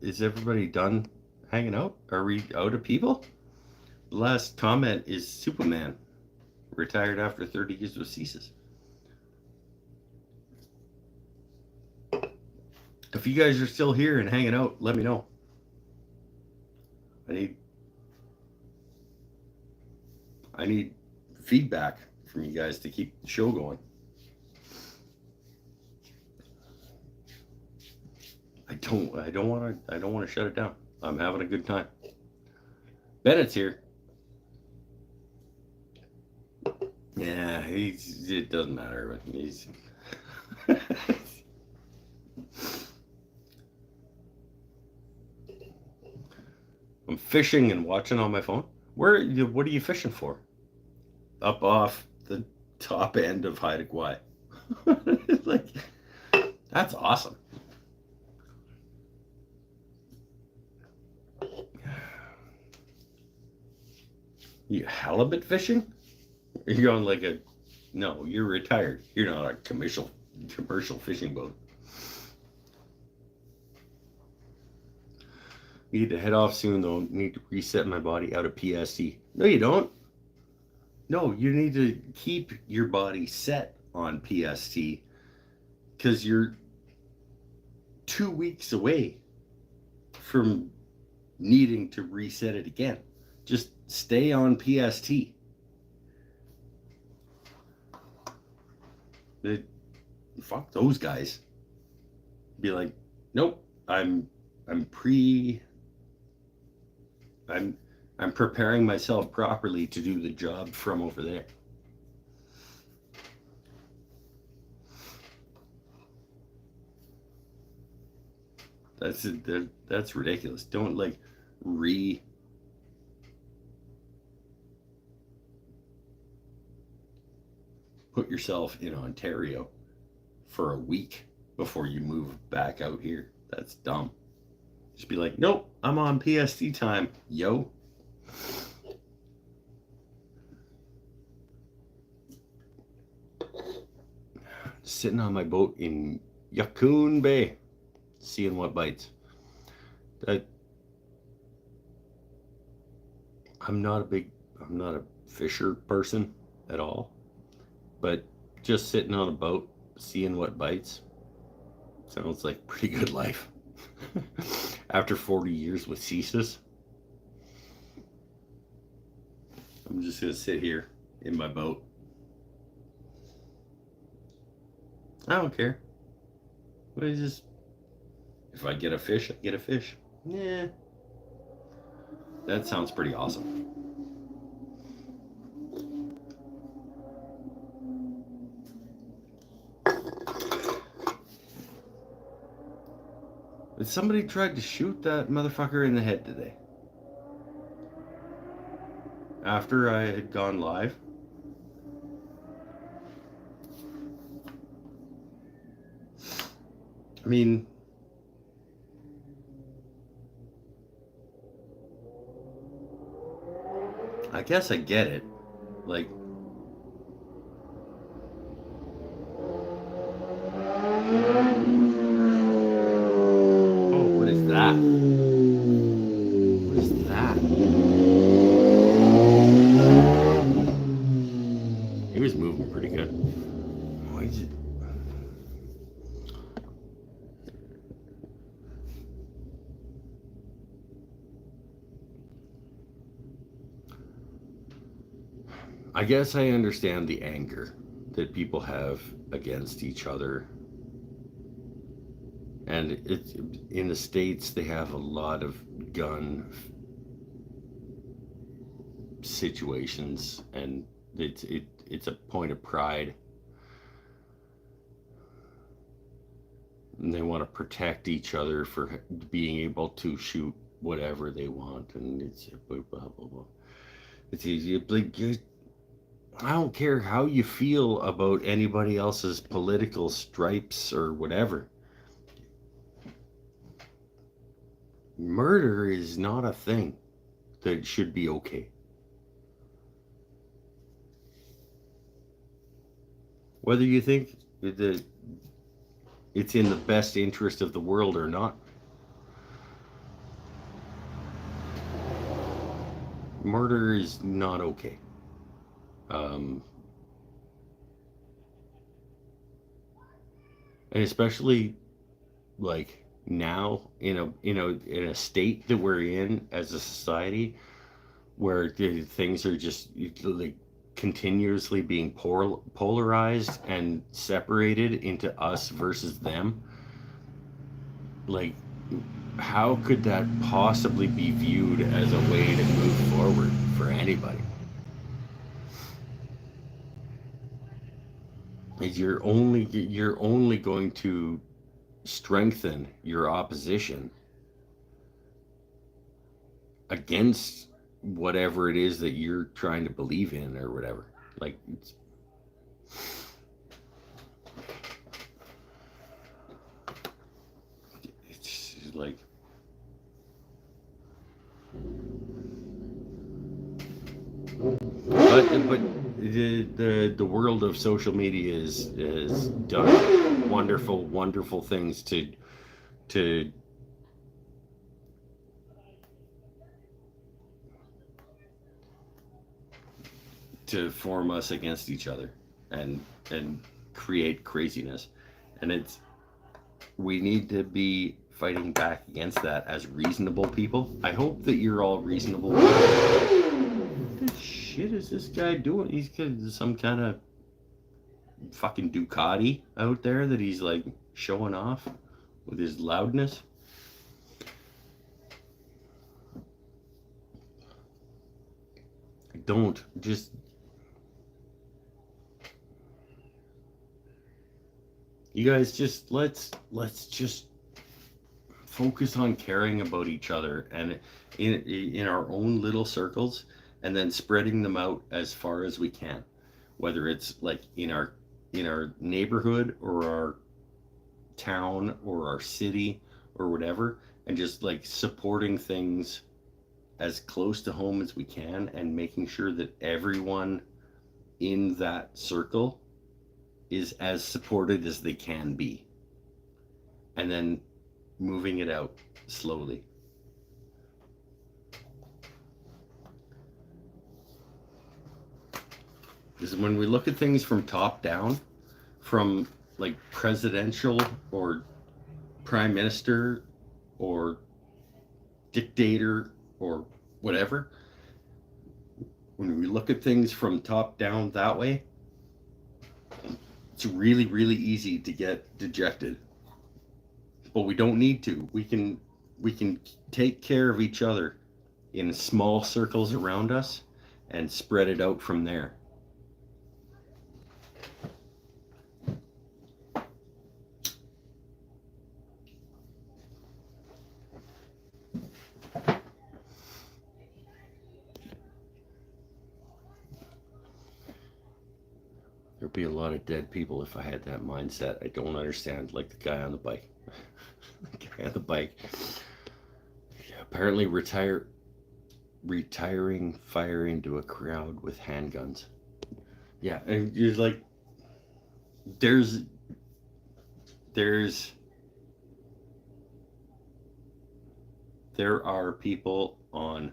[SPEAKER 1] Is everybody done hanging out? Are we out of people? The last comment is Superman, retired after 30 years with ceases. If you guys are still here and hanging out, let me know. I need feedback from you guys to keep the show going. I don't want to shut it down. I'm having a good time. Bennett's here. Yeah, it doesn't matter, but he's I'm fishing and watching on my phone. What are you fishing for? Up off the top end of Haida Gwaii. Like, that's awesome. You halibut fishing? You're on like no, you're retired. You're not a commercial fishing boat. Need to head off soon though. Need to reset my body out of PST. No, you don't. No, you need to keep your body set on PST because you're 2 weeks away from needing to reset it again. Just stay on PST. Fuck those guys. Be like, nope, I'm preparing myself properly to do the job from over there. That's ridiculous. Don't like put yourself in Ontario for a week before you move back out here. That's dumb. Just be like, nope, I'm on PST time, yo. Sitting on my boat in Yukon Bay, seeing what bites. I'm not a fisher person at all, but just sitting on a boat, seeing what bites, sounds like pretty good life. After 40 years with ceases, I'm just gonna sit here in my boat. I don't care. If I get a fish, I get a fish. Yeah. That sounds pretty awesome. Somebody tried to shoot that motherfucker in the head today. After I had gone live. I mean, I guess I get it. Like, oh, what is that? What is that? I guess I understand the anger that people have against each other. And it's in the States, they have a lot of gun situations, and it's a point of pride. And they want to protect each other for being able to shoot whatever they want, and it's blah blah blah blah. It's easy. Like, I don't care how you feel about anybody else's political stripes or whatever. Murder is not a thing that should be okay. Whether you think that it's in the best interest of the world or not, murder is not okay. Um, and especially like now in a state that we're in as a society where things are just like continuously being polarized and separated into us versus them. Like, how could that possibly be viewed as a way to move forward for anybody? Is you're only going to strengthen your opposition against whatever it is that you're trying to believe in or whatever. Like, it's like, but the world of social media is done wonderful things to to form us against each other and create craziness. And it's we need to be fighting back against that as reasonable people. I hope that you're all reasonable. What the shit is this guy doing? He's got some kind of fucking Ducati out there that he's like showing off with his loudness. Don't just you guys just let's just focus on caring about each other and in our own little circles, and then spreading them out as far as we can, whether it's like in our neighborhood or our town or our city or whatever, and just like supporting things as close to home as we can, and making sure that everyone in that circle is as supported as they can be, and then moving it out slowly. Is when we look at things from top down, from like presidential or prime minister or dictator or whatever, when we look at things from top down that way, it's really easy to get dejected. But we don't need to. We can take care of each other in small circles around us and spread it out from there. There'd be a lot of dead people if I had that mindset. I don't understand, like the guy on the bike. The guy on the bike. Yeah, apparently retiring fire into a crowd with handguns. Yeah, and you're like, there's there are people on,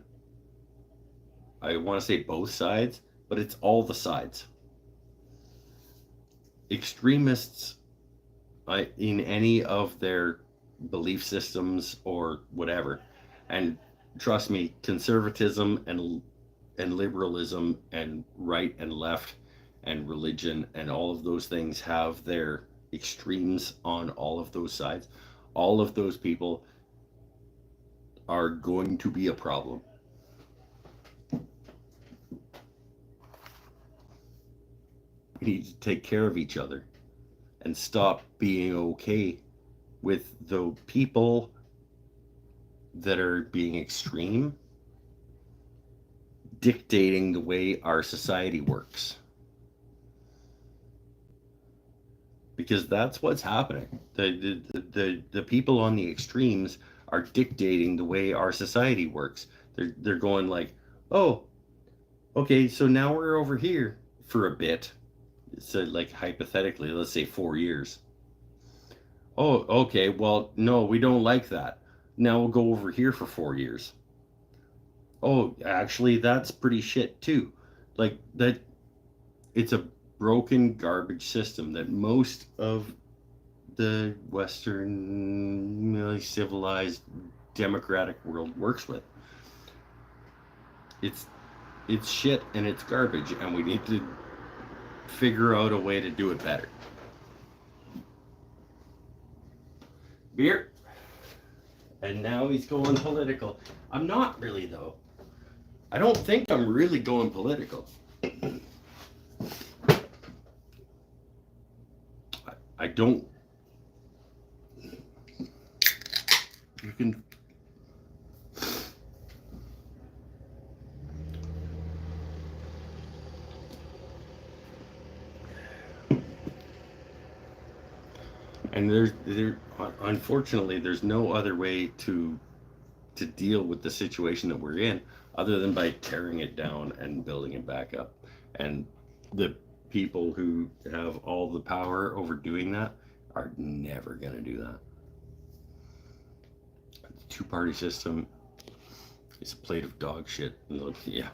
[SPEAKER 1] I want to say both sides, but it's all the sides. Extremists, in any of their belief systems or whatever, and trust me, conservatism and liberalism and right and left and religion and all of those things have their extremes on all of those sides. All of those people are going to be a problem. We need to take care of each other and stop being okay with the people that are being extreme dictating the way our society works. Because that's what's happening. The people on the extremes are dictating the way our society works. They're going like, oh, okay, so now we're over here for a bit. So like hypothetically, let's say 4 years. Oh, okay, well, no, we don't like that. Now we'll go over here for 4 years. Oh, actually, that's pretty shit too. Like that, it's a broken garbage system that most of the Western civilized democratic world works with. It's it's shit and it's garbage, and we need to figure out a way to do it better. Beer. And now he's going political. I'm not really though. I don't think I'm really going political. I don't. You can. And unfortunately, there's no other way to deal with the situation that we're in other than by tearing it down and building it back up. And the people who have all the power over doing that are never going to do that. The two-party system is a plate of dog shit. Yeah.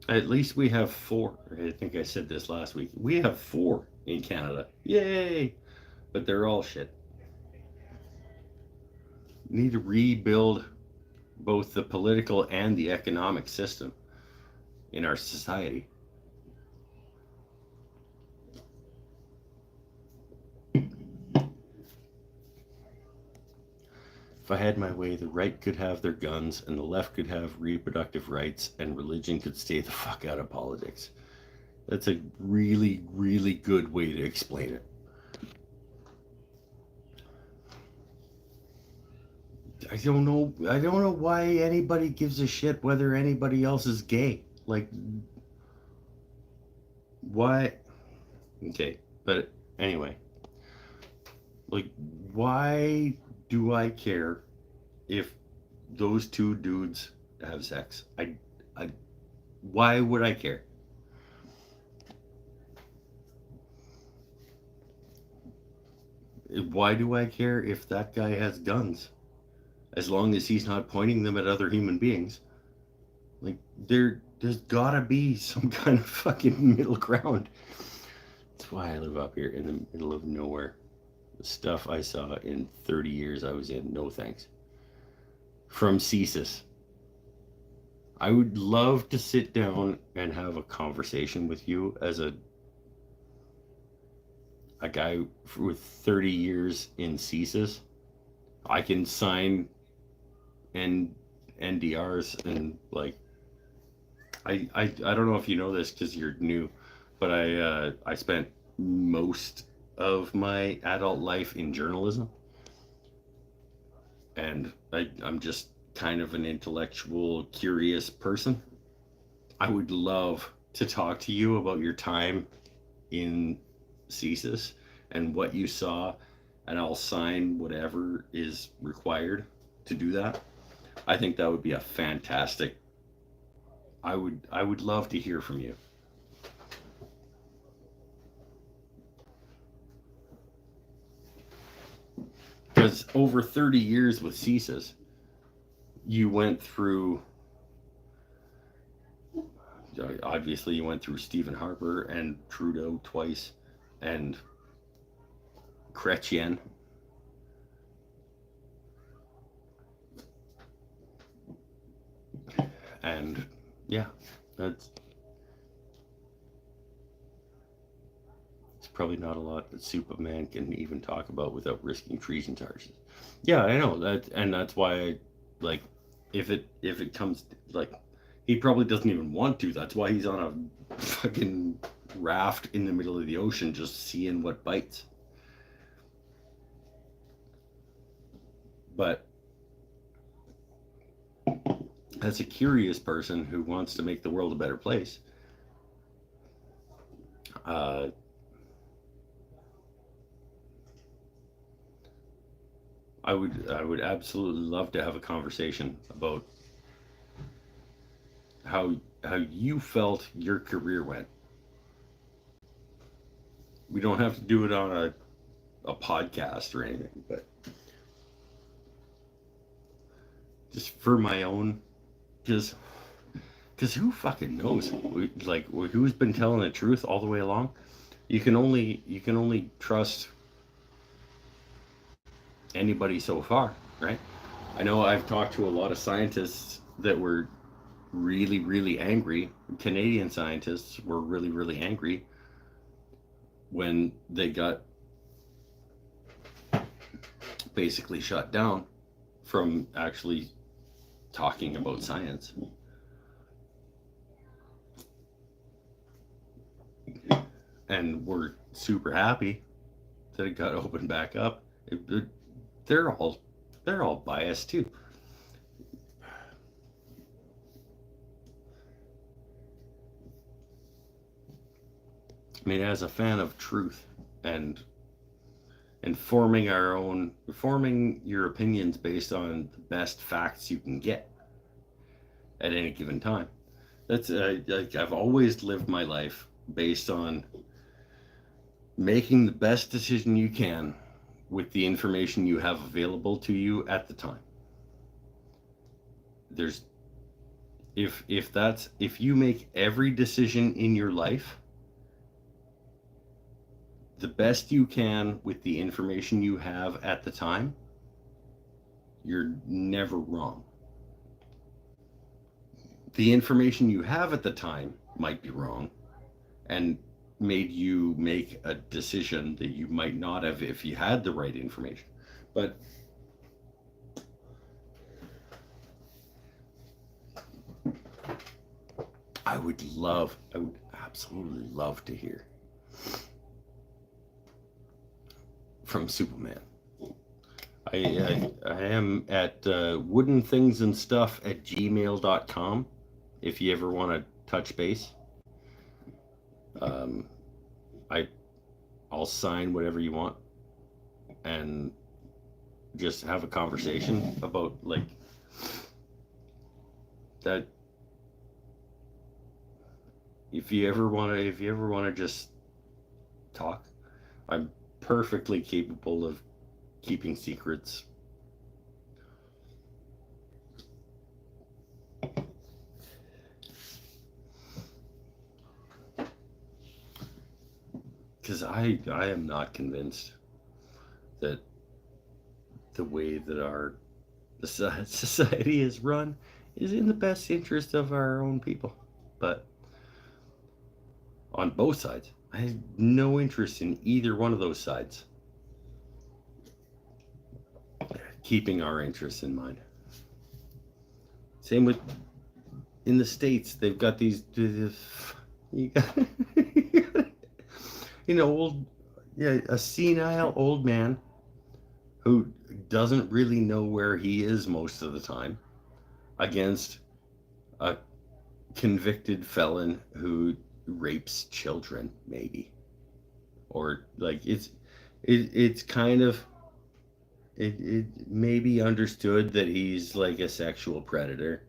[SPEAKER 1] At least we have four. I think I said this last week. We have four in Canada. Yay! But they're all shit. We need to rebuild both the political and the economic system in our society. If I had my way, the right could have their guns, and the left could have reproductive rights, and religion could stay the fuck out of politics. That's a really, really good way to explain it. I don't know why anybody gives a shit whether anybody else is gay. Like, why? Okay, but anyway, like, why do I care if those two dudes have sex? Why would I care? Why do I care if that guy has guns? As long as he's not pointing them at other human beings. Like, there's gotta be some kind of fucking middle ground. That's why I live up here in the middle of nowhere. The stuff I saw in 30 years I was in, no thanks. From CSIS. I would love to sit down and have a conversation with you as a guy with 30 years in CSIS. I can sign NDRs and like I don't know if you know this because you're new, but I spent most of my adult life in journalism, and I'm just kind of an intellectual, curious person. I would love to talk to you about your time in CSIS and what you saw, and I'll sign whatever is required to do that. I think that would be a fantastic. I would love to hear from you. Because over 30 years with CSIS, you went through, obviously you went through Stephen Harper and Trudeau twice and Chrétien. And Yeah, that's it's probably not a lot that Superman can even talk about without risking treason charges. Yeah, I know that, and that's why I like if it comes like he probably doesn't even want to. That's why he's on a fucking raft in the middle of the ocean just seeing what bites. But as a curious person who wants to make the world a better place, uh, I would absolutely love to have a conversation about how you felt your career went. We don't have to do it on a podcast or anything, but just for my own, because who fucking knows? Like who's been telling the truth all the way along? You can only trust anybody so far, right? I know I've talked to a lot of scientists that were really, really angry. Canadian scientists were really, really angry when they got basically shut down from actually talking about science. And we're super happy that it got opened back up. They're all they're all biased too. I mean, as a fan of truth and forming your opinions based on the best facts you can get at any given time. That's like I've always lived my life based on making the best decision you can with the information you have available to you at the time. There's if you make every decision in your life the best you can with the information you have at the time, you're never wrong. The information you have at the time might be wrong and made you make a decision that you might not have if you had the right information. But I would absolutely love to hear from Superman. I am at woodenthingsandstuff at gmail.com if you ever want to touch base. Um, I I'll sign whatever you want and just have a conversation about like that. If you ever want to just talk, I'm perfectly capable of keeping secrets. Because I am not convinced that the way that our society is run is in the best interest of our own people. But on both sides, I have no interest in either one of those sides keeping our interests in mind. Same with in the States, they've got these you got, old, yeah, a senile old man who doesn't really know where he is most of the time against a convicted felon who rapes children, maybe, or like it's kind of it may be understood that he's like a sexual predator,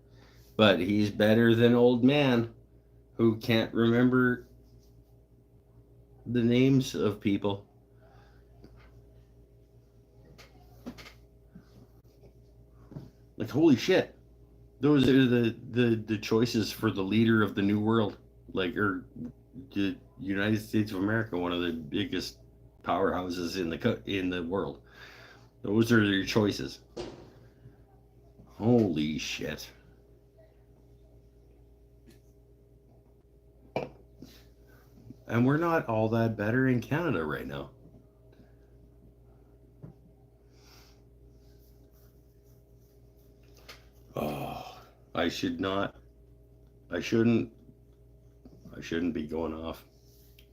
[SPEAKER 1] but he's better than old man who can't remember the names of people. Like holy shit, those are the choices for the leader of the new world, like or the United States of America, one of the biggest powerhouses in the world. Those are your choices. Holy shit. And we're not all that better in Canada right now. Oh, I should not. I shouldn't. I shouldn't be going off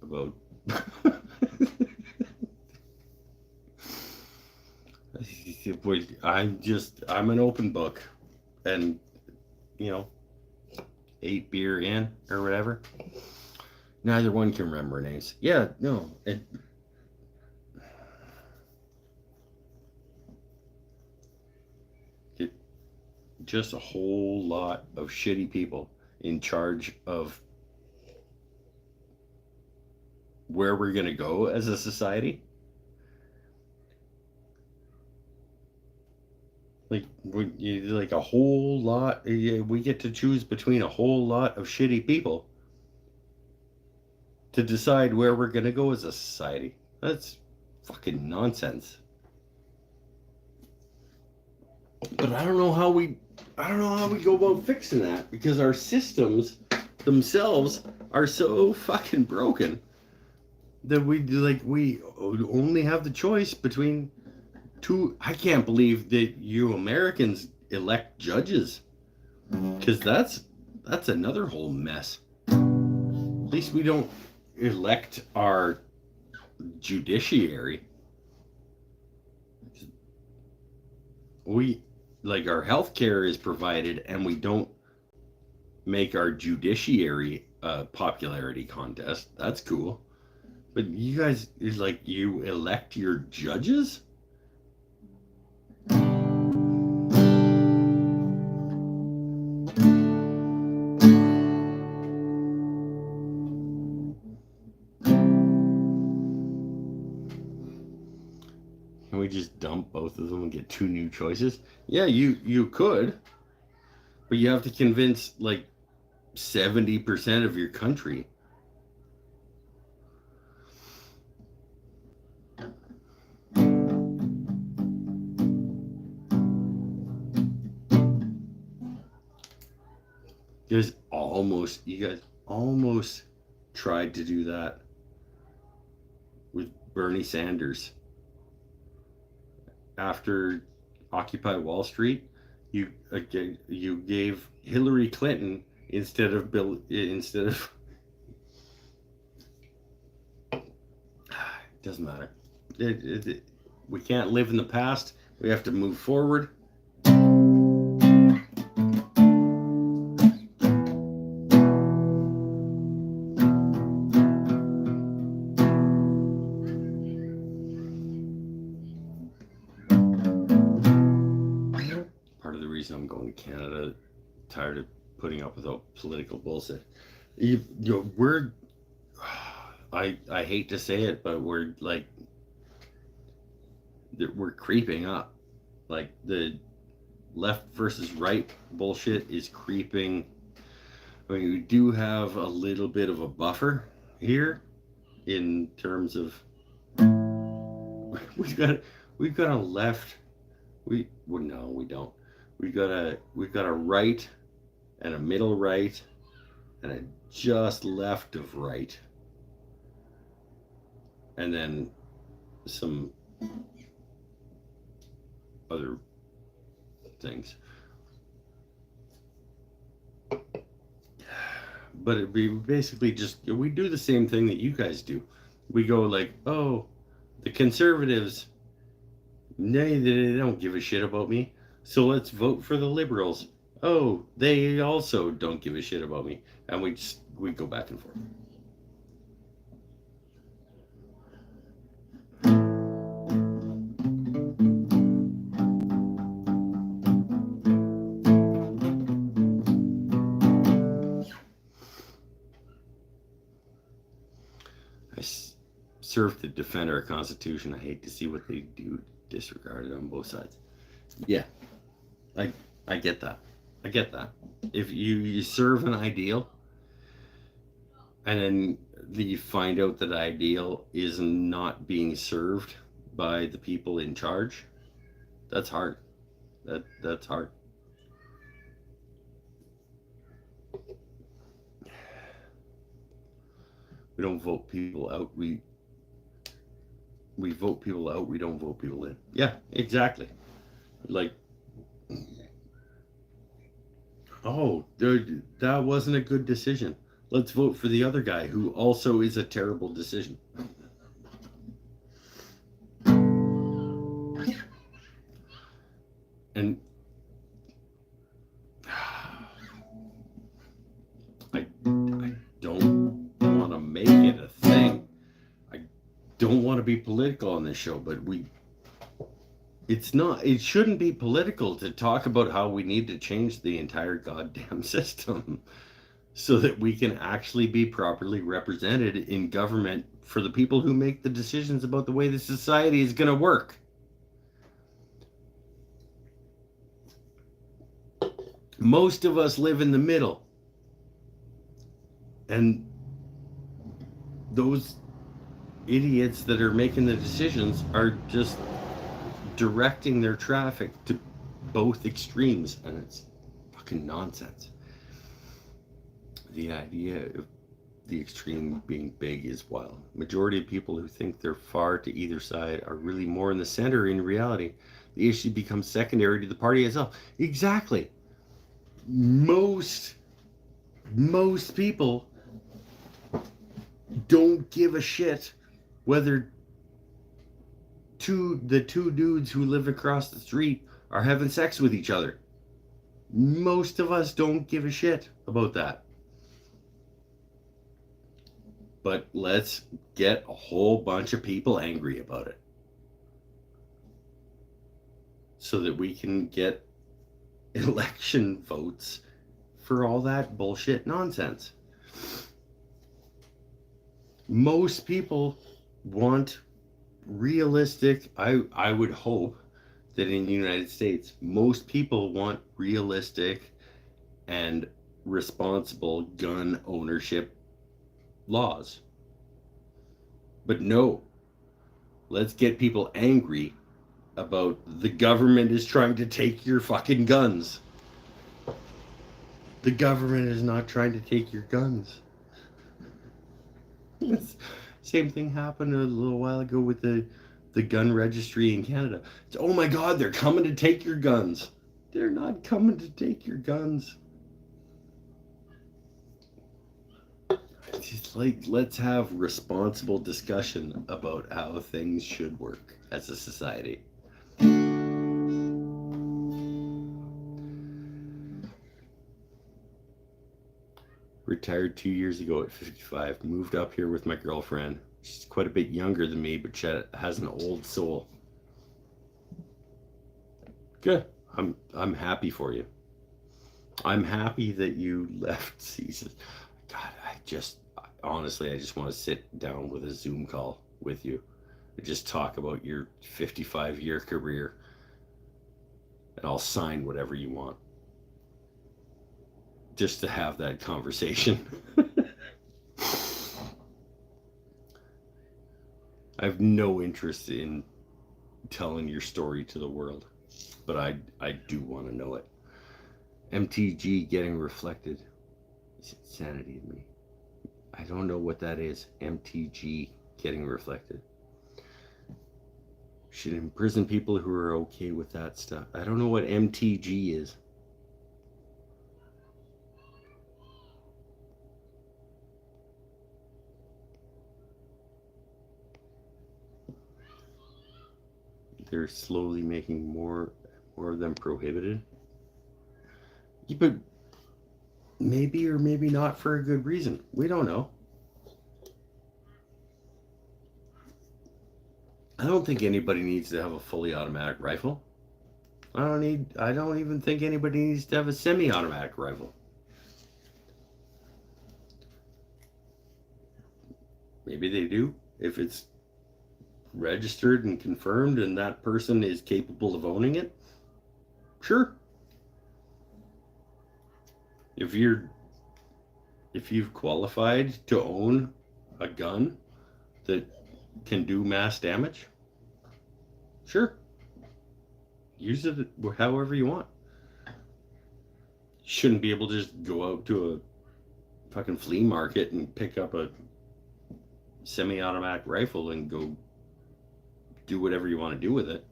[SPEAKER 1] about. I'm an open book, and you know, 8 beer in or whatever. Neither one can remember names. Yeah, no, it just a whole lot of shitty people in charge of where we're gonna go as a society. Like a whole lot. We get to choose between a whole lot of shitty people to decide where we're gonna go as a society. That's fucking nonsense. But I don't know how we go about fixing that because our systems themselves are so fucking broken that we only have the choice between two. I can't believe that you Americans elect judges because that's another whole mess. At least we don't elect our judiciary. We like our health care is provided, and we don't make our judiciary a popularity contest. That's cool. But you guys, you elect your judges? Can we just dump both of them and get two new choices? Yeah, you could, but you have to convince like 70% of your country. You guys almost tried to do that with Bernie Sanders after Occupy Wall Street. You gave Hillary Clinton instead of it doesn't matter. We can't live in the past. We have to move forward. Part of the reason I'm going to Canada, tired of putting up with all political bullshit. We're I hate to say it, but we're creeping up. Like the left versus right bullshit is creeping. I mean, we do have a little bit of a buffer here in terms of we've got we've got a left. Well, no, we don't. We've got a right and a middle right and a just left of right, and then some other things. But we basically we do the same thing that you guys do. We go like, oh, the conservatives, they don't give a shit about me, so let's vote for the liberals. Oh, they also don't give a shit about me, and we go back and forth. Serve to defend our Constitution. I hate to see what they do disregarded on both sides. Yeah, I I get that. I get that. If you serve an ideal and then you find out that ideal is not being served by the people in charge, that's hard. That's hard. We don't vote people out. We vote people out. We don't vote people in. Yeah, exactly. Like, oh, dude, that wasn't a good decision. Let's vote for the other guy who also is a terrible decision. And I don't want to make it a thing. I don't want to be political on this show, but it shouldn't be political to talk about how we need to change the entire goddamn system so that we can actually be properly represented in government for the people who make the decisions about the way the society is going to work. Most of us live in the middle. And those idiots that are making the decisions are just directing their traffic to both extremes, and it's fucking nonsense. The idea of the extreme being big is wild. Majority of people who think they're far to either side are really more in the center. In reality, the issue becomes secondary to the party itself. Exactly. Most people don't give a shit whether the two dudes who live across the street are having sex with each other. Most of us don't give a shit about that. But let's get a whole bunch of people angry about it so that we can get election votes for all that bullshit nonsense. Most people want realistic, I would hope that in the United States, most people want realistic and responsible gun ownership laws. But no, let's get people angry about the government is trying to take your fucking guns. The government is not trying to take your guns. Same thing happened a little while ago with the gun registry in Canada. It's, oh my God, they're coming to take your guns. They're not coming to take your guns. It's like, let's have responsible discussion about how things should work as a society. Retired 2 years ago at 55. Moved up here with my girlfriend. She's quite a bit younger than me, but she has an old soul. Good. I'm happy for you. I'm happy that you left Caesar. God, honestly, I just want to sit down with a Zoom call with you and just talk about your 55-year career, and I'll sign whatever you want. Just to have that conversation. I have no interest in telling your story to the world, but I do want to know it. MTG getting reflected is insanity to me. I don't know what that is. MTG getting reflected. Should imprison people who are okay with that stuff. I don't know what MTG is. They're slowly making more of them prohibited. Yeah, but maybe or maybe not for a good reason. We don't know. I don't think anybody needs to have a fully automatic rifle. I don't even think anybody needs to have a semi-automatic rifle. Maybe they do if it's registered and confirmed and that person is capable of owning it. Sure. If you've qualified to own a gun that can do mass damage, sure. Use it however you want. You shouldn't be able to just go out to a fucking flea market and pick up a semi-automatic rifle and go do whatever you want to do with it.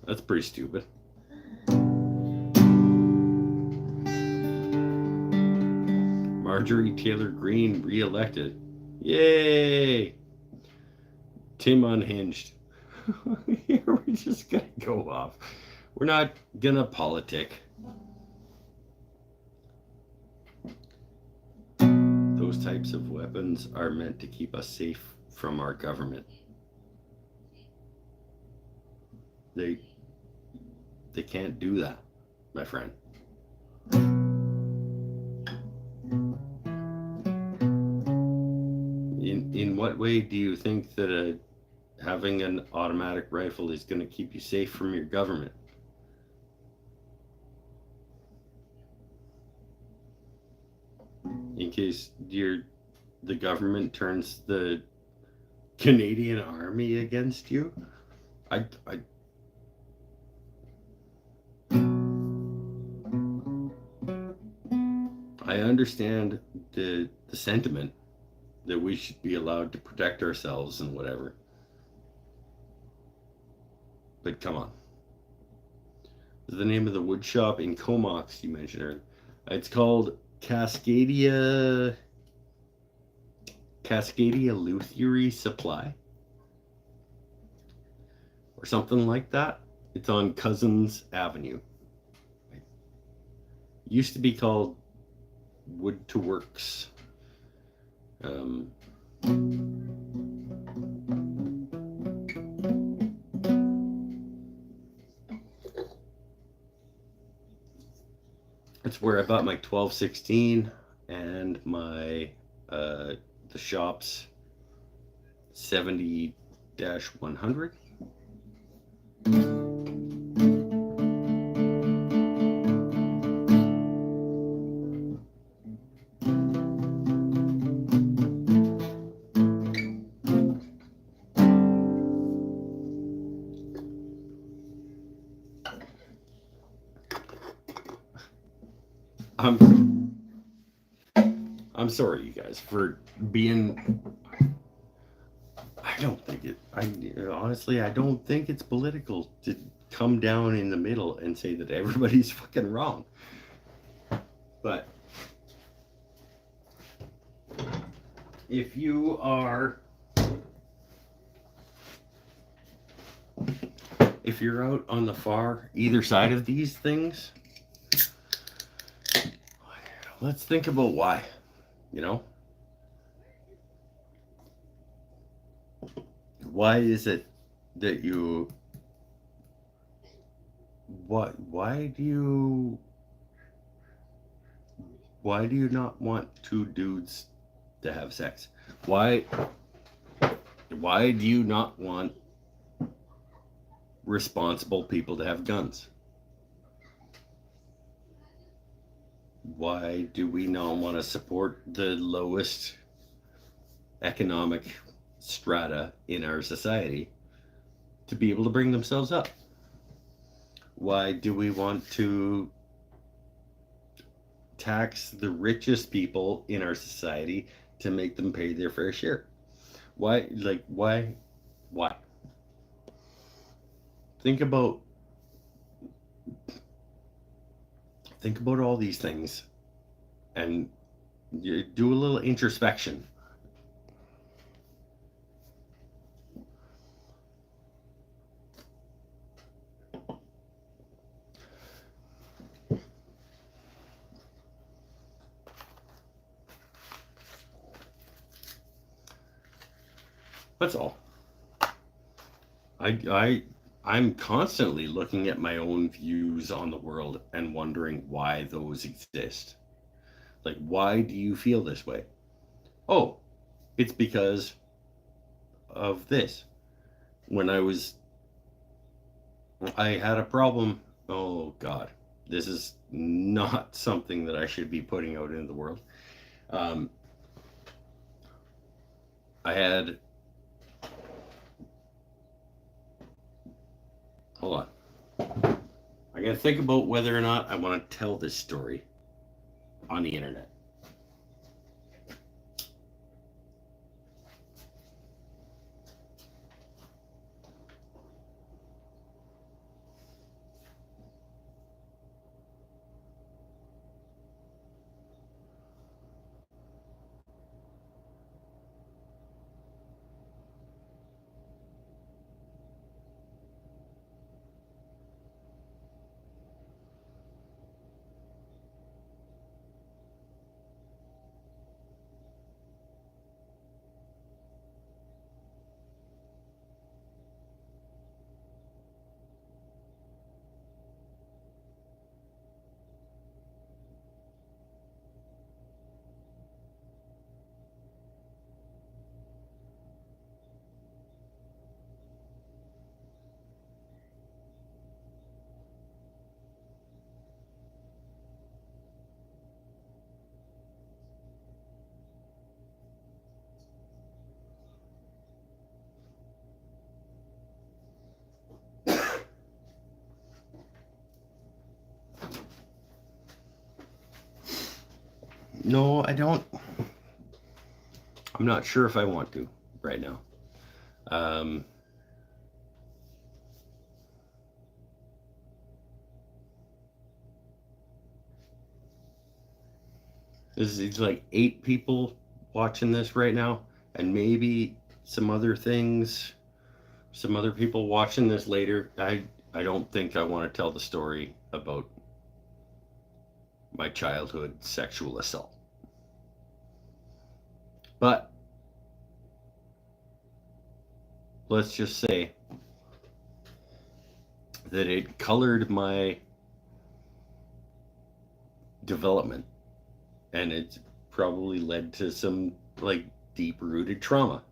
[SPEAKER 1] That's pretty stupid. Marjorie Taylor Greene re-elected. Yay! Tim unhinged. Here we're just gonna go off. We're not gonna politic. Those types of weapons are meant to keep us safe from our government. They can't do that, my friend. In what way do you think that having an automatic rifle is going to keep you safe from your government? In case the government turns the Canadian Army against you? I understand the sentiment that we should be allowed to protect ourselves and whatever. But come on. The name of the wood shop in Comox you mentioned earlier. It's called Cascadia Luthiery Supply or something like that. It's on Cousins Avenue. It used to be called Wood to Works. That's where I bought my 1216 and my the shop's 70-100. I'm sorry, you guys, for being. I don't think it. Honestly, I don't think it's political to come down in the middle and say that everybody's fucking wrong. But if you're out on the far either side of these things, let's think about why. Why is it that you why do you not want two dudes to have sex? Why do you not want responsible people to have guns? Why do we not want to support the lowest economic strata in our society to be able to bring themselves up? Why do we want to tax the richest people in our society to make them pay their fair share? Why? Think about all these things and you do a little introspection. That's all. I'm constantly looking at my own views on the world and wondering why those exist. Like, why do you feel this way? Oh, it's because of this. When I had a problem. Oh God, this is not something that I should be putting out into the world. Hold on. I gotta think about whether or not I want to tell this story on the internet. No, I don't. I'm not sure if I want to right now. There's like 8 people watching this right now, and maybe some other things, some other people watching this later. I don't think I want to tell the story about my childhood sexual assault. But let's just say that it colored my development, and it's probably led to some like deep-rooted trauma.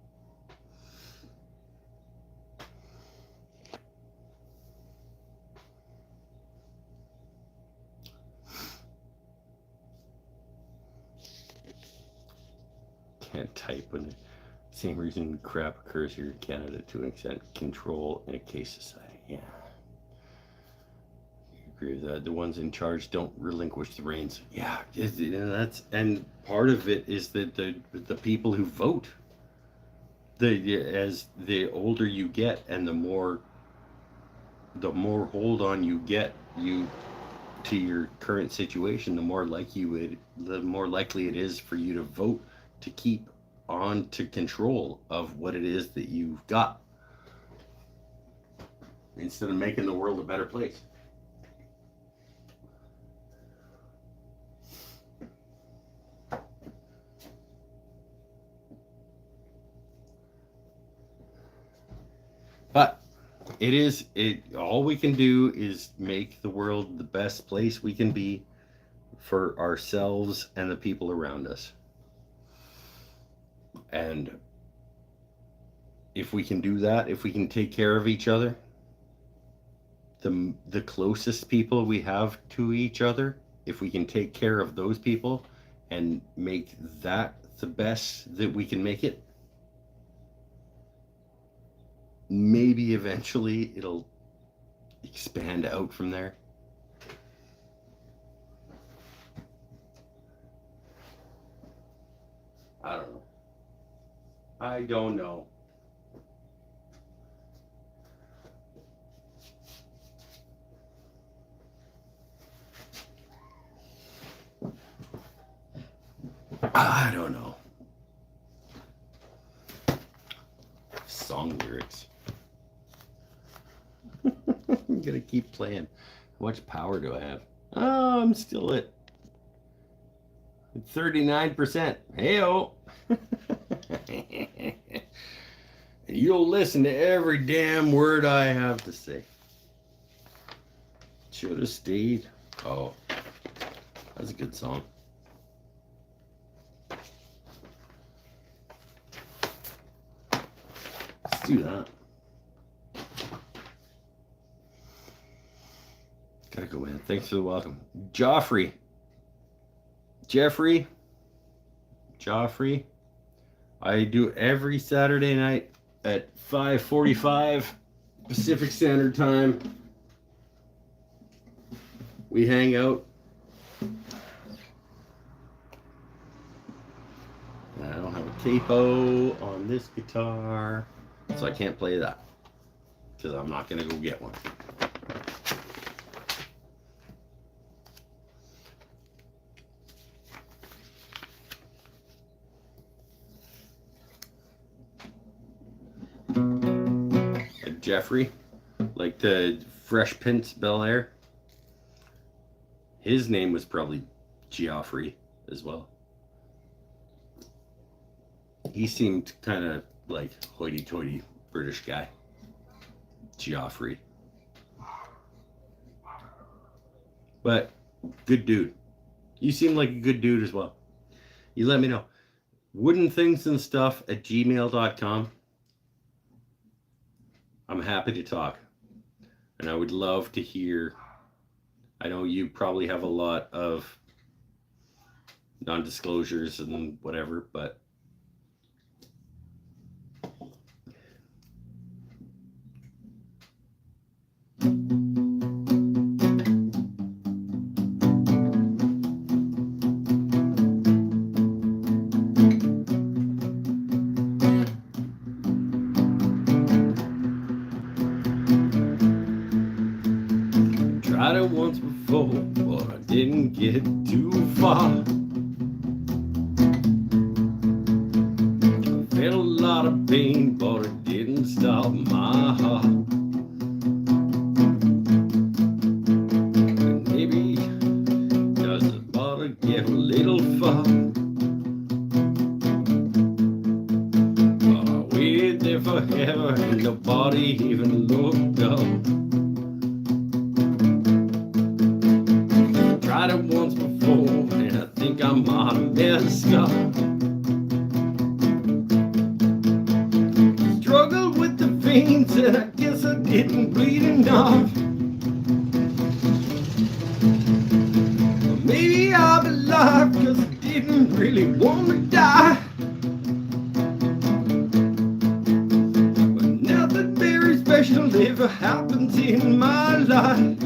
[SPEAKER 1] Can't type when the same reason crap occurs here in Canada to an extent. Control in a case society. Yeah. Agree with that. The ones in charge don't relinquish the reins. Yeah, that's, and part of it is that the people who vote, as the older you get and the more hold on you get you to your current situation, the more likely it is for you to vote to keep on to control of what it is that you've got, instead of making the world a better place. But all we can do is make the world the best place we can be for ourselves and the people around us. And if we can do that, if we can take care of each other, the closest people we have to each other, if we can take care of those people and make that the best that we can make it, maybe eventually it'll expand out from there. I don't know. I don't know. I don't know. Song lyrics. I'm gonna keep playing. How much power do I have? Oh, I'm still at 39%. Hey-o. You'll listen to every damn word I have to say. Should have stayed. Oh, that's a good song. Let's do that. Gotta go, man. Thanks for the welcome. Joffrey. Joffrey. I do every Saturday night at 5:45 Pacific Standard Time. We hang out. I don't have a capo on this guitar, so I can't play that because I'm not going to go get one. Jeffrey, like the Fresh Prince Bel Air, his name was probably Geoffrey as well. He seemed kind of like hoity-toity British guy. Geoffrey. But good dude. You seem like a good dude as well. You let me know. woodenThingsandStuff@gmail.com. I'm happy to talk. And I would love to hear. I know you probably have a lot of non-disclosures and whatever, but it once before, but I didn't get too far. I felt a lot of pain, but it didn't stop my heart. And maybe just about to get a little far. But I waited there forever and nobody even looked up. Tried it once before and I think I might have messed up. Struggled with the veins and I guess I didn't bleed enough. Or maybe I'll be alive cause I didn't really want to die. But nothing very special ever happens in my life.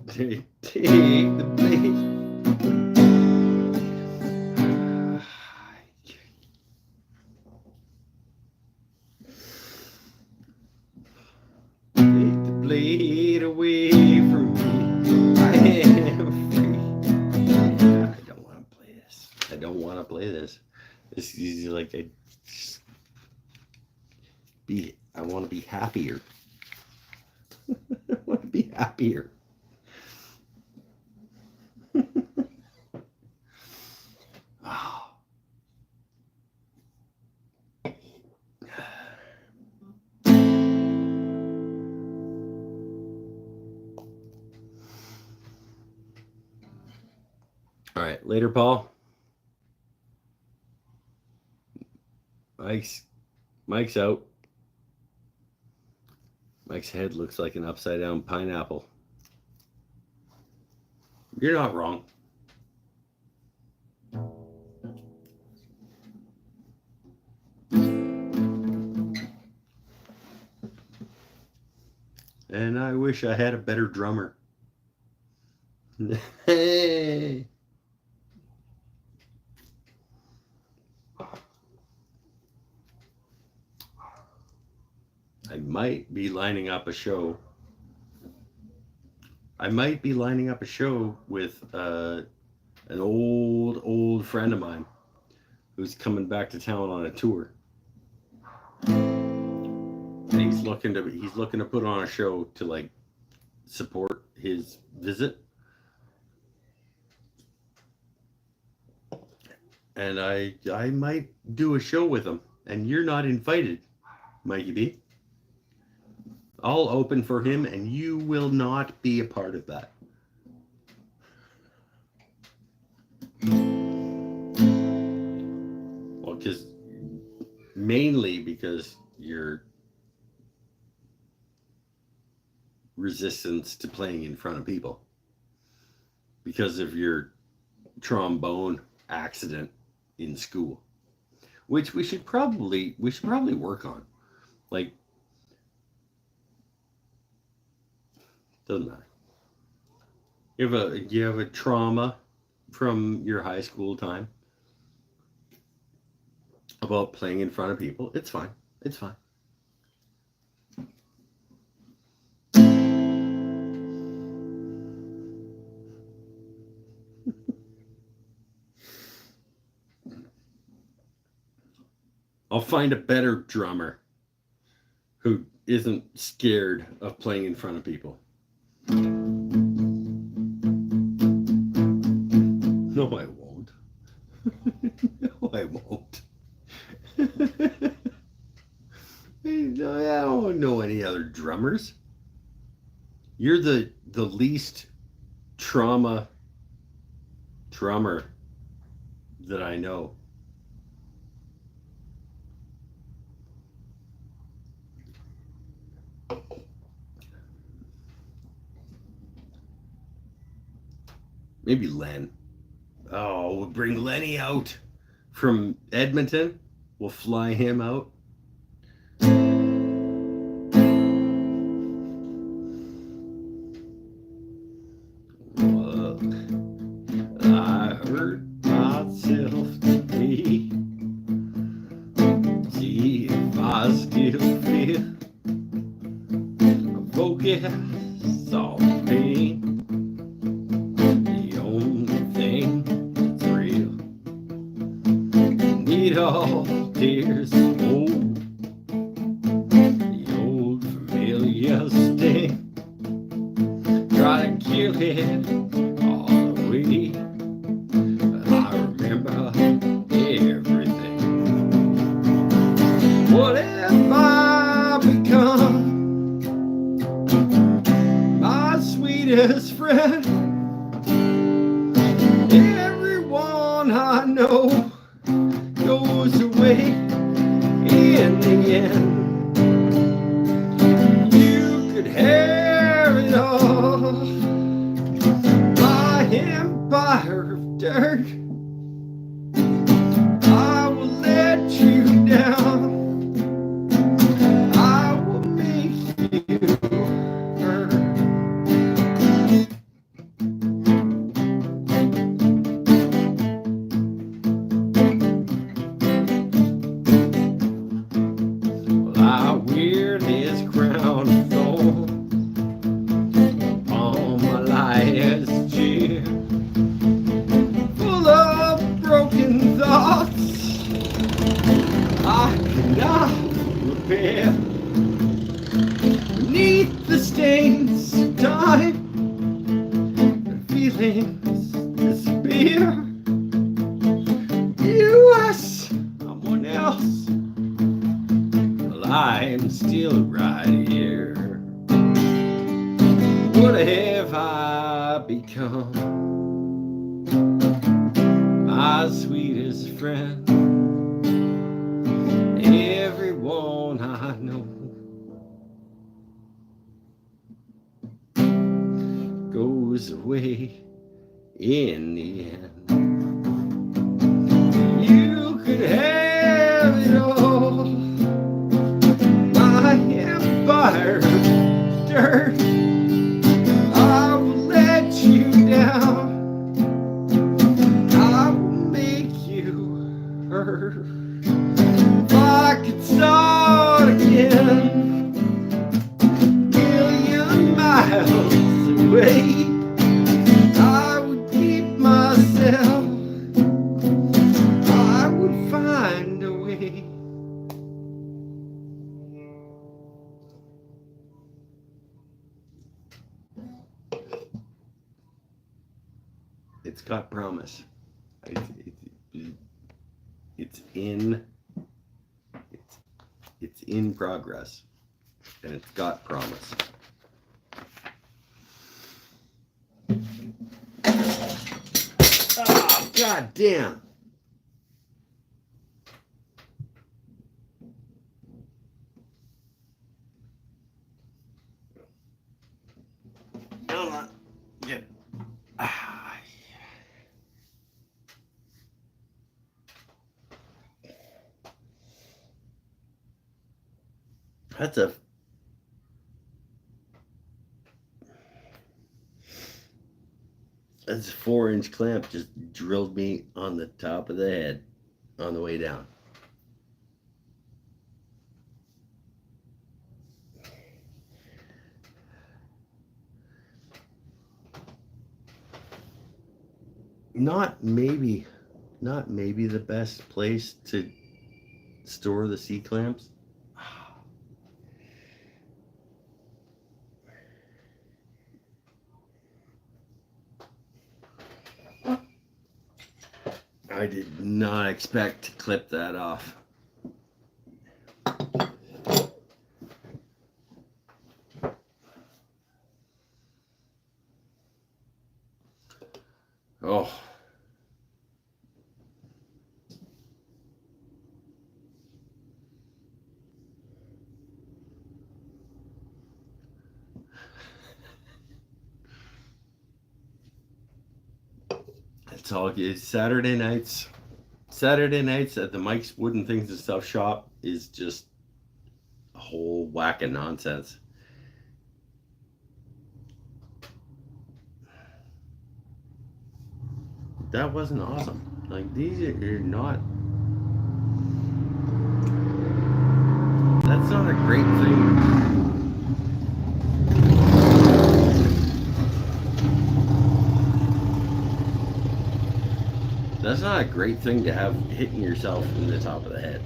[SPEAKER 1] Take the blade. Take the blade away from me. I am free. I don't want to play this. I don't want to play this. This is like I want to be happier. I want to be happier. All right, later, Paul. Mike's out. Mike's head looks like an upside down pineapple. You're not wrong. And I wish I had a better drummer. Hey. I might be lining up a show. With an old friend of mine who's coming back to town on a tour. And he's looking to put on a show to like support his visit. And I might do a show with him, and you're not invited, Mikey B. I'll open for him, and you will not be a part of that. Well, mainly because your resistance to playing in front of people, because of your trombone accident in school, which we should probably work on. Like, doesn't matter. You have a trauma from your high school time about playing in front of people. It's fine. It's fine. I'll find a better drummer who isn't scared of playing in front of people. No, I won't. No, I won't. I don't know any other drummers. You're the least trauma drummer that I know. Maybe Len. Oh, we'll bring Lenny out from Edmonton. We'll fly him out. Look, I hurt myself today. See if I still feel it all, tears. Oh, the old familiar sting. Try to kill it all away. But I remember everything. What have I become? My sweetest friend. Everyone I know goes away in the end. You could have it all, my empire of dirt. I will let you down. I will make you hurt. Well, I wear this crown of thorns on my last chair, full of broken thoughts I cannot repair. Beneath the stains of time, the feelings disappear. You ask someone else, well, I'm still right here. What have I become? My sweetest friend. Everyone I know goes away in the end. You could have it all, my empire of dirt. I will let you down. I will make you hurt. If I could start again, million miles away, I would keep myself. I would find a way. It's got promise. It's in progress, and it's got promise. Oh, God damn. Hold on. Get. That's a 4-inch clamp just drilled me on the top of the head on the way down. Not maybe the best place to store the C-clamps. I did not expect to clip that off. Oh. It's all good. Saturday nights at the Mike's Wooden Things and Stuff shop is just a whole whack of nonsense. That wasn't awesome. Like, these are not. That's not a great thing. That's not a great thing to have hitting yourself in the top of the head.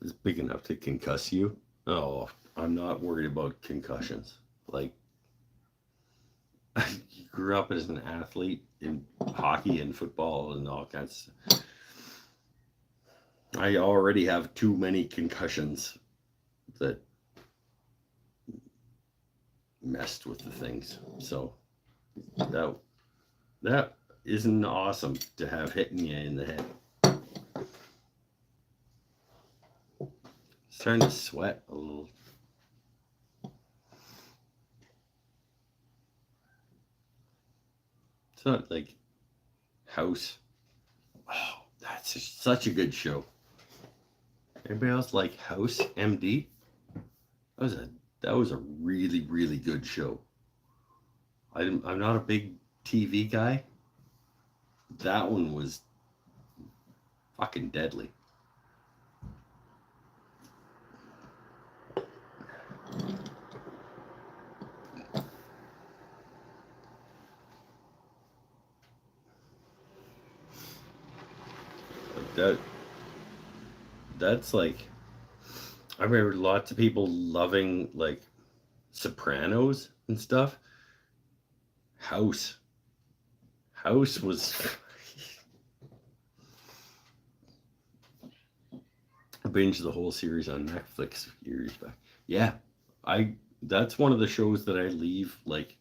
[SPEAKER 1] It's big enough to concuss you. Oh, I'm not worried about concussions. Like, I grew up as an athlete in hockey and football and all kinds. I already have too many concussions that messed with the things. So that isn't awesome to have hitting you in the head. Starting to sweat a little. It's not like House. Oh, that's such a good show. Anybody else like House MD? That was a really, really good show. I'm not a big TV guy. That one was fucking deadly. That's like, I remember lots of people loving like Sopranos and stuff. House was I binged the whole series on Netflix years back. Yeah, that's one of the shows that I leave like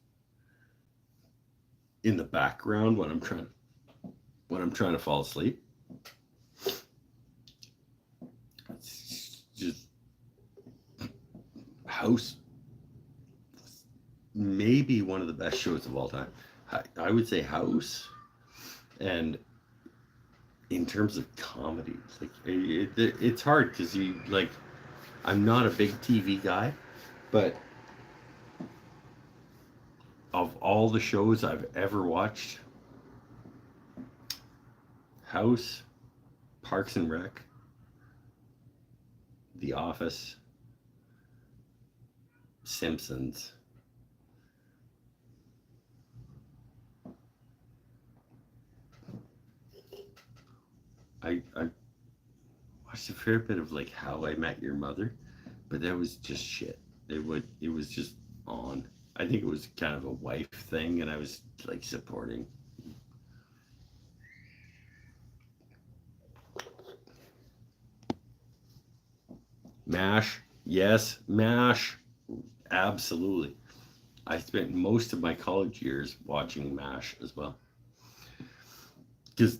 [SPEAKER 1] in the background when I'm trying to fall asleep. It's just House, maybe one of the best shows of all time. I would say House, and in terms of comedy, like it's hard because you like, I'm not a big TV guy, but of all the shows I've ever watched, House, Parks and Rec, The Office, Simpsons. I watched a fair bit of like How I Met Your Mother, but that was just shit. It was just on. I think it was kind of a wife thing, and I was like supporting. MASH, yes, MASH, absolutely. I spent most of my college years watching MASH as well, because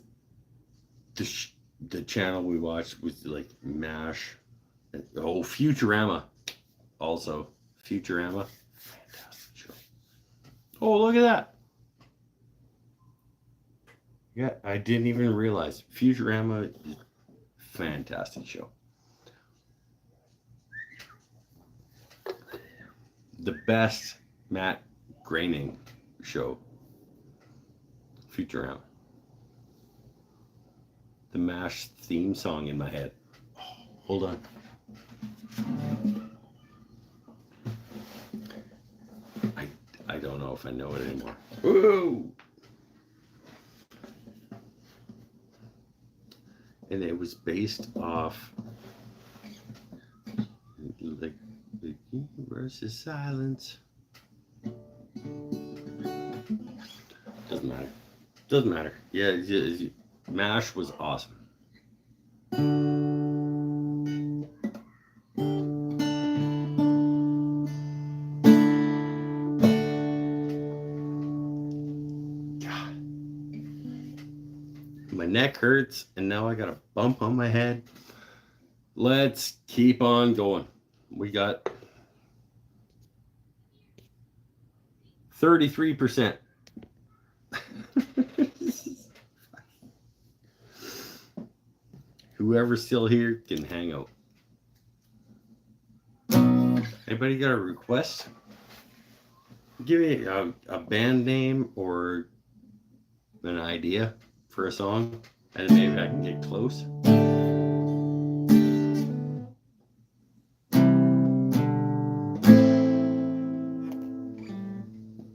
[SPEAKER 1] the channel we watched was like MASH. Oh, Futurama, also Futurama, fantastic show. Oh, look at that. Yeah, I didn't even realize Futurama is a fantastic show. The best Matt Groening show, Futurama. The MASH theme song in my head. Oh, hold on. I don't know if I know it anymore. Woo! And it was based off like the versus silence. Doesn't matter. Yeah, MASH was awesome. God. My neck hurts, and now I got a bump on my head. Let's keep on going. We got 33%. Whoever's still here can hang out. Anybody got a request? Give me a band name or an idea for a song, and maybe I can get close.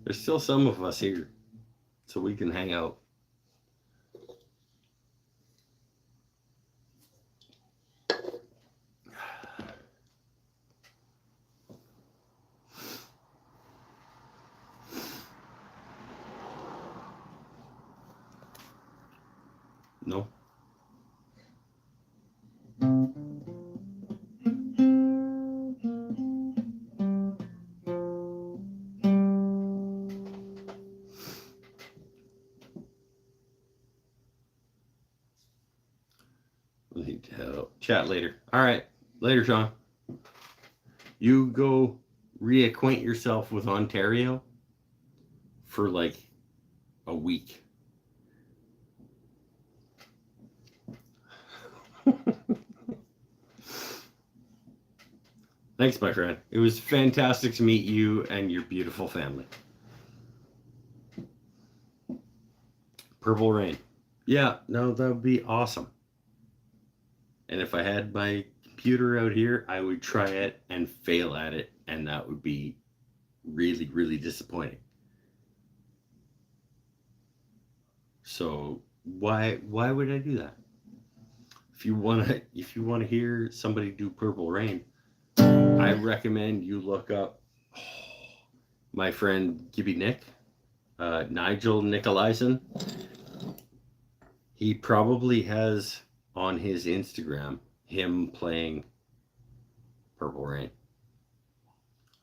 [SPEAKER 1] There's still some of us here, so we can hang out. No? We need to chat later. All right. Later, Sean. You go reacquaint yourself with Ontario for like a week. Thanks, my friend. It was fantastic to meet you and your beautiful family. Purple Rain. Yeah, no, that would be awesome. And if I had my computer out here, I would try it and fail at it, and that would be really, really disappointing. So why would I do that? If you wanna hear somebody do Purple Rain, I recommend you look up my friend Gibby Nick, Nigel Nicolaisen. He probably has on his Instagram him playing Purple Rain.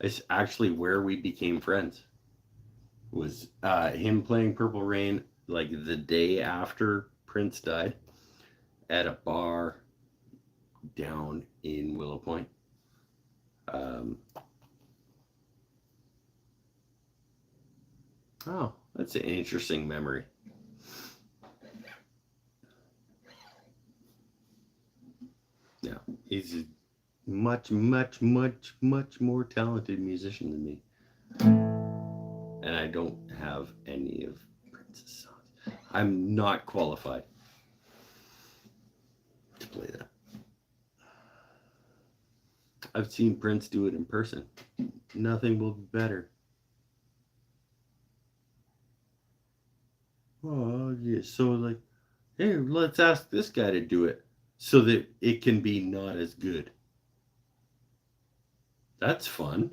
[SPEAKER 1] It's actually where we became friends. Was him playing Purple Rain like the day after Prince died at a bar down in Willow Point. Oh, that's an interesting memory. Yeah, he's a much more talented musician than me. And I don't have any of Prince's songs. I'm not qualified to play that. I've seen Prince do it in person. Nothing will be better. Oh, yeah. So, like, hey, let's ask this guy to do it so that it can be not as good. That's fun.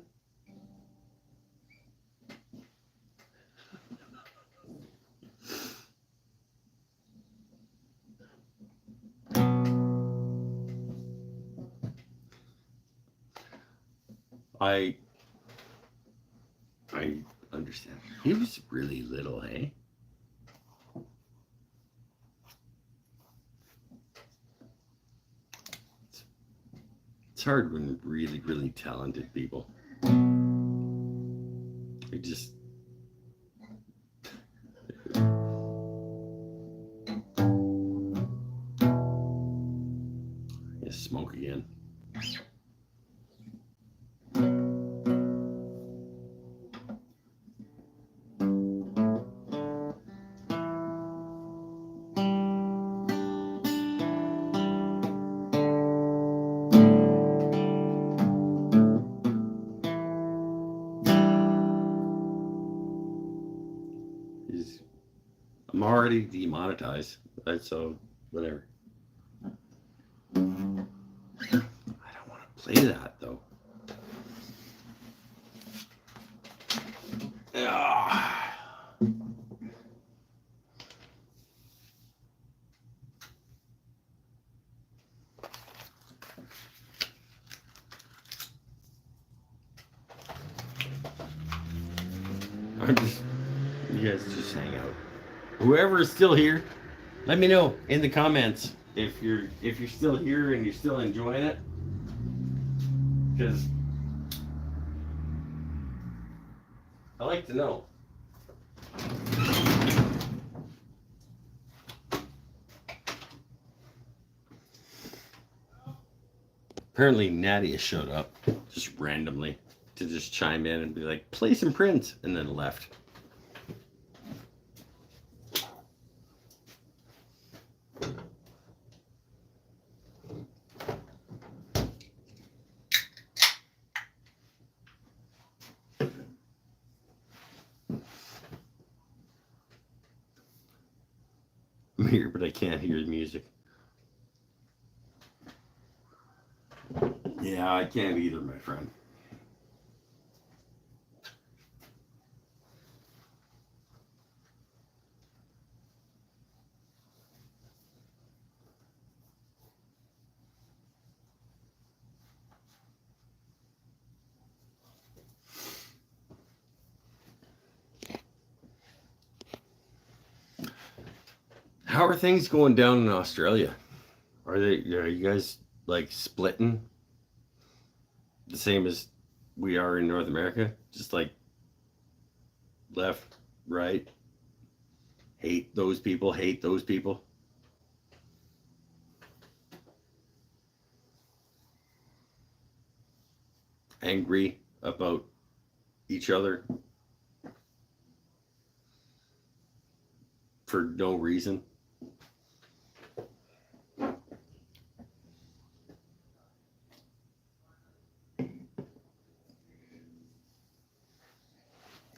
[SPEAKER 1] I understand. He was really little, hey? It's hard when really talented people. They just smoke again. I'm already demonetized, so whatever. I don't want to play that though. You guys just hang out. Whoever is still here, let me know in the comments if you're still here and you're still enjoying it. Because I like to know. Apparently Nadia showed up just randomly. to just chime in and be like, play some Prince, and then left. I'm here, but I can't hear the music. Yeah, I can't either, my friend. How are things going down in Australia? Are you guys like splitting the same as we are in North America? Just like left, right, hate those people, hate those people. Angry about each other for no reason.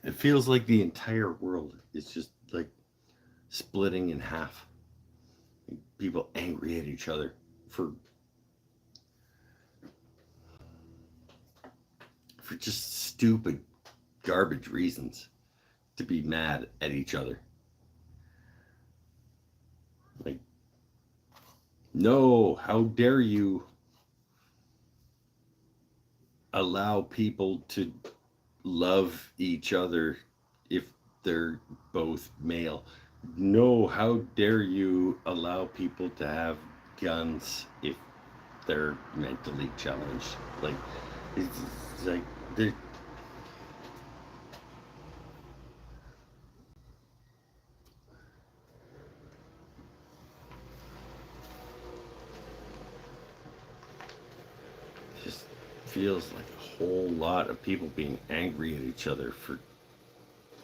[SPEAKER 1] It feels like the entire world is just like splitting in half. People angry at each other for just stupid garbage reasons to be mad at each other. Like, no, how dare you allow people to love each other if they're both male? No, how dare you allow people to have guns if they're mentally challenged? Like, it's like they're just feels like a whole lot of people being angry at each other for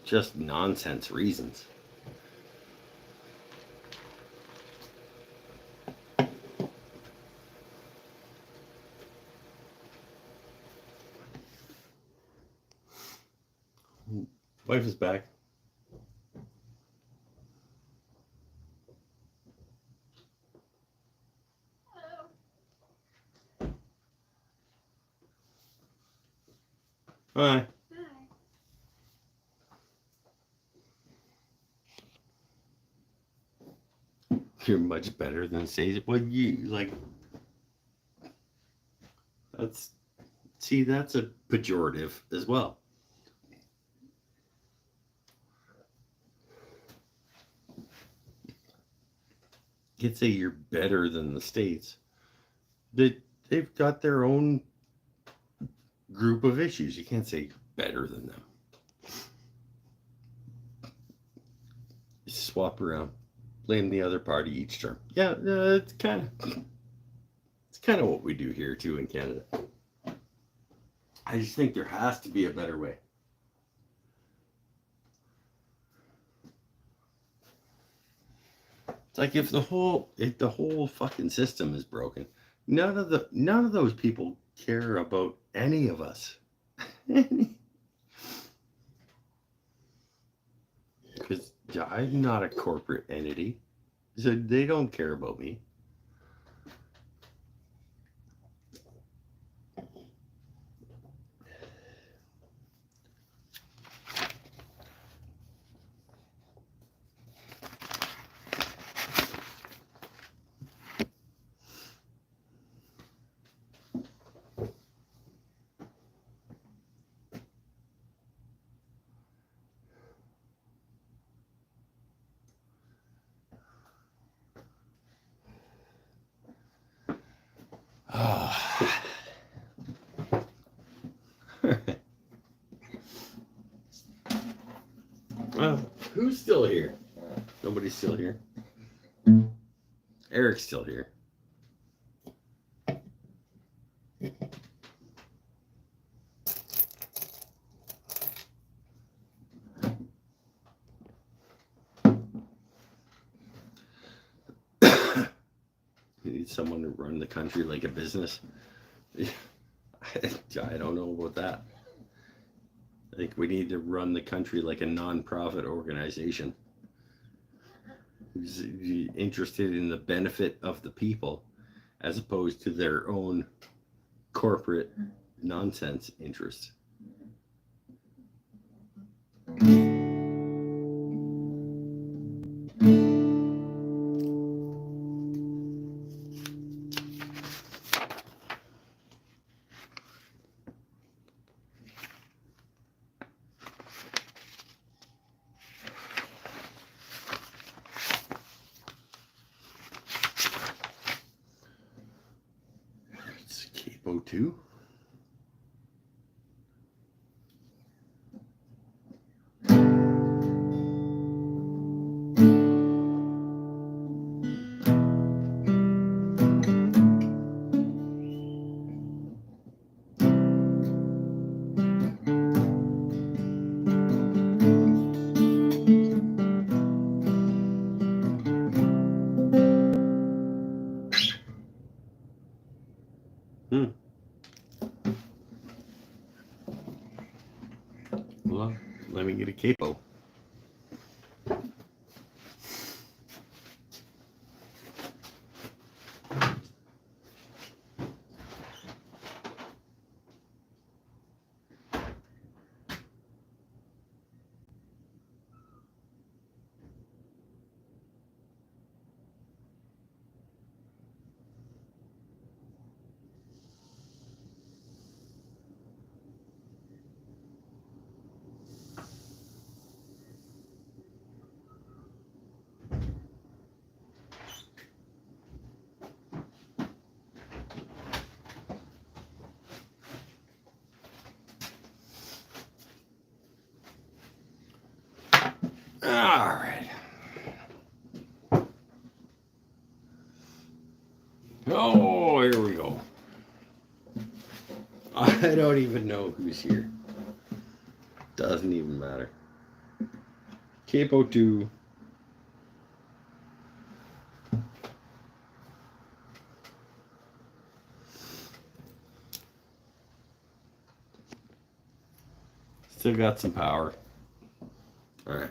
[SPEAKER 1] just nonsense reasons. Wife is back. Hi. You're much better than Stacey. Well, you like that's that's a pejorative as well. You could say you're better than the States. They've got their own group of issues. You can't say you're better than them. You swap around, blame the other party each term. Yeah, it's kind of what we do here too in Canada. I just think there has to be a better way. It's like if the whole fucking system is broken, none of those people care about any of us. Because I'm not a corporate entity, so they don't care about me. Well, who's still here? Nobody's still here. Eric's still here. someone to run the country like a business. I don't know about that. I think we need to run the country like a non-profit organization who's interested in the benefit of the people as opposed to their own corporate nonsense interests. It's Capo 2. Well, let me get a capo. All right. Oh, here we go. I don't even know who's here. Doesn't even matter. Capo 2. Still got some power. All right.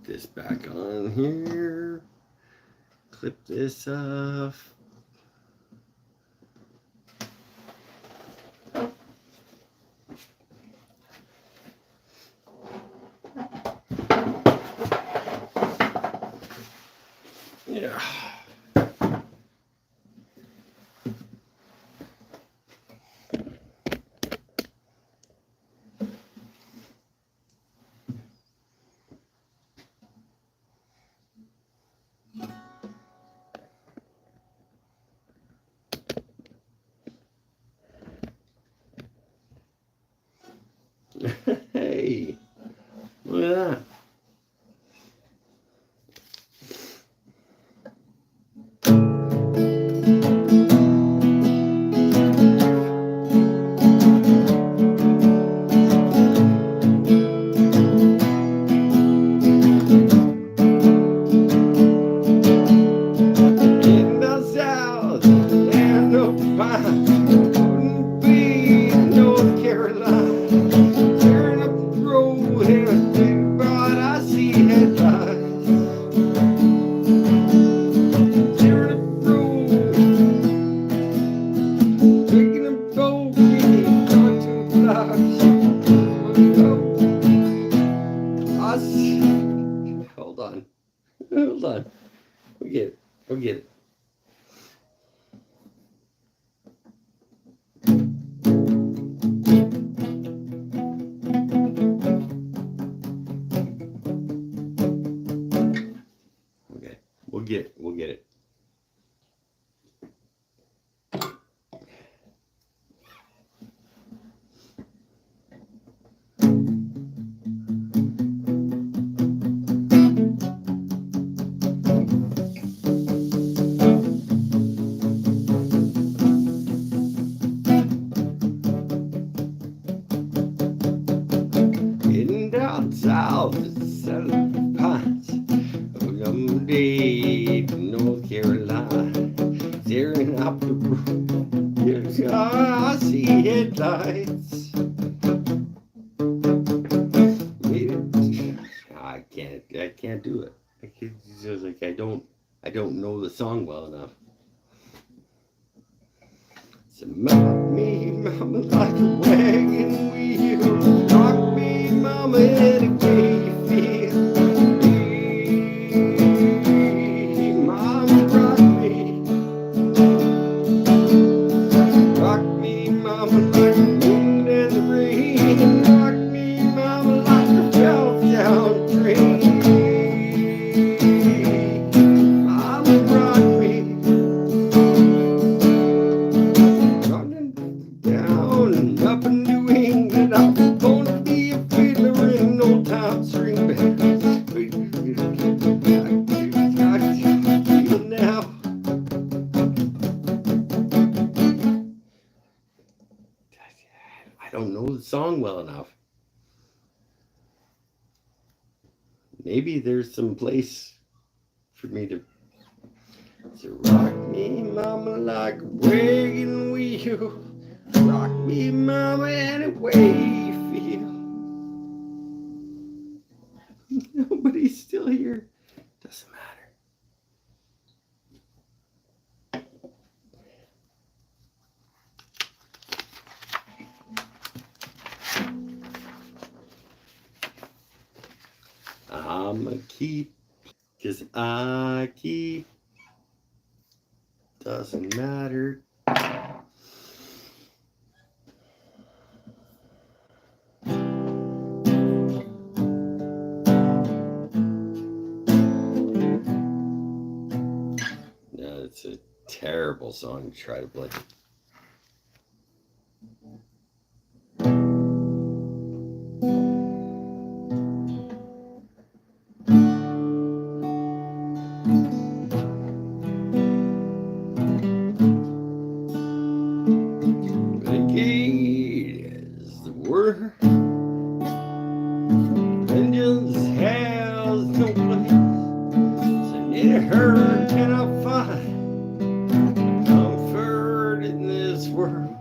[SPEAKER 1] This back on here. Clip this off. Yeah. Hey, look at that. In the south and up by couldn't be North Carolina. Turn up the road and think about I see headlights. Turn up the road, taking a boat, getting got to the blocks. I see. Hold on. Hold on. We'll get it. We'll get it. Okay. We'll get it. We'll get it. day to North Carolina, staring up the road. I see headlights. I can't do it. It's just like I don't know the song well enough. So rock me, mama, like a wagon wheel. Rock me, mama, any way you feel. Hey, mama, rock me. Rock me, mama, like the wind and the rain. Rock me, mama, like a fell down train. Mama, rock me. Running down and up in New England, I'm gonna be a fiddler in no time string band. I feel now. I don't know the song well enough. Maybe there's some place for me to rock me, mama, like a wagon wheel. Rock me, mama, any way you feel. Nobody's still here. Doesn't matter. I'ma keep, 'cause I keep. Doesn't matter. No, it's a terrible song to try to play. Is the word. Vengeance has no place. So in her can I find comfort in this world.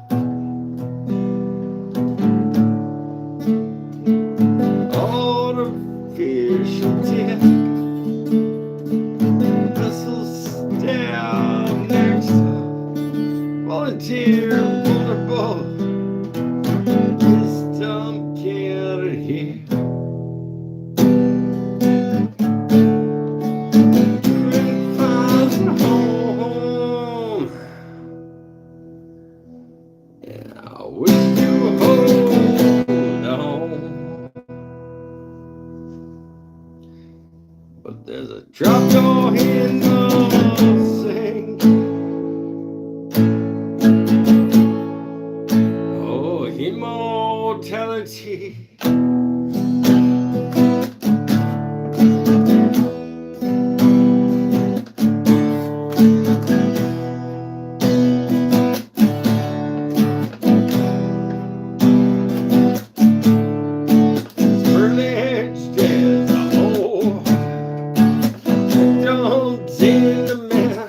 [SPEAKER 1] Artificial death. Vessels down next. Volunteer vulnerable. Wisdom can't hear. Finds a home. And I wish you hold on. But there's a drop your hand must sink. Oh, immortality. Privileged as a whole. Victims in the manner.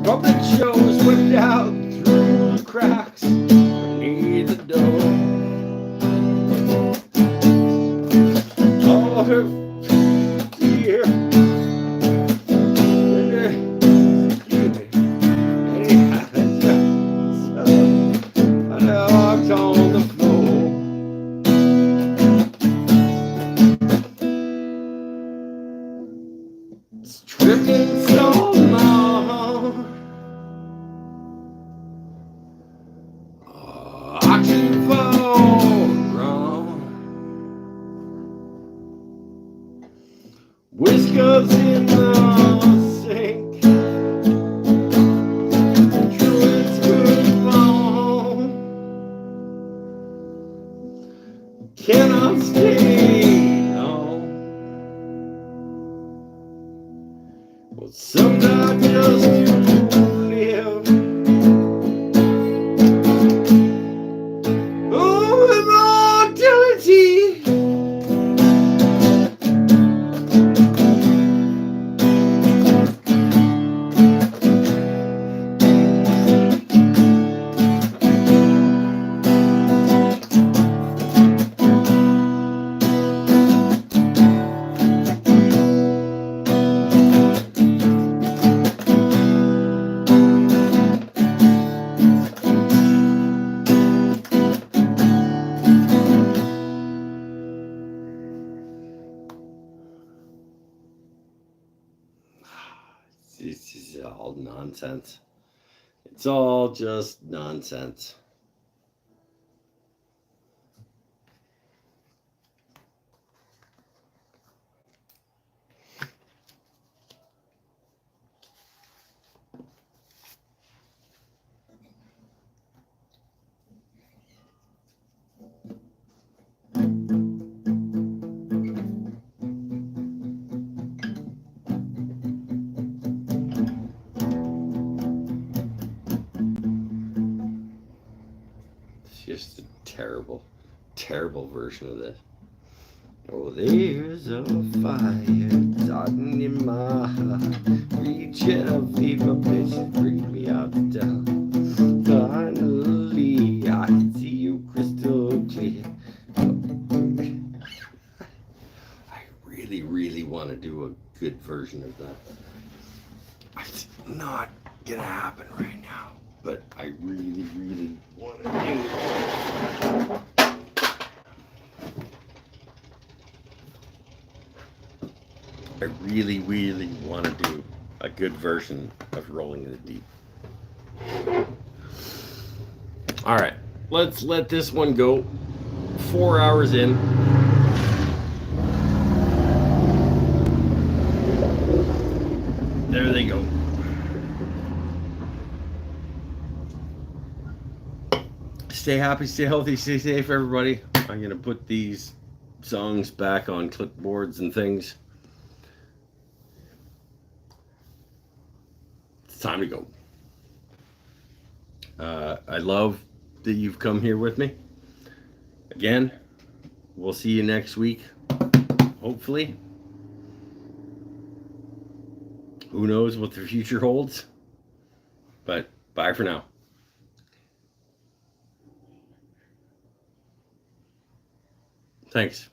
[SPEAKER 1] Public shows whipped out through the cracks beneath the door. All her fear. Dogs on the floor. Stripping so long. Oxen fall wrong. Whiskers in the sink. Druids good long. Cannot stay long. Well, some die just to live. Oh, immortality. This is all nonsense. It's all just nonsense. Just a terrible, terrible version of this. Oh, there's a fire starting in my heart. Reaching a fever pitch to bring me out to down. Finally, I can see you crystal clear. I really, really want to do a good version of that. It's not gonna happen right now, but I really, really want to do it. I really, really want to do a good version of Rolling in the Deep. All right, let's let this one go. 4 hours in. There they go. Stay happy, stay healthy, stay safe, everybody. I'm going to put these songs back on clipboards and things. It's time to go. I love that you've come here with me. Again, we'll see you next week, hopefully. Who knows what the future holds? But bye for now. Thanks.